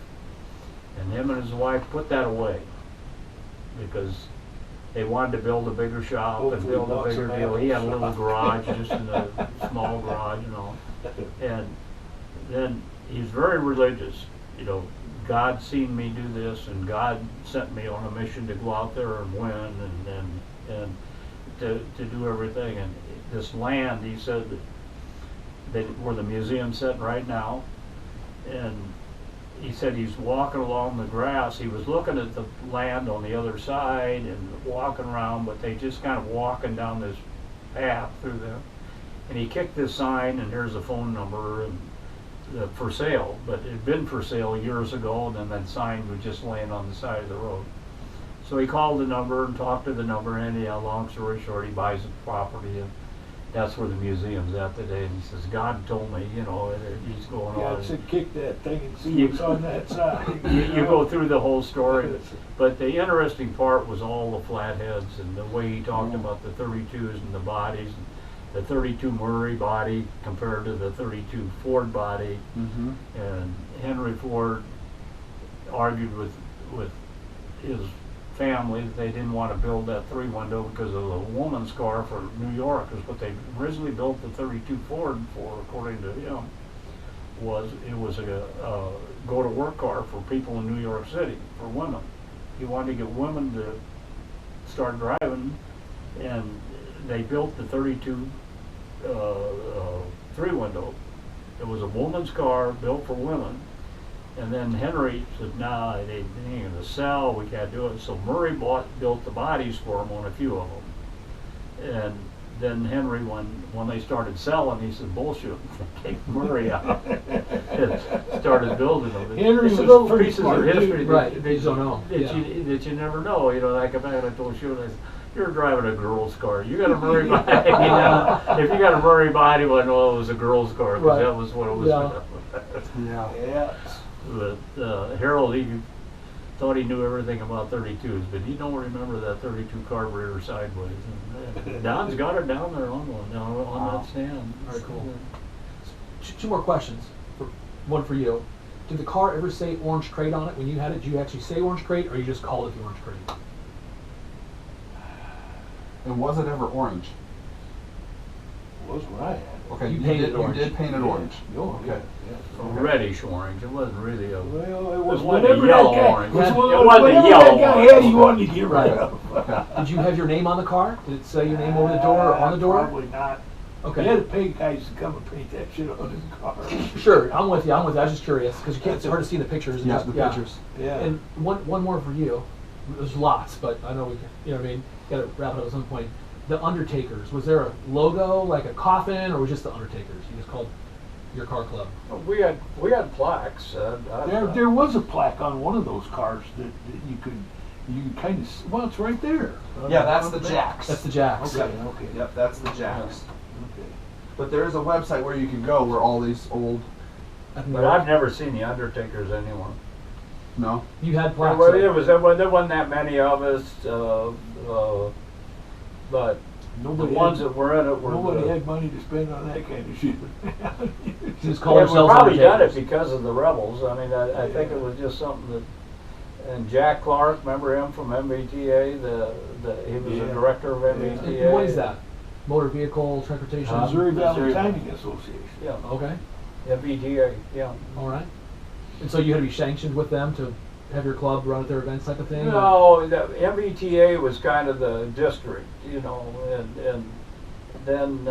and him and his wife put that away because they wanted to build a bigger shop and Hopefully build a bought bigger some deal. He had a little apples. garage, just in a small garage and all. And then he's very religious. You know, God seen me do this, and God sent me on a mission to go out there and win and to do everything. And this land, he said, where the museum's sitting right now, and he said he's walking along the grass. He was looking at the land on the other side and walking around, but they just kind of walking down this path through them. And he kicked this sign, and here's a phone number and for sale, but it had been for sale years ago, and then that sign was just laying on the side of the road. So he called the number and talked to the number, and anyhow, long story short, he buys the property, and that's where the museum's at today. And he says, God told me, you know, he's going on. God said, kick that thing and see You- what's on that side. You go through the whole story, but the interesting part was all the flatheads and the way he talked about the 32s and the bodies, the 32 Murray body compared to the 32 Ford body. Mm-hmm. And Henry Ford argued with his family that they didn't want to build that 3-window because of the woman's car for New York is what they originally built the 32 Ford for, according to him. It was a go to work car for people in New York City, for women. He wanted to get women to start driving, and they built the 32 3-window. It was a woman's car built for women. And then Henry said, nah, they ain't gonna sell, we can't do it. So Murray built the bodies for him on a few of them. And then Henry, when they started selling, he said, bullshit, kicked Murray out and started building them. Henry It's was little pretty pieces smart, of history too. Right, that you don't know. that you never know. You know, like if I told you, I said, you're driving a girl's car. You got a Murray body. You know? If you got a Murray body, well, no, it was a girl's car, because Right. that was what it was. Yeah. Yeah. But Harold, he thought he knew everything about 32s, but he don't remember that 32 carburetor sideways. And Don's got it down there on that stand. Very cool. Two more questions. One for you. Did the car ever say Orange Crate on it when you had it? Did you actually say Orange Crate, or you just called it the Orange Crate? And was it ever orange? Was what I had. Okay, You painted it orange. You did paint it orange. Oh, Okay. yeah. Reddish orange. It wasn't really a. Well, it It was wasn't a whatever yellow that guy, orange. it was It whatever wasn't a that yellow guy orange. had, he wanted to get rid Right. of. Did you have your name on the car? Did it say your name over the door or on the door? Probably not. Okay. You had to pay guys to come and paint that shit on his car. Sure, I'm with you. I was just curious because it's hard to see the pictures. And Yeah, just- the pictures. Yeah. And one more for you. There's lots, but I know we can. You know what I mean? Got to wrap it up at some point. The Undertakers. Was there a logo, like a coffin, or was it just the Undertakers? You just called your car club. We had plaques. There was a plaque on one of those cars that you could kind of, well, it's right there. Yeah, that's On the back. Jacks. That's the Jacks. Okay, okay. Yep, that's the Jacks. Okay. But there is a website where you can go where all these old. But I've never seen the Undertakers anywhere. No. You had There plaques. wasn't that many of us, but the Nobody ones had, that were in it were. nobody had money to spend on that kind of shit. You just Yeah, call we yourselves probably done it Undertakers. because of the rebels. I mean, I think it was just something that. And Jack Clark, remember him from MBTA? He was the Yeah. director of And MBTA. what is that? Motor Vehicle Transportation? Missouri Valley Missouri- Timing Association. Yeah, Okay. MBTA. Yeah. All right. And so you had to be sanctioned with them to have your club run at their events type of thing? or- No, the MBTA was kind of the district, you know, and then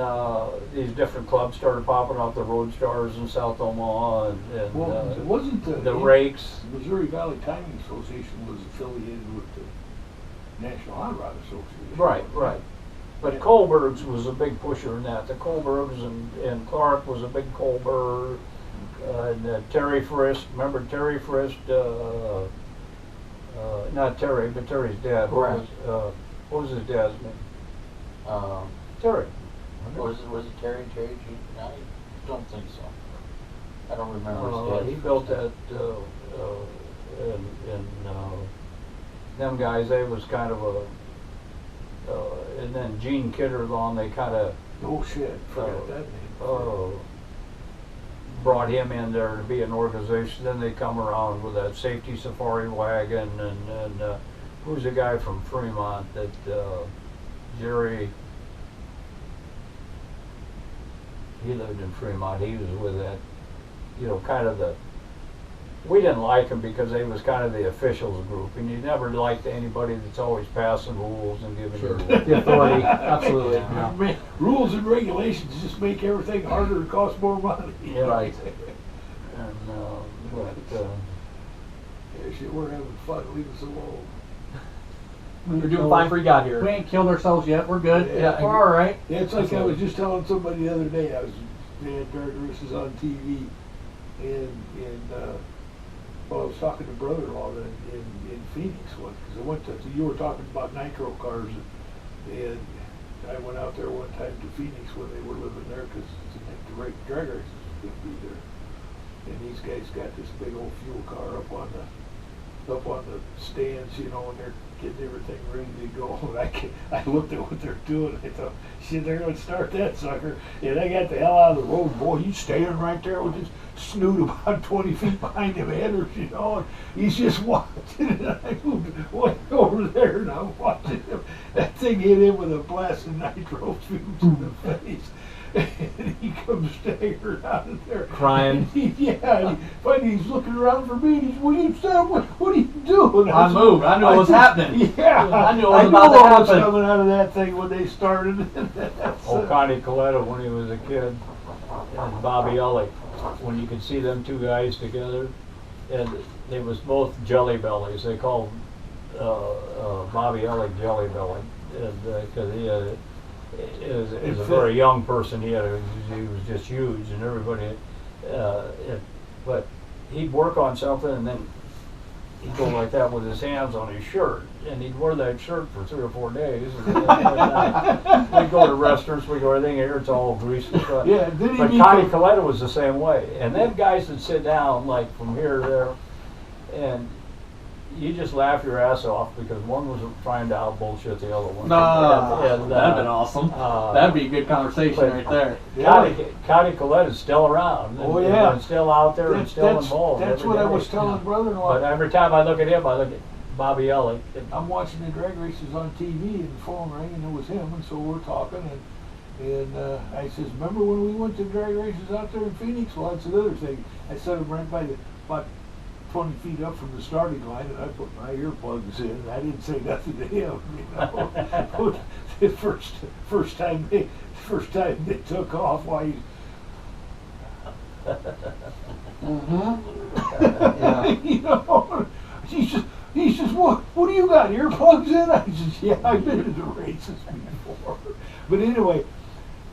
these different clubs started popping up, the Road Stars in South Omaha, and Well, it wasn't the Rakes. Missouri Valley Timing Association was affiliated with the National Hot Rod Association. Right. But Kohlberg's was a big pusher in that. The Kohlbergs and Clark was a big Kohlberg. And Terry Frist, remember Terry Frist? Not Terry, but Terry's dad. Correct. What was his dad's name? Um, Terry. was it Terry G? I don't think so. I don't remember his He dad's built first that, name. and them guys, they was kind of and then Gene Kidderlawn, they kind of Oh shit, forgot that name. brought him in there to be an organization. Then they come around with that safety safari wagon, and who's the guy from Fremont that Jerry? He lived in Fremont. He was with that, you know, kind of the. We didn't like him because they was kind of the officials group, and you never liked anybody that's always passing rules and giving Sure. you rules. The authority, absolutely. Yeah. Man, rules and regulations just make everything harder and cost more money. Yeah. Right. And Yeah, shit, we're having fun. Leave us alone. You're doing fine for you got here. We ain't killed ourselves yet. We're good. Yeah. We're all right. Yeah, it's like I was just telling somebody the other day. They had drag races on TV, and well, I was talking to brother-in-law in Phoenix once, because I went to. You were talking about nitro cars, and I went out there one time to Phoenix when they were living there, because the drag races would be there. And these guys got this big old fuel car up on up on the stands, you know, and they're getting everything ready to go. And I looked at what they're doing. I thought, shit, they're going to start that sucker. And they got the hell out of the road. Boy, he's standing right there with his snoot about 20 feet behind him, headers, you know, and he's just watching. And I moved way over there, and I'm watching him. That thing hit him with a blast of nitro fumes in the face. And he comes staggering out of there. Crying. And finally he's looking around for me, and he's, what are you doing? I moved. I knew what was happening. Yeah. I knew what was I about to knew what was happen. coming out of that thing when they started. Old Connie Coletta, when he was a kid, and Bobby Ellick, when you could see them two guys together, and they was both jelly bellies. They called Bobby Ellick Jelly Belly, because he had as a very young person, he was just huge, and everybody. But he'd work on something, and then he'd go like that with his hands on his shirt, and he'd wear that shirt for 3 or 4 days. And we'd go to restaurants, we go everything here, it's all greasy and stuff. Yeah, but Connie Coletta was the same way, and then guys would sit down like from here to there, and you just laugh your ass off because one was trying to out-bullshit the other one. That'd been awesome. That'd be a good conversation right there. Connie Coletta's still around. Oh, yeah. And still out there and still involved. That's what I was telling brother-in-law. But every time I look at him, I look at Bobby Ellick. I'm watching the drag races on TV, and the phone rang, and it was him, and so we're talking, and I says, remember when we went to drag races out there in Phoenix? Well, that's another thing. I set him right by about 20 feet up from the starting line, and I put my earplugs in, and I didn't say nothing to him, you know. The first time they took off, why Yeah. you know, he says, what do you got, earplugs in? I says, yeah, I've been to the races before. But anyway,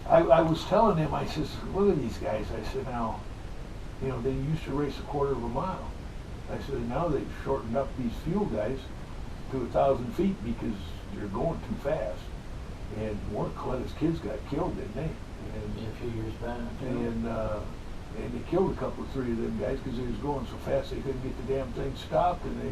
I was telling him, I says, look at these guys. I said, now, you know, they used to race a quarter of a mile. I said, now they've shortened up these fuel guys to 1,000 feet because they're going too fast. And one of Coletta's kids got killed, didn't they? And A few years back. and they killed a couple, 3 of them guys because they was going so fast they couldn't get the damn thing stopped, and they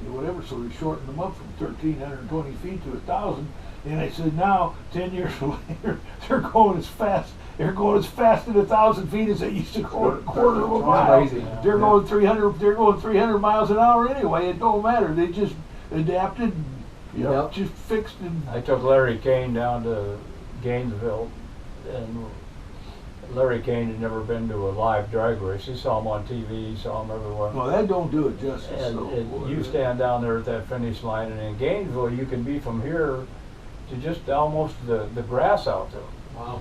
whatever. So they shortened them up from 1,320 feet to 1,000. And I said, now 10 years later, they're going as fast. They're going as fast at 1,000 feet as they used to go at a quarter of a mile. Crazy. They're going 300. They're going 300 miles an hour anyway. It don't matter. They just adapted. Yep. Just fixed and. I took Larry Kane down to Gainesville, and Larry Kane had never been to a live drag race. He saw him on TV, he saw him everywhere. Well, that don't do it justice. And you stand down there at that finish line, and in Gainesville, you can be from here to just almost the grass out there. Wow.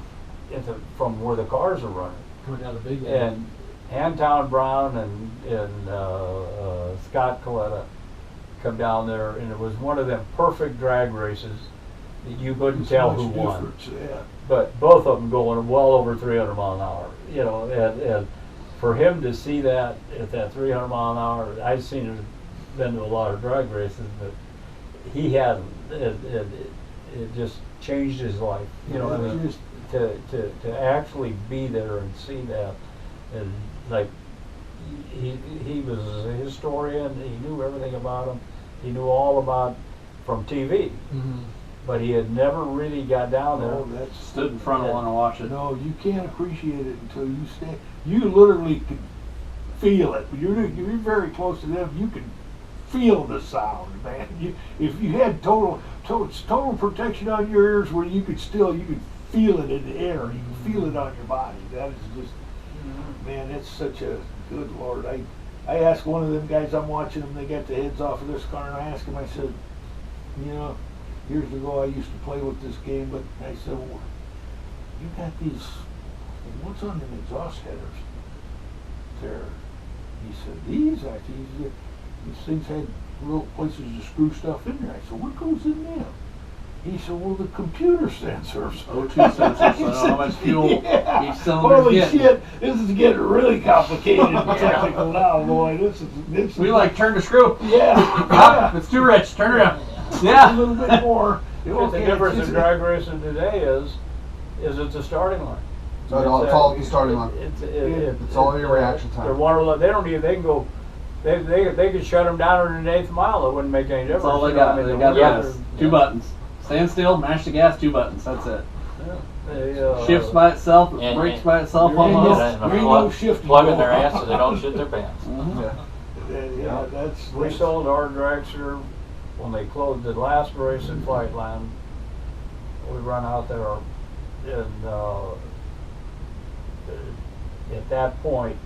From where the cars are running. Coming down the big end. And Anton Brown and Scott Coletta come down there, and it was one of them perfect drag races that you couldn't tell who won. Yeah. But both of them going well over 300 mile an hour, you know, and for him to see that at that 300 mile an hour, I've seen it, been to a lot of drag races, but he hadn't. It just changed his life, you know. I mean, to actually be there and see that, and like he was a historian. He knew everything about him. He knew all about from TV. Mm-hmm. But he had never really got down there. No, that's Stood in front of one and watched it. No, you can't appreciate it until you stand. You literally can feel it. You're very close to them. You can feel the sound, man. If you had total protection on your ears, where you could feel it in the air. You can feel it on your body. That is just, man. That's such a good Lord. I asked one of them guys. I'm watching them. They got the heads off of this car, and I asked him. I said, you know, years ago I used to play with this game, but I said, well, you got these. What's on them exhaust headers? There. He said, these things had little places to screw stuff in there. I said, what goes in them? He said, well, the computer sensors. O2 sensors, so I know how much fuel each cylinder Holy getting. shit, this is getting really complicated and technical now, boy. This is We like turn the screw. Yeah. It's too rich. Turn it around. A Yeah. little bit more. The difference in drag racing today is it's a starting line. So it's all at the starting line. It's all your reaction time. They're water level. They don't even. They can go They could shut them down in an eighth mile. It wouldn't make any difference. That's all they You know, got. I mean, They the got weather- gas. Two buttons. Stand still, mash the gas, 2 buttons. That's it. They, Shifts by itself, And- brakes by itself There ain't almost. no- and there ain't plug, no shifting plug in going their on. ass so they don't shit their pants. Yeah, that's We sold our dragster when they closed the last race at Flightland. We run out there, and at that point,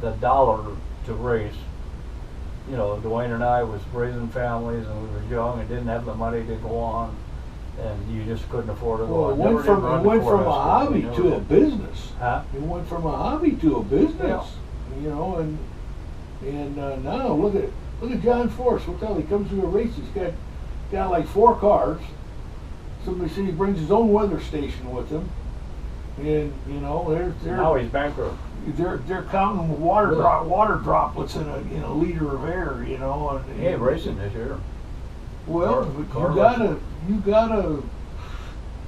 the dollar to race. You know, Dwayne and I was raising families, and we were young and didn't have the money to go on, and you just couldn't afford to go Well, on. it Never went did from run it the went from a courthouse, hobby never to a did. business. Huh? It went from a hobby to a business. You know, and now look at John Force. What the hell? He comes to a race. He's got like 4 cars. Somebody said he brings his own weather station with him, and you know Now he's bankrupt. they're counting water droplets in a liter of air. You know, and He ain't racing this year. Well, Car you gotta.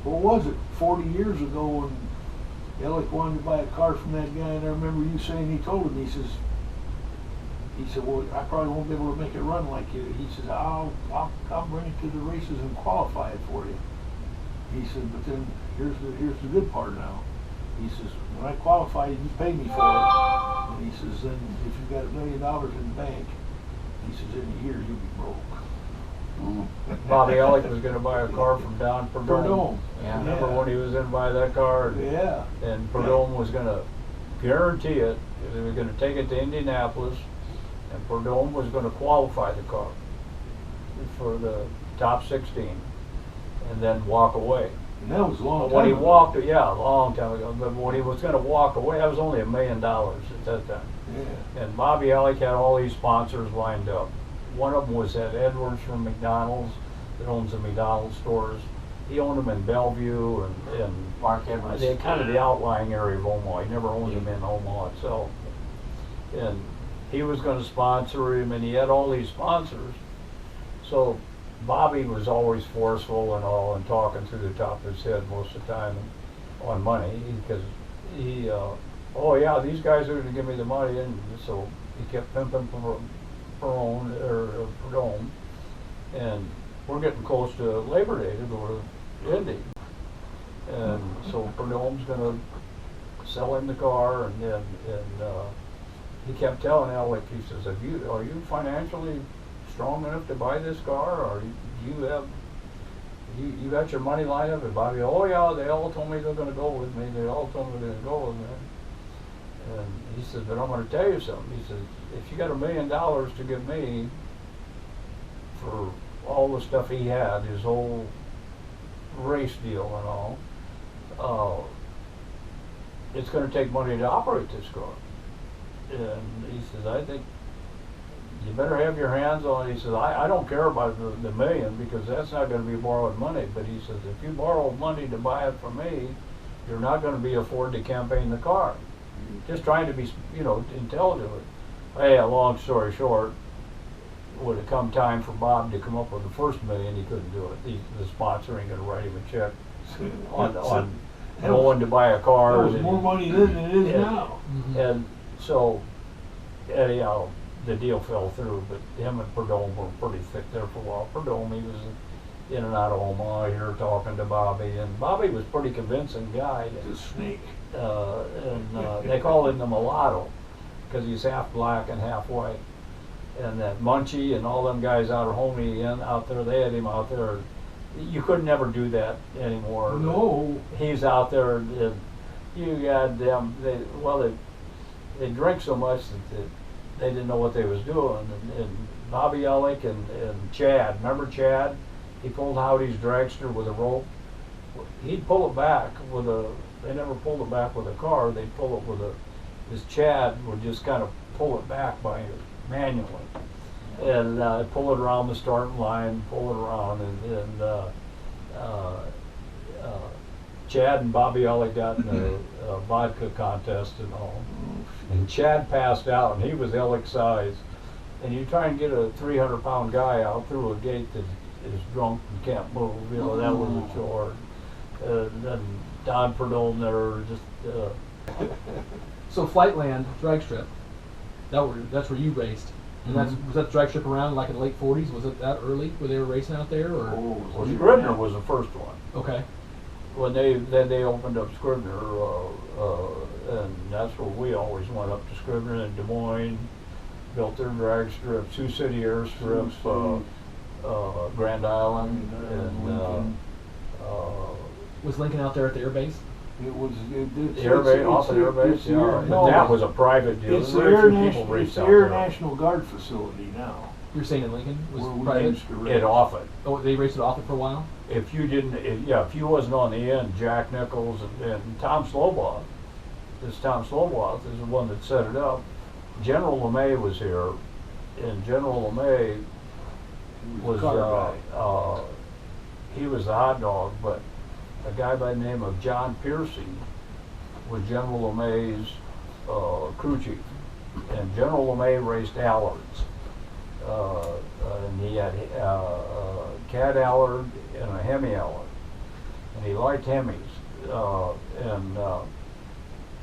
What was it? 40 years ago when Alec wanted to buy a car from that guy, and I remember you saying he told him, he said, well, I probably won't be able to make it run like you. He says, I'll bring it to the races and qualify it for you. He said, but then here's the good part now. He says, when I qualify you, you pay me for it. And he says, then if you've got $1 million in the bank, he says, in a year you'll be broke. Bobby Ellick was going to buy a car from Don Perdome. Perdome. Yeah. Remember when he was in by that car? Yeah. And Perdome was going to guarantee it. They were going to take it to Indianapolis, and Perdome was going to qualify the car for the top 16, and then walk away. And that was a long But time when he ago. walked, yeah, a long time ago. But when he was going to walk away, that was only $1 million at that time. Yeah. And Bobby Ellick had all these sponsors lined up. One of them was Ed Edwards from McDonald's, that owns the McDonald's stores. He owned them in Bellevue and Mark Edwards. they kind of the outlying area of Omaha. He never owned them in Omaha itself. And he was going to sponsor him, and he had all these sponsors. So Bobby was always forceful and all, and talking through the top of his head most of the time on money, because he, oh yeah, these guys are going to give me the money, and so he kept pimping Perdome, and we're getting close to Labor Day to go to Indy, and so Perdome's going to sell him the car, and he kept telling Alec, he says, are you financially strong enough to buy this car, or you got your money lined up? And Bobby, oh yeah, they all told me they're going to go with me. They all told me they're going to go with me. And he said, but I'm going to tell you something. He said, if you got $1 million to give me for all the stuff he had, his whole race deal and all, it's going to take money to operate this car. And he says, I think you better have your hands on it. He says, I don't care about the million, because that's not going to be borrowed money. But he says, if you borrow money to buy it from me, you're not going to be afford to campaign the car. Just trying to be, intelligent. Hey, a long story short, would it come time for Bob to come up with the first $1 million, he couldn't do it. The sponsor ain't going to write him a check on going to buy a car. That was more money then than it is now. And so, anyhow, the deal fell through, but him and Perdome were pretty thick there for a while. Perdome, he was in and out of Omaha here talking to Bobby, and Bobby was a pretty convincing guy. The snake. They called him the mulatto, because he's half black and half white. And that Munchie and all them guys out of Homey out there, they had him out there. You could never do that anymore. No. He's out there, and you got them. They drink so much that they didn't know what they was doing. And Bobby Ellick and Chad, remember Chad? He pulled Howdy's dragster with a rope. He'd pull it back they never pulled it back with a car. They'd pull it with this Chad would just kind of pull it back manually. And pull it around the starting line, pull it around, and Chad and Bobby Ellick got in a vodka contest and all. And Chad passed out, and he was Ellick's size. And you try and get a 300-pound guy out through a gate that is drunk and can't move, that was a chore. And Don Perdome there just... So Flightland drag strip, that's where you raced. And was that drag strip around like in the late 40s? Was it that early where they were racing out there? Or Well, Scribner was the first one. okay, When they opened up Scribner, and that's where we always went up to Scribner in Des Moines, built their drag strip, Sioux City airstrip, Grand Island, and was Lincoln out there at the air base? It was off the air base. Yeah, but that was a private deal. It's the Very Air, few people raced it's the out Air there. National Guard facility now. You're saying in Lincoln was Where we private? used to race. It Offutt. Oh, they raced it off it for a while. If you didn't, if you wasn't on the end, Jack Nichols and Tom Sloboth, Tom Sloboth is the one that set it up. General LeMay was here, and General LeMay was he was the hot dog, but a guy by the name of John Piercy was General LeMay's crew chief, and General LeMay raced Allards, and he had Cat Allard and a Hemi Allard, and he liked Hemis,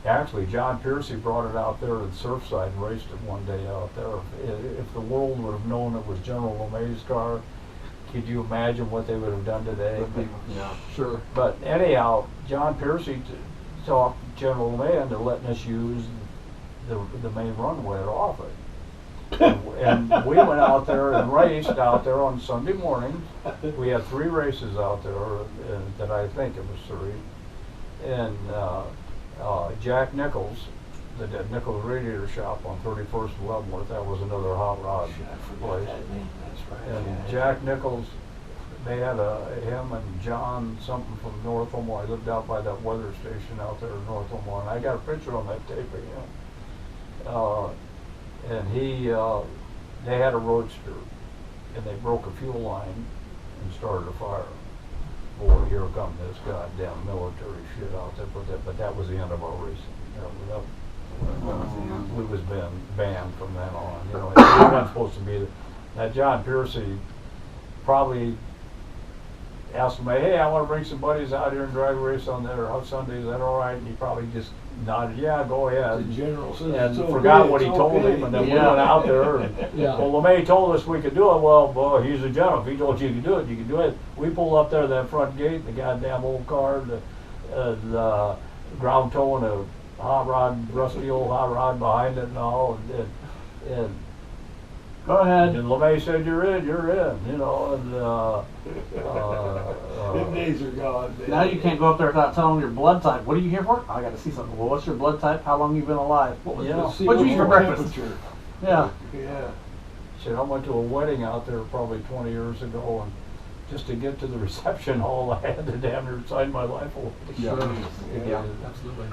actually John Piercy brought it out there at Surfside and raced it one day out there. If the world would have known it was General LeMay's car, could you imagine what they would have done today? Yeah, sure. But anyhow, John Piercy talked General LeMay into letting us use the main runway at Offutt. And we went out there and raced out there on Sunday mornings. We had 3 races out there, that I think it was 3. And Jack Nichols, the Nichols Radiator Shop on 31st and Leavenworth, that was another hot rod place. And Jack Nichols, they had him and John something from North Omaha. I lived out by that weather station out there in North Omaha, and I got a picture on that tape of him. And they had a roadster, and they broke a fuel line and started a fire. Boy, here come this goddamn military shit out there. But that was the end of our racing. We was banned from then on. You know, we were not supposed to be there. Now John Piercy probably asked me, hey, I want to bring some buddies out here and drag a race on there on Sunday. Is that all right? And he probably just nodded, yeah, go ahead. The general says And it's forgot okay, what he it's told okay. him, and then we went out there. And, Yeah. well, LeMay told us we could do it. Well, boy, he's a general. If he told you could do it, you could do it. We pull up there to that front gate, the goddamn old car, the ground toe and a hot rod, rusty old hot rod behind it and all. And Go ahead. and LeMay said, you're in, you know, Them days are gone. Man. Now you can't go up there without telling them your blood type. What are you here for? I got to see something. Well, what's your blood type? How long you been alive? What was Yeah. Let's see What'd you eat for your breakfast? temperature. Yeah. Yeah. said, I went to a wedding out there probably 20 years ago, and just to get to the reception hall, I had to damn near sign my life away. Sure. Yeah. Absolutely.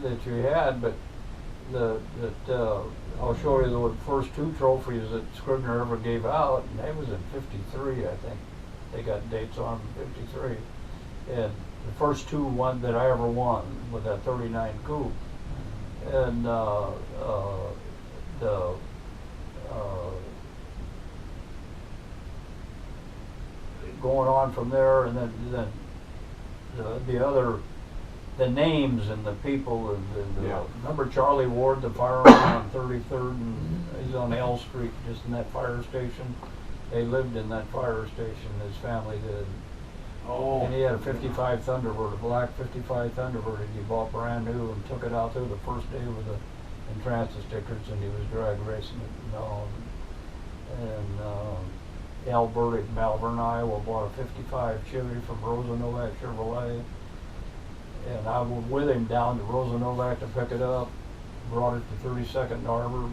That you had, but I'll show you the first 2 trophies that Scribner ever gave out, and that was in '53, I think. They got dates on '53, and the first 2 that I ever won with that '39 Coupe, and going on from there, and then the names and the people, and Yeah. remember Charlie Ward, the fireman on 33rd, and he's on L Street, just in that fire station. They lived in that fire station, his family did. Oh. And he had a 55 Thunderbird, a black 55 Thunderbird, and he bought brand new and took it out there the first day with the transit stickers, and he was drag racing it. Al Burdick, Malvern, Iowa, bought a 55 Chevy from Rosenovak Chevrolet. And I went with him down to Rosenovak to pick it up, brought it to 32nd Harbor,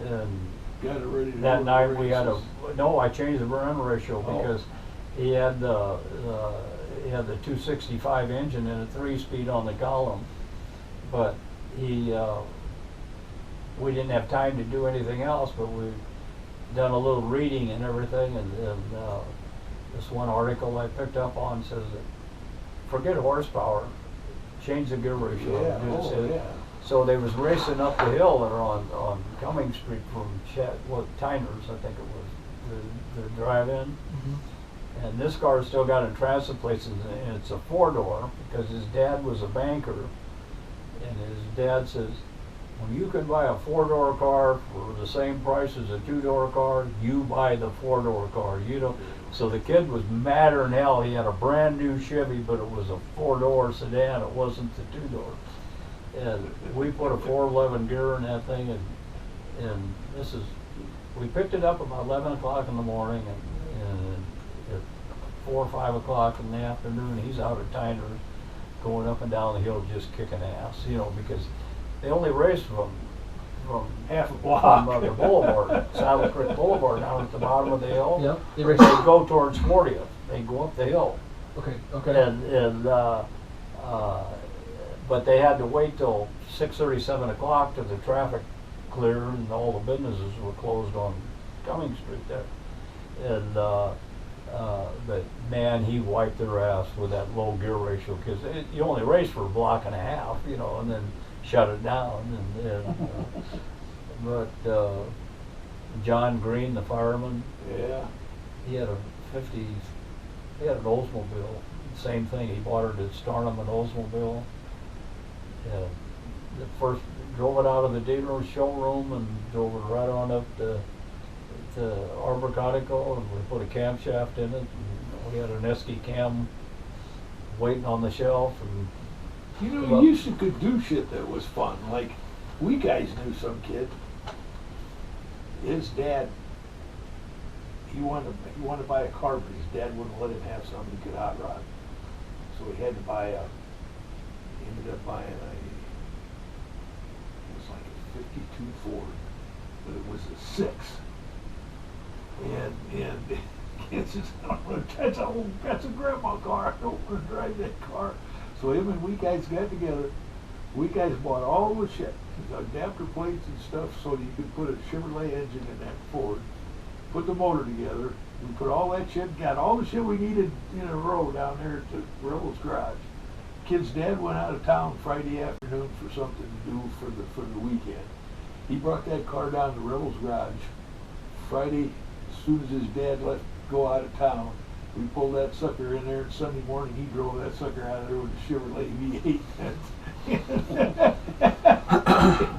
and Got it ready to that go night to we had races. I changed the run ratio Oh. because he had the 265 engine and a 3-speed on the column, but we didn't have time to do anything else, but we done a little reading and everything, and this one article I picked up on says that forget horsepower, change the gear ratio. Yeah. Do this, Oh, yeah. So they was racing up the hill there on Cumming Street from Tyner's, I think it was, the drive-in. Mm-hmm. And this car still got in transit places, and it's a 4-door because his dad was a banker, and his dad says, when you can buy a 4-door car for the same price as a 2-door car, you buy the 4-door car. You don't. So the kid was madder than hell. He had a brand new Chevy, but it was a 4-door sedan. It wasn't the 2-door. And we put a 411 gear in that thing, and this is, we picked it up about 11 o'clock in the morning, and at 4 or 5 o'clock in the afternoon, he's out at Tyner's, going up and down the hill just kicking ass, you know, because they only race from Half a block. from the boulevard, Saddle Creek Boulevard, down at the bottom of the hill. Yep. They They race. go towards 40th. They go up the hill. Okay. Okay. But they had to wait till 6:30, 7 o'clock till the traffic cleared and all the businesses were closed on Cumming Street there. And but man, he wiped their ass with that low gear ratio, because you only race for a block and a half, you know, and then shut it down. But John Green, the fireman, Yeah. he had he had an Oldsmobile. Same thing. He bought it at Starnum, an Oldsmobile. The first drove it out of the dealer's showroom and drove it right on up to Arbor Cotico, and we put a camshaft in it. And we had an Esky cam waiting on the shelf. And You know, you used to could do shit that was fun. Like, we guys knew some kid. His dad, he wanted to buy a car, but his dad wouldn't let him have something he could hot rod. So he had to buy he ended up buying it was like a 52 Ford, but it was a 6. And kid says, I don't want to, that's a grandma car, I don't want to drive that car. So him and we guys got together. We guys bought all the shit, adapter plates and stuff, so that you could put a Chevrolet engine in that Ford, put the motor together. We put all that shit, got all the shit we needed in a row down there at the Rebel's garage. Kid's dad went out of town Friday afternoon for something to do for the weekend. He brought that car down to Rebel's garage. Friday, as soon as his dad left, go out of town, we pulled that sucker in there, and Sunday morning he drove that sucker out of there with a Chevrolet V8.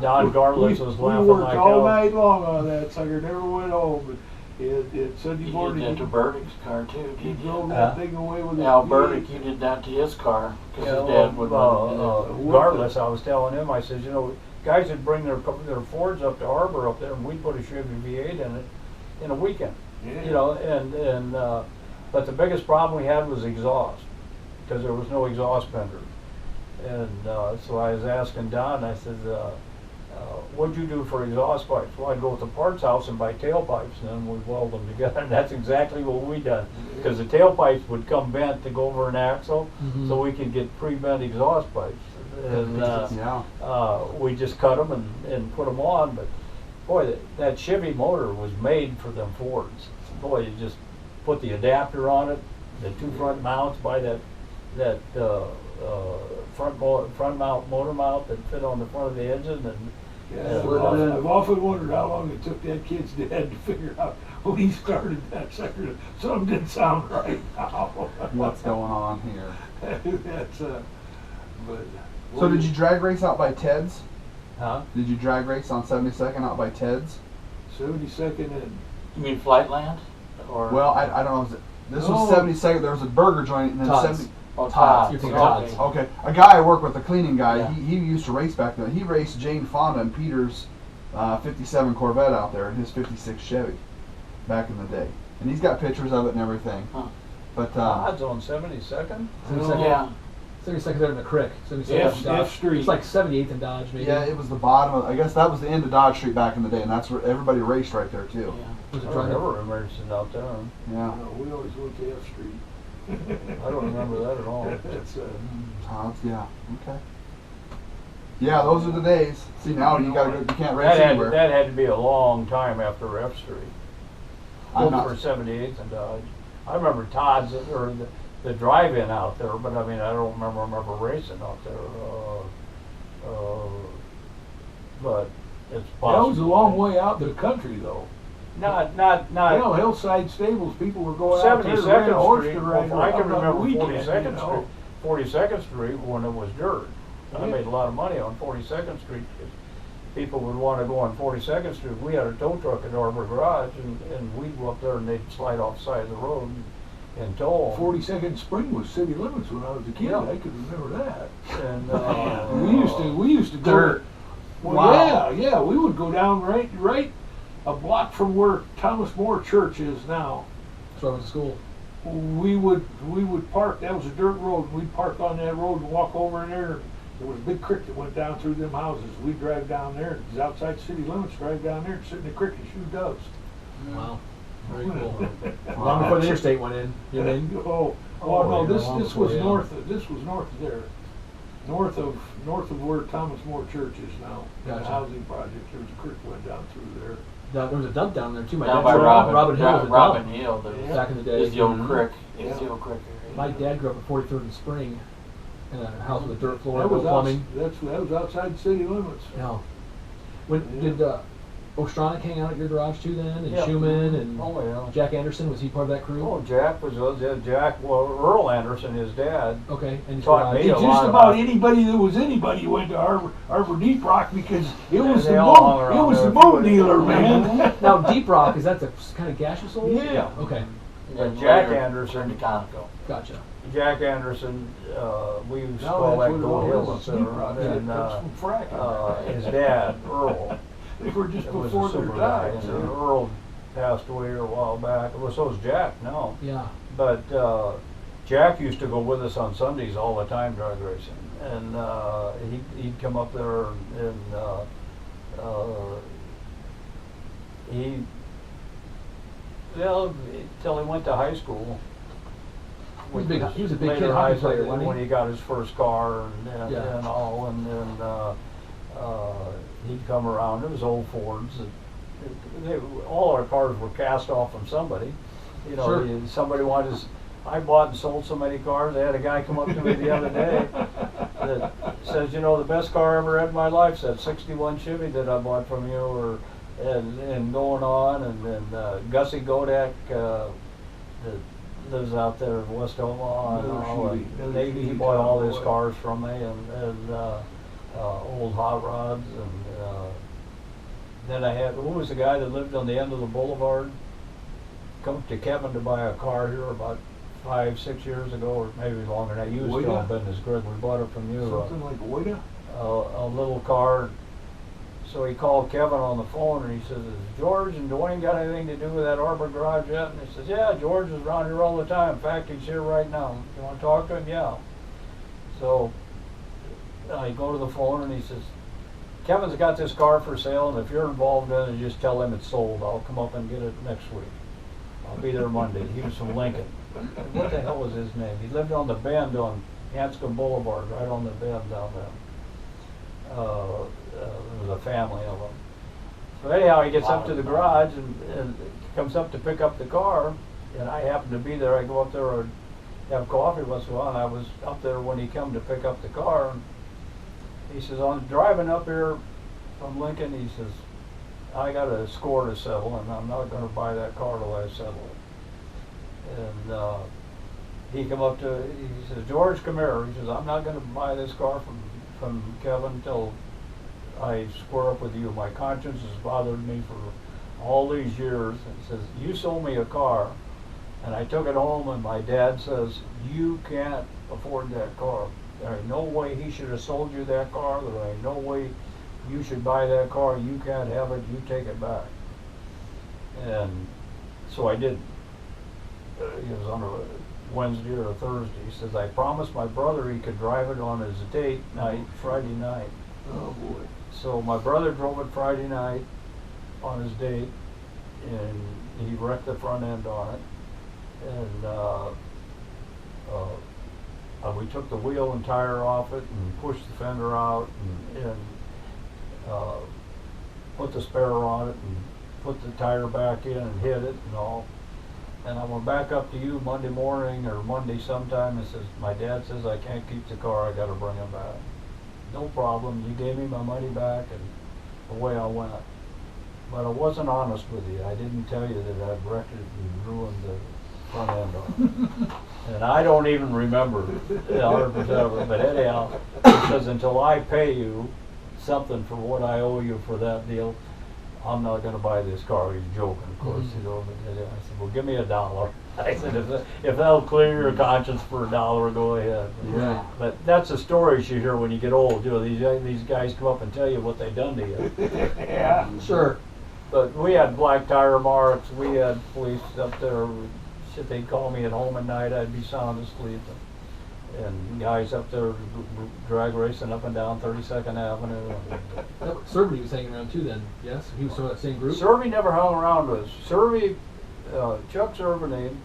Don Garlitz was laughing we worked like all hell. night long on that sucker, never went home. But Sunday You morning, did that to Burdick's car too, he didn't drove you? that thing away with Al his Burdick, V8. you did that to his car, because Yeah, his dad would regardless, I was telling him, I said, you know, guys would bring their Fords up to Harbor up there, and we'd put a Chevy V8 in it in a weekend. Yeah. You know, but the biggest problem we had was exhaust, because there was no exhaust bender. And so I was asking Don, I said, what'd you do for exhaust pipes? Well, I'd go to the parts house and buy tailpipes, and then we'd weld them together. And that's exactly what we done, because the tailpipes would come bent to go over an axle, so we could get pre-bent exhaust pipes. And we just cut them and put them on. But boy, that Chevy motor was made for them Fords. Boy, you just put the adapter on it, the 2 front mounts, buy that front mount motor mount that fit on the front of the engine, and Yeah, I've often wondered how long it took that kid's dad to figure out when he started that sucker. Something didn't sound right now. What's going on here? That's but. So did you drag race out by Ted's? huh? Did you drag race on 72nd out by Ted's? 72nd and You mean Flightland? Or Well, I don't know. This No. was 72nd. There was a burger joint, and then Todd's. 70. oh, Todd's. You're Todd's. thinking Todd's. Okay, a guy I work with, a cleaning guy. Yeah. He used to race back then. He raced Jane Fonda and Peter's 57 Corvette out there, and his 56 Chevy, back in the day. And he's got pictures of it and everything. Huh. But Odds on 72nd? 72nd. Yeah. 72nd there in the creek. 72nd F Dodge. Street. It's like 78th and Dodge, maybe. yeah, it was the bottom of. I guess that was the end of Dodge Street back in the day, and that's where everybody raced right there too. Yeah. Was I it don't driving? remember racing out there. Yeah. we always went to F Street. I don't remember that at all. That's Todd's, yeah. Okay. Yeah, those are the days. See, now you can't race anywhere. That had to be a long time after F Street. I'm Over not. 78th and Dodge. I remember Todd's, or the drive-in out there, but I mean, I don't remember racing out there. But it's possible. that was a long way out to the country, though. Not Well, Hillside Stables, people were going out there to rent a 72nd horse Street. to ride I can around on the remember weekend, 42nd you know. Street. 42nd Street when it was dirt. I Yeah. made a lot of money on 42nd Street. people would want to go on 42nd Street. We had a tow truck at Arbor Garage, and we'd go up there and they'd slide off the side of the road and tow 'em. 42nd Spring was city limits when I was a kid. Yeah. I could remember that. And We used to go. Dirt. Well, Wow. yeah, we would go down right a block from where Thomas More Church is now. So I went to school. We would park. That was a dirt road. We'd park on that road and walk over in there. There was a big creek that went down through them houses. We'd drive down there. It was outside city limits. Drive down there and sit in the creek and shoot doves. Wow. Very cool. Long before the interstate went in. You know what I mean? Oh yeah, no! This long was before, yeah. north. This was north of there, north of where Thomas More Church is now. The Gotcha. housing project. There was a creek went down through there. There was a dump down there too. My Down dad by grew up- Robin Hill was a Robin dump Hill, there back in the day. is the old Mhm. creek. Yeah. It's the old creek area. My dad grew up at 43rd and Spring, in a house with a dirt floor, That no was plumbing. that was outside city limits. No. When Yeah. did Ostronic hang out at your garage too then? And Yeah. Schumann and oh yeah. Jack Anderson, was he part of that crew? Oh, Jack was Jack. Well, Earl Anderson, his dad. Okay, and his Taught garage. me a Just lot about about- anybody that was anybody went to Arbor Deep Rock because it was they the all hung boat. around It was there the if you boat would. dealer, man. Now Deep Rock, is that the kind of gaseous oil? Yeah. Okay, But And Jack later Anderson- turned to Conoco. gotcha. Jack Anderson, we used to Now call that's that what it Gold all Hill is. up It's Deep Rock. there. And That's from fracking. his dad, Earl, They were just was before a their super guy. time. And Earl passed away a while back. Well, so was Jack now. Yeah. But Jack used to go with us on Sundays all the time drag racing, and he'd come up there and he, well, till he went to high school. He was a which big- he was a big later kid hockey high player, school, wasn't he? when he got his first car and Yeah. and all, and then he'd come around. It was old Fords. All our cars were cast off from somebody. You know, Sure. somebody wanted his. I bought and sold so many cars. I had a guy come up to me the other day that says, you know, the best car I ever had in my life is that '61 Chevy that I bought from you, and going on, and then Gussie Godak that lives out there in West Omaha, and Another all, Chevy, and another he Chevy bought all his cowboy. cars from me, and old hot rods, and then I had, who was the guy that lived on the end of the boulevard? Come up to Kevin to buy a car here about 5-6 years ago, or maybe longer. Now you was still in Woida? business, Greg. We bought it from you. Something like Woida? A little car. So he called Kevin on the phone and he says, "Is George and Dwayne got anything to do with that Arbor garage yet?" And he says, "Yeah, George is around here all the time. In fact, he's here right now. You want to talk to him?" "Yeah." So I go to the phone and he says, "Kevin's got this car for sale, and if you're involved in it, just tell him it's sold. I'll come up and get it next week. I'll be there Monday." He was from Lincoln. What the hell was his name? He lived on the bend on Hanscom Boulevard, right on the bend down there. There was a family of them. So anyhow, he gets up to the garage and comes up to pick up the car, and I happen to be there. I go up there and have coffee once in a while, and I was up there when he come to pick up the car. And he says, "I'm driving up here from Lincoln," he says, "I got a score to settle, and I'm not going to buy that car till I settle it." And he come up to, he says, "George, come here." He says, "I'm not going to buy this car from Kevin till I square up with you. My conscience has bothered me for all these years." And he says, "You sold me a car, and I took it home, and my dad says, you can't afford that car. There ain't no way he should have sold you that car. There ain't no way you should buy that car. You can't have it. You take it back." And so I did. It was on a Wednesday or a Thursday. He says, "I promised my brother he could drive it on his date night, Friday night." Oh, boy. So my brother drove it Friday night on his date, and he wrecked the front end on it. And we took the wheel and tire off it and pushed the fender out and put the spare on it and put the tire back in and hit it and all. And I went back up to you Monday morning or Monday sometime and says, "My dad says I can't keep the car, I gotta bring him back." "No problem." You gave me my money back, and away I went. But I wasn't honest with you. I didn't tell you that I'd wrecked it and ruined the front end on it. And I don't even remember 100% of it, but anyhow, he says, "Until I pay you something for what I owe you for that deal. I'm not gonna buy this car. He's joking, of course, you know. But I said, well, give me $1. I said, if that'll clear your conscience for $1, go ahead. Yeah. But that's the stories you hear when you get old. You know, these guys come up and tell you what they done to you. Yeah. Sure. But we had black tire marks. We had police up there. Shit, they'd call me at home at night. I'd be sound asleep. And guys up there drag racing up and down 32nd Avenue. Servy was hanging around too then, yes? He was sort of that same group? Servy never hung around with us. Servy, Chuck Servany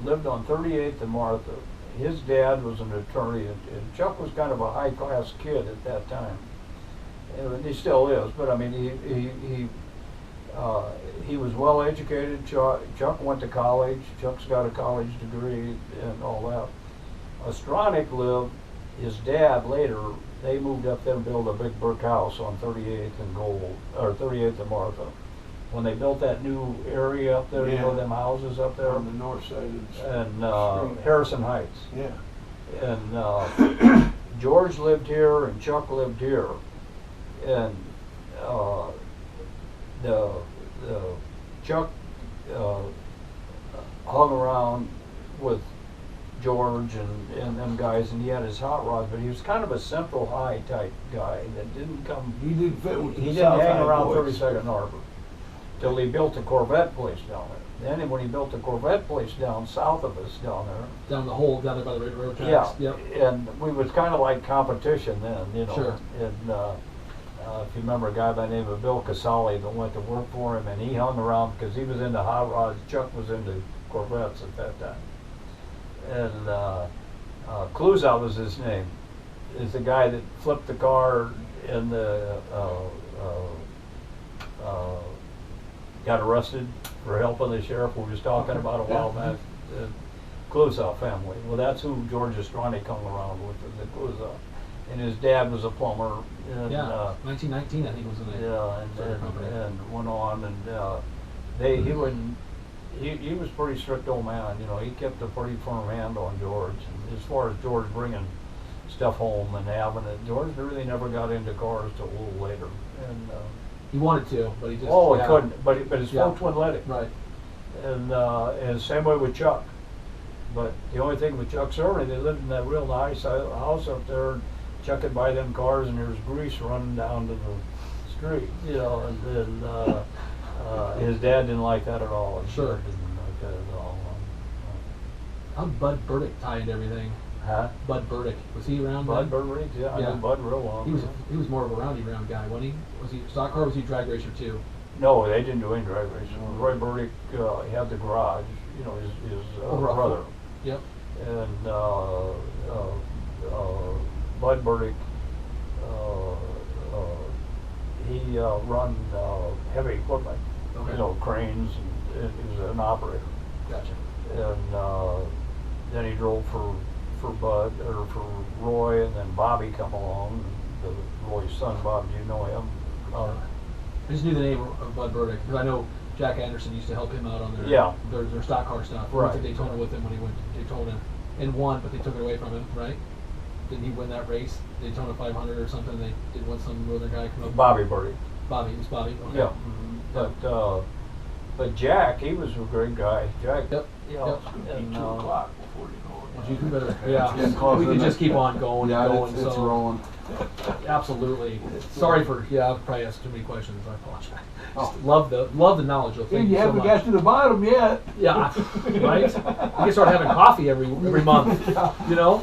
lived on 38th and Martha. His dad was an attorney, and Chuck was kind of a high-class kid at that time. And he still is, but I mean, he was well educated. Chuck went to college. Chuck's got a college degree and all that. Ostronic lived, his dad later, they moved up there and built a big brick house on 38th and Gold, or 38th and Martha. When they built that new area up there, you know, them houses up there, On the north side of the and Harrison Heights. Yeah. And George lived here and Chuck lived here. And the Chuck hung around with George and them guys, and he had his hot rods, but he was kind of a Central High type guy that didn't come. He didn't fit with He the didn't South hang High around boys. 32nd Harbor till he built the Corvette place down there. Then when he built the Corvette place down south of us down there, Down the hole, down there by the railroad yeah, tracks? Yep. and we was kind of like competition then, you know. Sure. And if you remember a guy by the name of Bill Casali that went to work for him, and he hung around because he was into hot rods. Chuck was into Corvettes at that time. And Cluza was his name. Is the guy that flipped the car and got arrested for helping the sheriff we was talking about a while back. The Cluza family. Well, that's who George Ostronic hung around with, the Cluza. And his dad was a plumber. And, Yeah, 1919 I think was when they started the company. and went on, and he was a pretty strict old man. You know, he kept a pretty firm hand on George. And as far as George bringing stuff home and having it, George really never got into cars till a little later. And He wanted to, but he just... he yeah. couldn't. But his Yeah. folks wouldn't let him. Right. And same way with Chuck. But the only thing with Chuck Servany, they lived in that real nice house up there. And Chuck could buy them cars, and there was grease running down to the street, you know. And his dad didn't like that at all. And Sure. didn't like that at all. How'd Bud Burdick tie into everything? Huh? Bud Burdick, was he around Bud then? Burdick, yeah, I Yeah. knew Bud real long. He was more of a roundy round guy, wasn't he? Was he stock car or was he drag racer too? No, they didn't do any drag racing. Roy Burdick, he had the garage, you know, his Over off brother. Yep. And Bud Burdick, he run heavy equipment, Okay. you know, cranes, and he was an operator. Gotcha. And then he drove for Bud, or for Roy, and then Bobby come along, Roy's son, Bob. Do you know him? I just knew the name of Bud Burdick because I know Jack Anderson used to help him out on their stock car stuff. He went to Right. Daytona with him when he went to Daytona and won, but they took it away from him, right? Didn't he win that race, Daytona 500 or something? They did want some other guy come up. Bobby Burdick. Bobby, it was Bobby. Okay. Yeah. But Jack, he was a great guy. Jack. Yep. You know, Yep. and, 2 o'clock before you know it. You better, yeah. getting close, We could isn't just it? keep on going Yeah, and going. it's so rolling. absolutely. Sorry for I've probably asked too many questions. I apologize. Oh. Just love the knowledge. Though. Hey, Thank you you so haven't much. got to the bottom yet. Yeah, right. We can start having coffee every month. You know.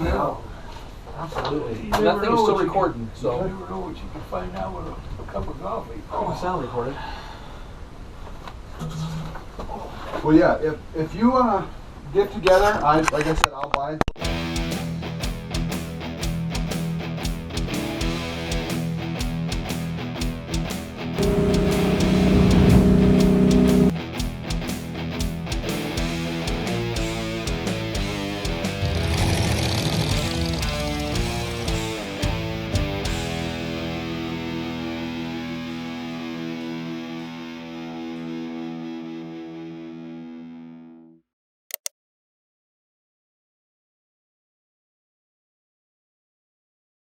Yeah. Absolutely. You That never thing know is still what you recording, You so never know what you can find out with a cup of coffee. the sound recorded. Well, yeah, if you want to get together, like I said, I'll buy